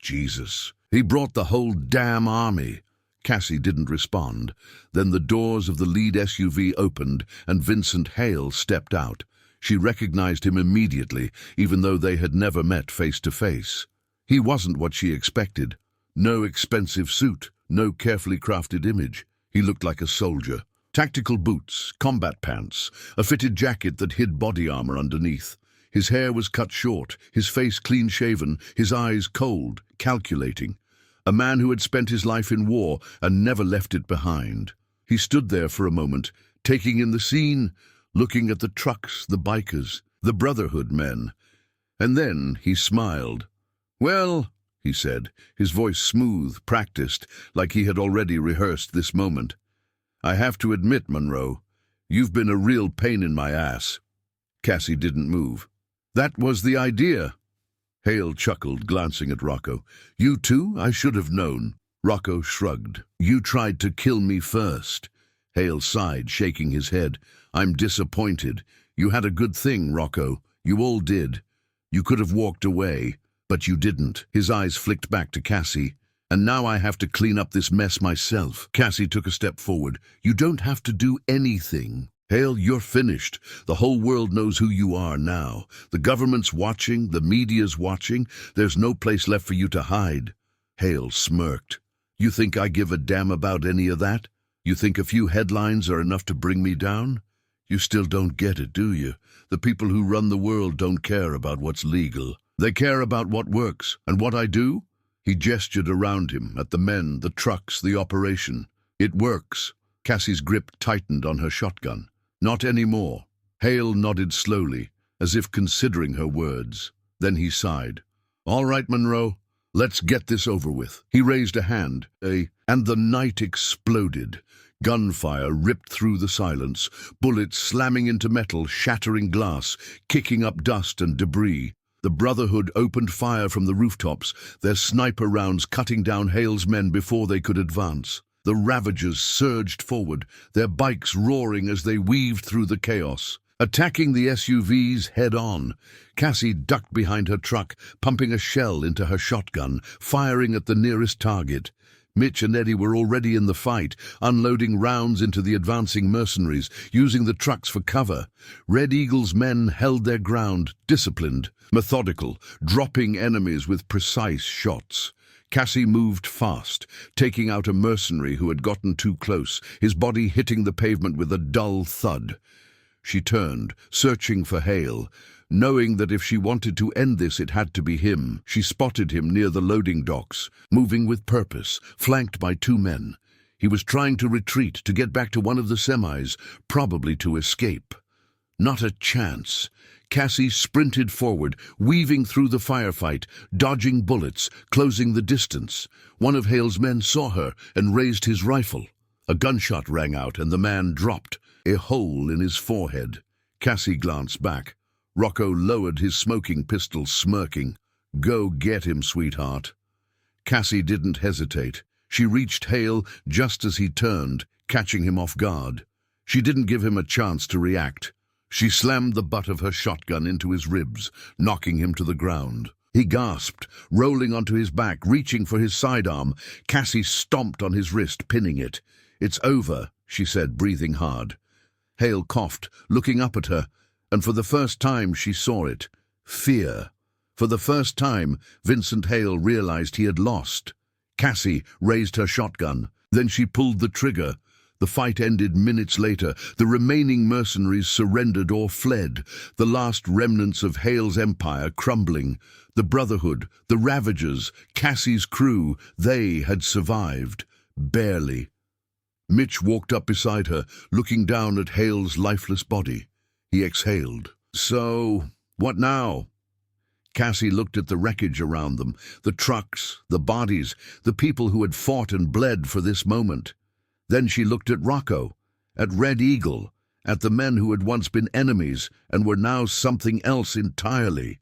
Jesus, he brought the whole damn army. Cassie didn't respond. Then the doors of the lead SUV opened and Vincent Hale stepped out. She recognized him immediately, even though they had never met face to face. He wasn't what she expected. No expensive suit, no carefully crafted image. He looked like a soldier. Tactical boots, combat pants, a fitted jacket that hid body armor underneath. His hair was cut short, his face clean-shaven, his eyes cold, calculating. A man who had spent his life in war and never left it behind. He stood there for a moment, taking in the scene, looking at the trucks, the bikers, the Brotherhood men. And then he smiled. "Well," he said, his voice smooth, practiced, like he had already rehearsed this moment. "I have to admit, Monroe, you've been a real pain in my ass." Cassie didn't move. "That was the idea." Hale chuckled, glancing at Rocco. "You too? I should have known." Rocco shrugged. "You tried to kill me first." Hale sighed, shaking his head. "I'm disappointed. You had a good thing, Rocco. You all did. You could have walked away. But you didn't. His eyes flicked back to Cassie. And now I have to clean up this mess myself. Cassie took a step forward. You don't have to do anything. Hale, you're finished. The whole world knows who you are now. The government's watching, the media's watching. There's no place left for you to hide. Hale smirked. You think I give a damn about any of that? You think a few headlines are enough to bring me down? You still don't get it, do you? The people who run the world don't care about what's legal. They care about what works. And what I do? He gestured around him, at the men, the trucks, the operation. It works. Cassie's grip tightened on her shotgun. Not anymore. Hale nodded slowly, as if considering her words. Then he sighed. All right, Monroe, let's get this over with. He raised a hand, and the night exploded. Gunfire ripped through the silence, bullets slamming into metal, shattering glass, kicking up dust and debris. The Brotherhood opened fire from the rooftops, their sniper rounds cutting down Hale's men before they could advance. The Ravagers surged forward, their bikes roaring as they weaved through the chaos, attacking the SUVs head-on. Cassie ducked behind her truck, pumping a shell into her shotgun, firing at the nearest target. Mitch and Eddie were already in the fight, unloading rounds into the advancing mercenaries, using the trucks for cover. Red Eagle's men held their ground, disciplined, methodical, dropping enemies with precise shots. Cassie moved fast, taking out a mercenary who had gotten too close, his body hitting the pavement with a dull thud. She turned, searching for Hale. Knowing that if she wanted to end this, it had to be him. She spotted him near the loading docks, moving with purpose, flanked by two men. He was trying to retreat, to get back to one of the semis, probably to escape. Not a chance. Cassie sprinted forward, weaving through the firefight, dodging bullets, closing the distance. One of Hale's men saw her and raised his rifle. A gunshot rang out and the man dropped, a hole in his forehead. Cassie glanced back. Rocco lowered his smoking pistol, smirking. Go get him, sweetheart. Cassie didn't hesitate. She reached Hale just as he turned, catching him off guard. She didn't give him a chance to react. She slammed the butt of her shotgun into his ribs, knocking him to the ground. He gasped, rolling onto his back, reaching for his sidearm. Cassie stomped on his wrist, pinning it. It's over, she said, breathing hard. Hale coughed, looking up at her, and for the first time she saw it. Fear. For the first time, Vincent Hale realized he had lost. Cassie raised her shotgun. Then she pulled the trigger. The fight ended minutes later. The remaining mercenaries surrendered or fled, the last remnants of Hale's empire crumbling. The Brotherhood, the Ravagers, Cassie's crew, they had survived. Barely. Mitch walked up beside her, looking down at Hale's lifeless body. He exhaled. So, what now? Cassie looked at the wreckage around them, the trucks, the bodies, the people who had fought and bled for this moment. Then she looked at Rocco, at Red Eagle, at the men who had once been enemies and were now something else entirely.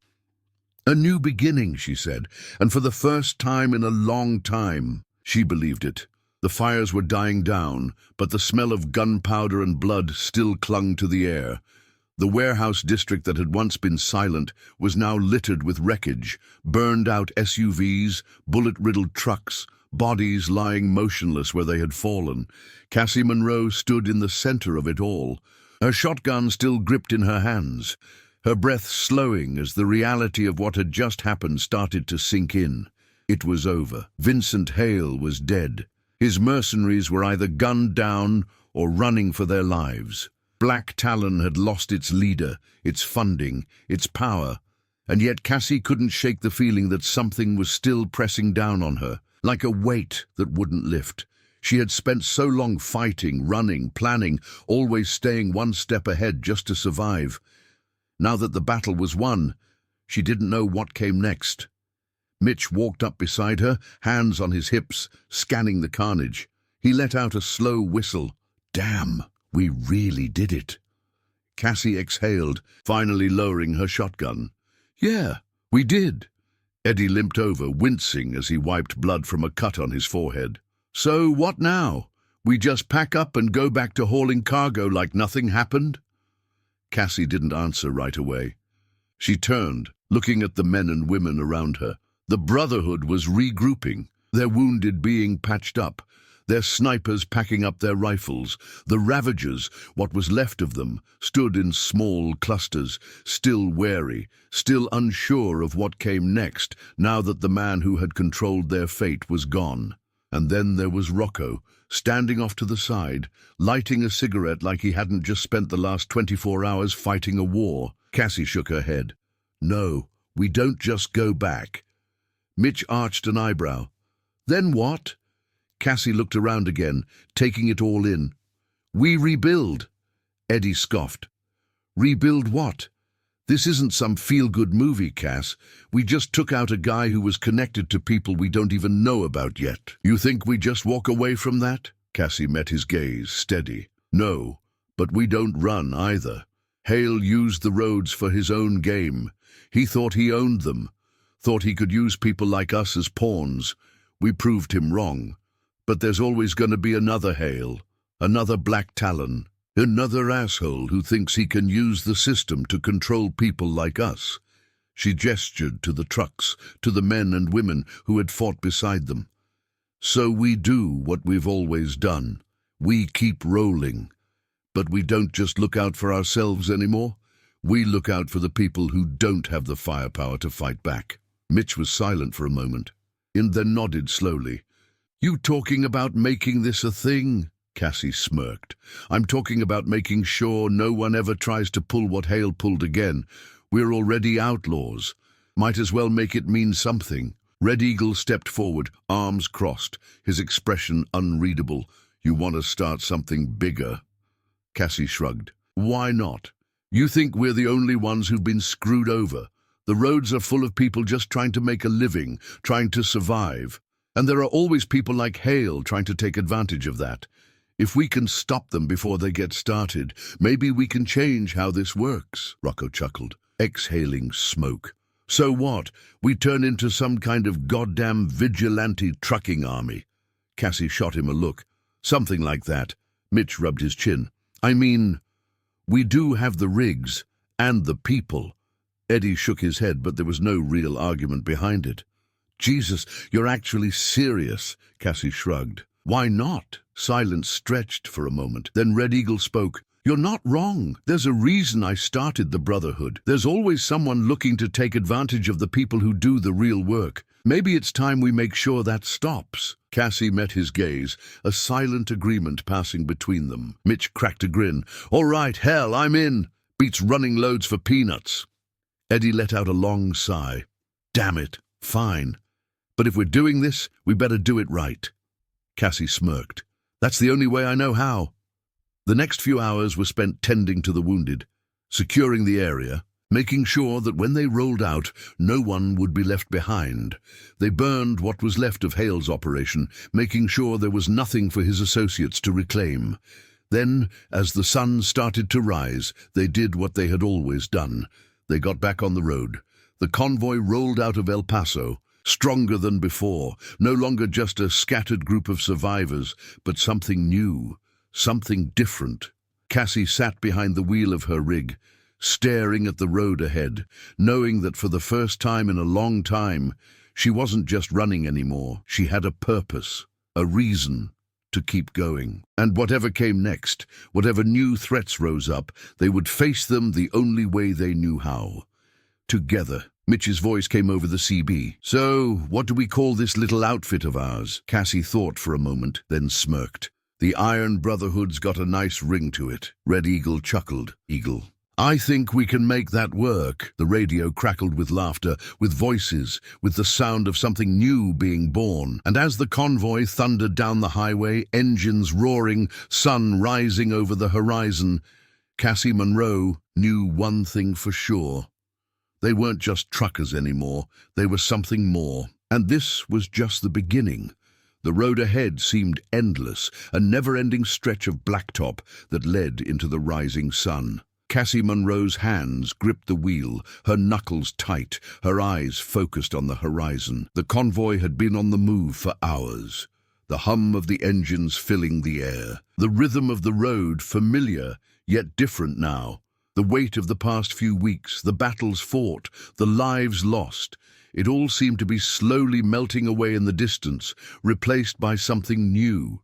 A new beginning, she said, and for the first time in a long time, she believed it. The fires were dying down, but the smell of gunpowder and blood still clung to the air. The warehouse district that had once been silent was now littered with wreckage, burned-out SUVs, bullet-riddled trucks, bodies lying motionless where they had fallen. Cassie Monroe stood in the center of it all, her shotgun still gripped in her hands, her breath slowing as the reality of what had just happened started to sink in. It was over. Vincent Hale was dead. His mercenaries were either gunned down or running for their lives. Black Talon had lost its leader, its funding, its power, and yet Cassie couldn't shake the feeling that something was still pressing down on her, like a weight that wouldn't lift. She had spent so long fighting, running, planning, always staying one step ahead just to survive. Now that the battle was won, she didn't know what came next. Mitch walked up beside her, hands on his hips, scanning the carnage. He let out a slow whistle. Damn, we really did it. Cassie exhaled, finally lowering her shotgun. Yeah, we did. Eddie limped over, wincing as he wiped blood from a cut on his forehead. So what now? We just pack up and go back to hauling cargo like nothing happened? Cassie didn't answer right away. She turned, looking at the men and women around her. The Brotherhood was regrouping, their wounded being patched up, their snipers packing up their rifles. The Ravagers, what was left of them, stood in small clusters, still wary, still unsure of what came next, now that the man who had controlled their fate was gone. And then there was Rocco, standing off to the side, lighting a cigarette like he hadn't just spent the last 24 hours fighting a war. Cassie shook her head. "No, we don't just go back." Mitch arched an eyebrow. "Then what?" Cassie looked around again, taking it all in. "We rebuild." Eddie scoffed. "Rebuild what? This isn't some feel-good movie, Cass. We just took out a guy who was connected to people we don't even know about yet. You think we just walk away from that?" Cassie met his gaze, steady. "No, but we don't run either. Hale used the roads for his own game. He thought he owned them, thought he could use people like us as pawns. We proved him wrong. But there's always going to be another Hale, another Black Talon, another asshole who thinks he can use the system to control people like us." She gestured to the trucks, to the men and women who had fought beside them. "So we do what we've always done. We keep rolling. But we don't just look out for ourselves anymore. We look out for the people who don't have the firepower to fight back." Mitch was silent for a moment, and then nodded slowly. "You talking about making this a thing?" Cassie smirked. "I'm talking about making sure no one ever tries to pull what Hale pulled again. We're already outlaws. Might as well make it mean something." Red Eagle stepped forward, arms crossed, his expression unreadable. "You want to start something bigger?" Cassie shrugged. "Why not? You think we're the only ones who've been screwed over? The roads are full of people just trying to make a living, trying to survive. And there are always people like Hale trying to take advantage of that. If we can stop them before they get started, maybe we can change how this works." Rocco chuckled, exhaling smoke. "So what? We turn into some kind of goddamn vigilante trucking army?" Cassie shot him a look. "Something like that." Mitch rubbed his chin. "I mean, we do have the rigs and the people." Eddie shook his head, but there was no real argument behind it. "Jesus, you're actually serious," Cassie shrugged. "Why not?" Silence stretched for a moment. Then Red Eagle spoke. "You're not wrong. There's a reason I started the Brotherhood. There's always someone looking to take advantage of the people who do the real work. Maybe it's time we make sure that stops." Cassie met his gaze, a silent agreement passing between them. Mitch cracked a grin. "All right, hell, I'm in. Beats running loads for peanuts." Eddie let out a long sigh. "Damn it, fine. But if we're doing this, we better do it right." Cassie smirked. "That's the only way I know how." The next few hours were spent tending to the wounded, securing the area, making sure that when they rolled out, no one would be left behind. They burned what was left of Hale's operation, making sure there was nothing for his associates to reclaim. Then, as the sun started to rise, they did what they had always done. They got back on the road. The convoy rolled out of El Paso, stronger than before, no longer just a scattered group of survivors, but something new, something different. Cassie sat behind the wheel of her rig, staring at the road ahead, knowing that for the first time in a long time, she wasn't just running anymore. She had a purpose, a reason to keep going. And whatever came next, whatever new threats rose up, they would face them the only way they knew how. Together. Mitch's voice came over the CB. "So, what do we call this little outfit of ours?" Cassie thought for a moment, then smirked. "The Iron Brotherhood's got a nice ring to it." Red Eagle chuckled. "Eagle. I think we can make that work." The radio crackled with laughter, with voices, with the sound of something new being born. And as the convoy thundered down the highway, engines roaring, sun rising over the horizon, Cassie Monroe knew one thing for sure. They weren't just truckers anymore, they were something more. And this was just the beginning. The road ahead seemed endless, a never-ending stretch of blacktop that led into the rising sun. Cassie Monroe's hands gripped the wheel, her knuckles tight, her eyes focused on the horizon. The convoy had been on the move for hours, the hum of the engines filling the air, the rhythm of the road familiar, yet different now. The weight of the past few weeks, the battles fought, the lives lost, it all seemed to be slowly melting away in the distance, replaced by something new.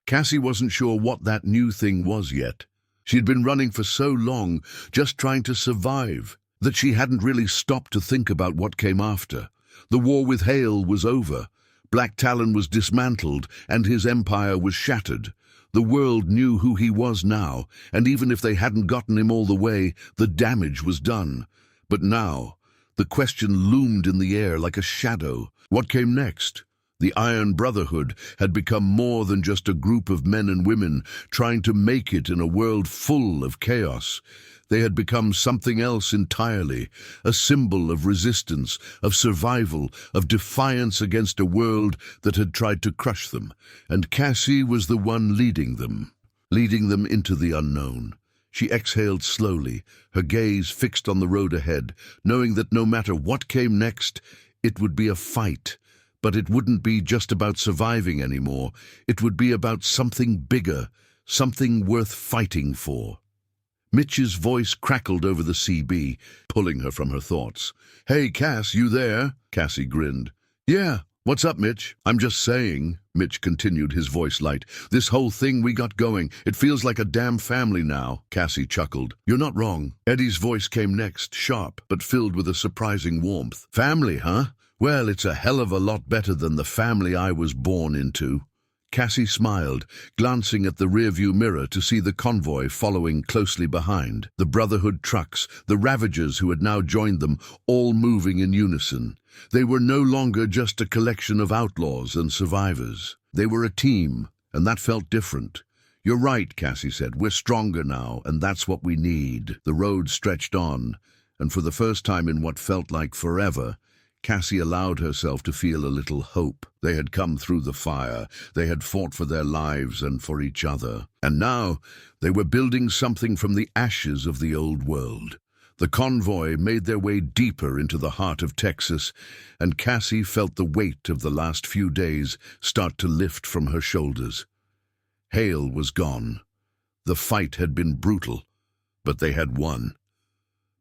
Cassie wasn't sure what that new thing was yet. She'd been running for so long, just trying to survive, that she hadn't really stopped to think about what came after. The war with Hale was over. Black Talon was dismantled, and his empire was shattered. The world knew who he was now, and even if they hadn't gotten him all the way, the damage was done. But now, the question loomed in the air like a shadow. What came next? The Iron Brotherhood had become more than just a group of men and women trying to make it in a world full of chaos. They had become something else entirely, a symbol of resistance, of survival, of defiance against a world that had tried to crush them. And Cassie was the one leading them into the unknown. She exhaled slowly, her gaze fixed on the road ahead, knowing that no matter what came next, it would be a fight. But it wouldn't be just about surviving anymore. It would be about something bigger, something worth fighting for. Mitch's voice crackled over the CB, pulling her from her thoughts. "Hey, Cass, you there?" Cassie grinned. "Yeah, what's up, Mitch?" "I'm just saying," Mitch continued, his voice light. "This whole thing we got going, it feels like a damn family now." Cassie chuckled. "You're not wrong." Eddie's voice came next, sharp, but filled with a surprising warmth. "Family, huh? Well, it's a hell of a lot better than the family I was born into." Cassie smiled, glancing at the rearview mirror to see the convoy following closely behind. The Brotherhood trucks, the Ravagers who had now joined them, all moving in unison. They were no longer just a collection of outlaws and survivors. They were a team, and that felt different. "You're right," Cassie said. "We're stronger now, and that's what we need." The road stretched on, and for the first time in what felt like forever, Cassie allowed herself to feel a little hope. They had come through the fire. They had fought for their lives and for each other. And now they were building something from the ashes of the old world. The convoy made their way deeper into the heart of Texas, and Cassie felt the weight of the last few days start to lift from her shoulders. Hale was gone. The fight had been brutal, but they had won.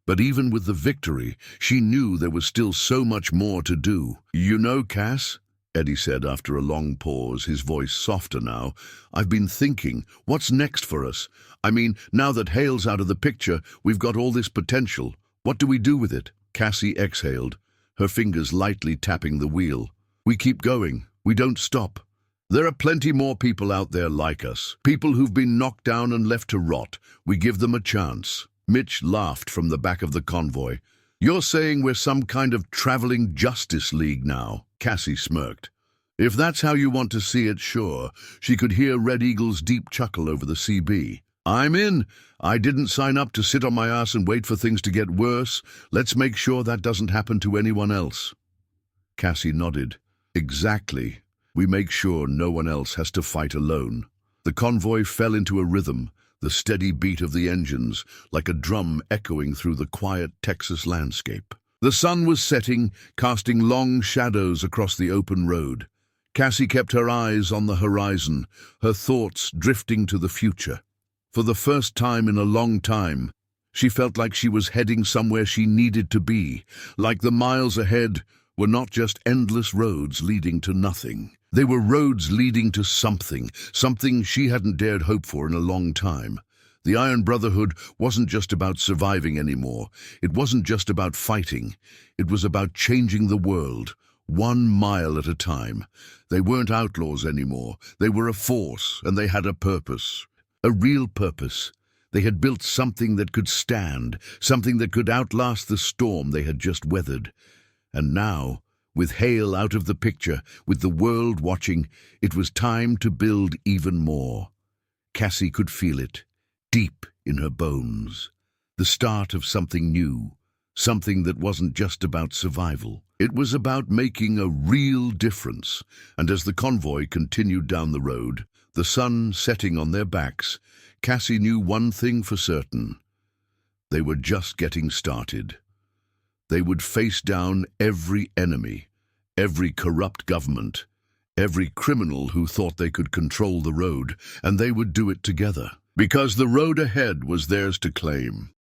But even with the victory, she knew there was still so much more to do. "You know, Cass," Eddie said after a long pause, his voice softer now, "I've been thinking, what's next for us? I mean, now that Hale's out of the picture, we've got all this potential. What do we do with it?" Cassie exhaled, her fingers lightly tapping the wheel. "We keep going. We don't stop. There are plenty more people out there like us. People who've been knocked down and left to rot. We give them a chance." Mitch laughed from the back of the convoy. "You're saying we're some kind of traveling Justice League now?" Cassie smirked. "If that's how you want to see it, sure." She could hear Red Eagle's deep chuckle over the CB. "I'm in. I didn't sign up to sit on my ass and wait for things to get worse. Let's make sure that doesn't happen to anyone else." Cassie nodded. "Exactly. We make sure no one else has to fight alone." The convoy fell into a rhythm, the steady beat of the engines, like a drum echoing through the quiet Texas landscape. The sun was setting, casting long shadows across the open road. Cassie kept her eyes on the horizon, her thoughts drifting to the future. For the first time in a long time, she felt like she was heading somewhere she needed to be, like the miles ahead were not just endless roads leading to nothing. They were roads leading to something she hadn't dared hope for in a long time. The Iron Brotherhood wasn't just about surviving anymore. It wasn't just about fighting. It was about changing the world, 1 mile at a time. They weren't outlaws anymore. They were a force, and they had a purpose. A real purpose. They had built something that could stand, something that could outlast the storm they had just weathered. And now, with Hale out of the picture, with the world watching, it was time to build even more. Cassie could feel it, deep in her bones. The start of something new, something that wasn't just about survival. It was about making a real difference. And as the convoy continued down the road, the sun setting on their backs, Cassie knew one thing for certain. They were just getting started. They would face down every enemy, every corrupt government, every criminal who thought they could control the road, and they would do it together. Because the road ahead was theirs to claim.